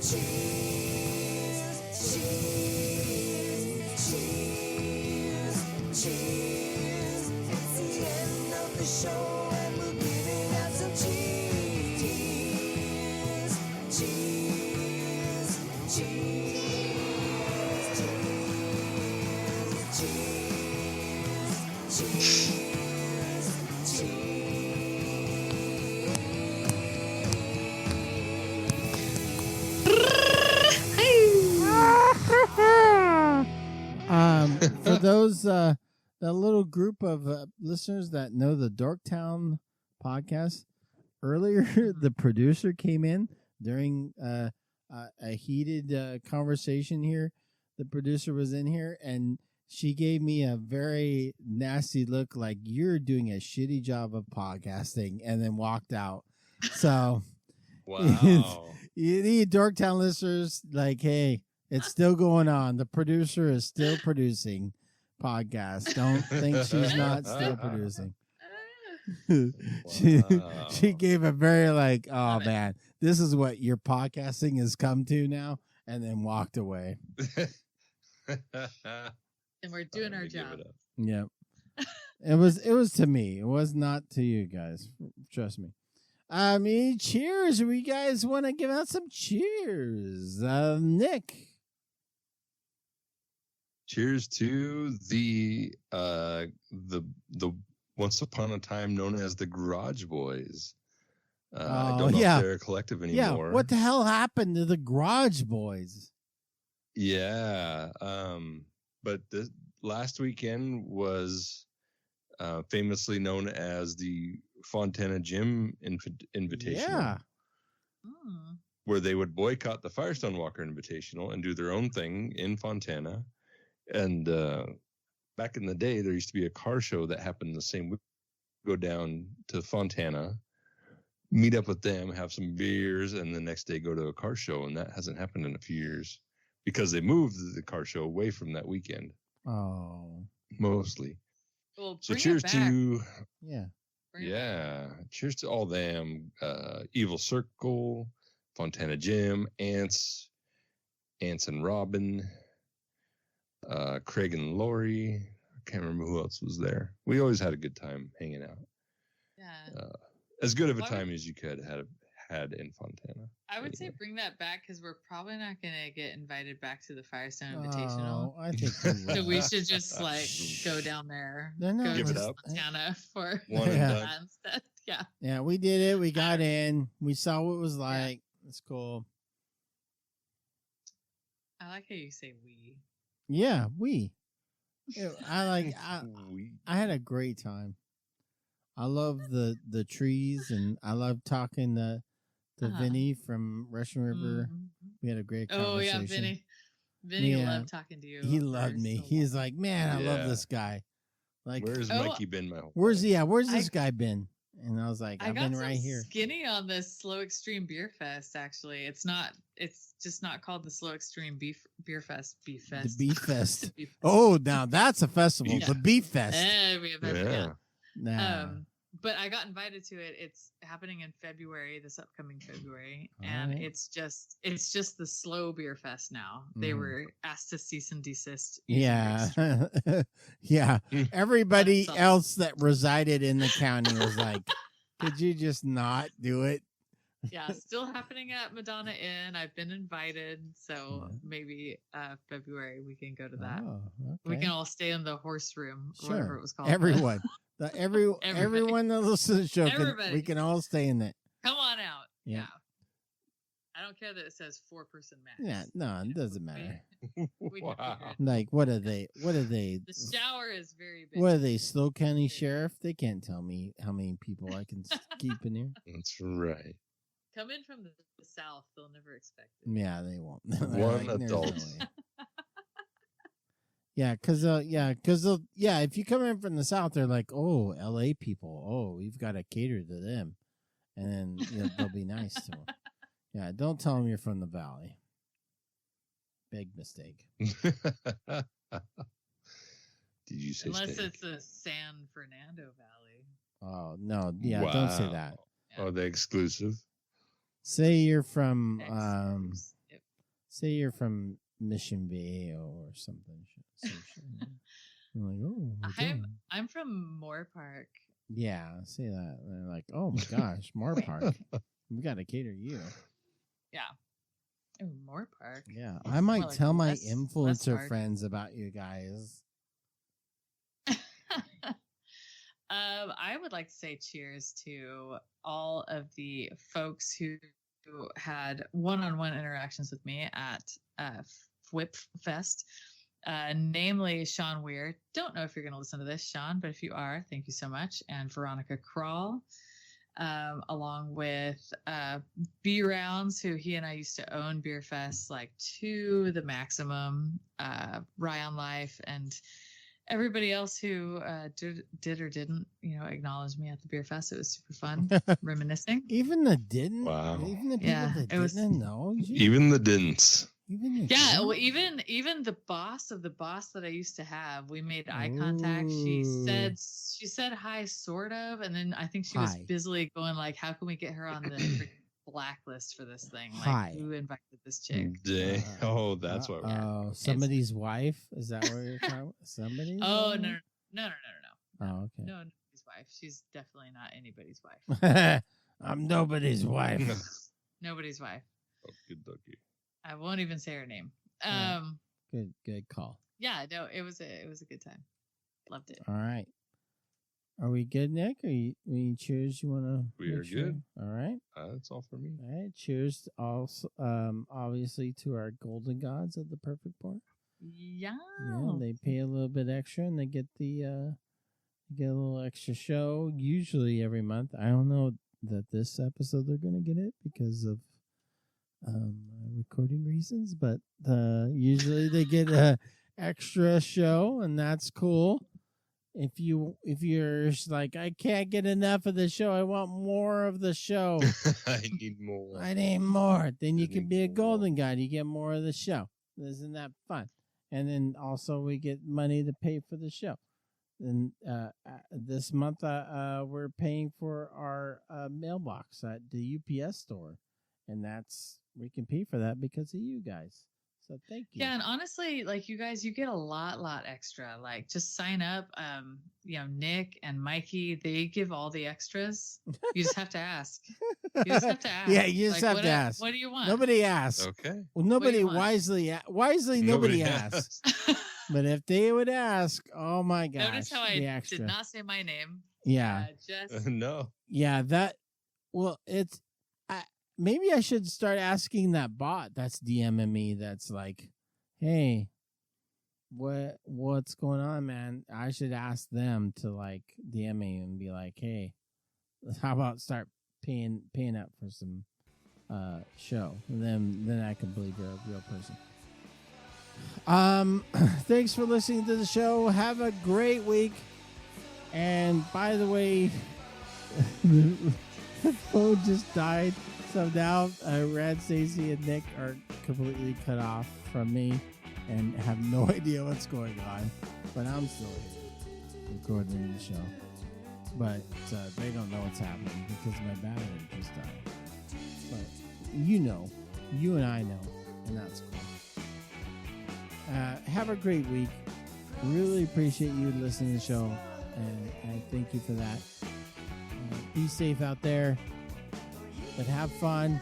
It's the end of the show and we're giving out some cheers. Cheers. Cheers. Cheers. Cheers.
For those that little group of listeners that know the Dorktown podcast, earlier the producer came in during a heated conversation here. The producer was in here and she gave me a very nasty look like you're doing a shitty job of podcasting and then walked out. So
wow.
You need Dorktown listeners like, hey, it's still going on. The producer is still producing podcasts. Don't think she's not still producing. She gave a very like, oh man, this is what your podcasting has come to now, and then walked away.
And we're doing our job.
Yep. It was to me. It was not to you guys. Trust me. I mean, cheers. We guys want to give out some cheers. Nick.
Cheers to the once upon a time known as the Garage Boys. I don't know if they're a collective anymore.
Yeah, what the hell happened to the Garage Boys?
Yeah, but this last weekend was famously known as the Fontana Gym Invitational.
Yeah.
Where they would boycott the Firestone Walker Invitational and do their own thing in Fontana. And back in the day, there used to be a car show that happened the same week. Go down to Fontana, meet up with them, have some beers, and the next day go to a car show. And that hasn't happened in a few years because they moved the car show away from that weekend.
Oh.
Mostly.
Well,
so cheers to...
Yeah.
Cheers to all them. Evil Circle, Fontana Gym, Ants and Robin... Craig and Lori. I can't remember who else was there. We always had a good time hanging out.
Yeah.
As good of a time as you could have had in Fontana.
I would say bring that back because we're probably not going to get invited back to the Firestone Invitational.
I think
so we should just go down there.
Give it up.
Fontana for
one and done.
Instead. Yeah.
Yeah, we did it. We got in. We saw what it was like. It's cool.
I like how you say we.
Yeah, we. I had a great time. I love the trees, and I love talking to Vinny from Russian River. We had a great conversation.
Oh yeah, Vinny. Vinny loved talking to you.
He loved me. He's like, man, I love this guy. Like,
where's Mikey been?
Where's this guy been? And I was like,
I
I've
got
been right here.
Skinny on this Slow Extreme Beer Fest. Actually, it's just not called the Slow Extreme Beer Fest. Beef Fest.
The Beef Fest.
The Beef Fest.
Oh, now that's a festival.
Yeah.
The Beef Fest.
Yeah.
Nah.
But I got invited to it. It's happening in February, this upcoming February, and it's just the Slow Beer Fest now. They were asked to cease and desist.
Yeah. Yeah. Everybody else that resided in the county was like, could you just not do it?
Yeah, still happening at Madonna Inn. I've been invited, so maybe February we can go to that.
Oh, okay.
We can all stay in the horse room, or whatever it was called.
Everyone. Everyone that listens to the show, we can all stay in it.
Come on out.
Yeah.
I don't care that it says 4-person max.
Yeah, no, it doesn't matter.
Wow.
Like, what are they?
The shower is very big.
What are they? Slow County Sheriff? They can't tell me how many people I can keep in here.
That's right.
Come in from the south, they'll never expect it.
Yeah, they won't.
One adult.
Yeah, because if you come in from the south, they're like, oh, LA people, oh, we've got to cater to them, and then they'll be nice to them. Yeah, don't tell them you're from the valley. Big mistake.
Did you say
unless
steak?
it's the San Fernando Valley?
Oh no, yeah, don't say that.
Oh, the exclusive.
Say you're from say you're from Mission Viejo or something. I'm like, oh,
I'm from Moore Park.
Yeah, say that. And they're like, oh my gosh, Moore Park. We got to cater you.
Yeah. Oh, Moore Park.
Yeah, I might tell my influencer friends about you guys.
I would like to say cheers to all of the folks who had one-on-one interactions with me at Whip Fest, namely Sean Weir. Don't know if you're going to listen to this, Sean, but if you are, thank you so much. And Veronica Krall, along with B Rounds, who he and I used to own Beer Fest like to the maximum, Ryan Life, and everybody else who did or didn't, acknowledge me at the Beer Fest. It was super fun, reminiscing.
Even the didn't.
Wow.
Even the people that didn't know.
Even the didn'ts.
Well, even the boss of the boss that I used to have, we made eye contact. She said hi, sort of, and then I think she was busily going like, how can we get her on the blacklist for this thing? Like, who invited this chick?
Oh, that's what.
Oh, somebody's wife? Is that what you're talking about? Somebody's
Oh,
wife?
no.
Oh, okay.
No, nobody's wife. She's definitely not anybody's wife.
I'm nobody's wife.
Nobody's wife.
Okay, dokie.
I won't even say her name.
Good call.
Yeah, no, it was a good time. Loved it.
All right. Are we good, Nick? Are we cheers? You want to?
We are good.
All right.
That's all for me.
All right. Cheers. Also, obviously to our golden gods of the perfect pour.
Yeah.
Yeah. They pay a little bit extra, and they get a little extra show. Usually every month. I don't know that this episode they're gonna get it because of recording reasons, but usually they get a extra show, and that's cool. If you're like, I can't get enough of the show, I want more of the show.
I need more.
Then you can be a golden god. You get more of the show. Isn't that fun? And then also we get money to pay for the show. And this month we're paying for our mailbox at the UPS store, and we can pay for that because of you guys. So thank you.
Yeah, and honestly, like you guys, you get a lot extra. Like just sign up. Nick and Mikey, they give all the extras. You just have to ask.
Yeah, you just have to ask.
What do you want?
Nobody asks.
Okay.
Well, nobody wisely nobody asks. But if they would ask, oh my gosh.
Notice how I did not say my name.
Yeah.
No.
Yeah, maybe I should start asking that bot that's DMing me that's like, hey, what's going on, man? I should ask them to like DM me and be like, hey, how about start paying up for some show? And then I can believe you're a real person. Thanks for listening to the show. Have a great week. And by the way, the phone just died. So now Rad, Stacey, and Nick are completely cut off from me and have no idea what's going on. But I'm still here recording the show. But they don't know what's happening because my battery just died. But you and I know, and that's cool. Have a great week. Really appreciate you listening to the show, and I thank you for that. Be safe out there, but have fun.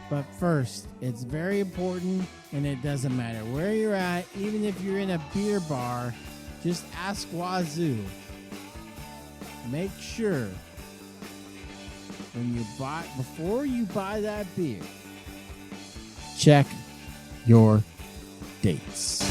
But first, it's very important, and it doesn't matter where you're at, even if you're in a beer bar, just ask Wazoo. Make sure before you buy that beer, check your dates.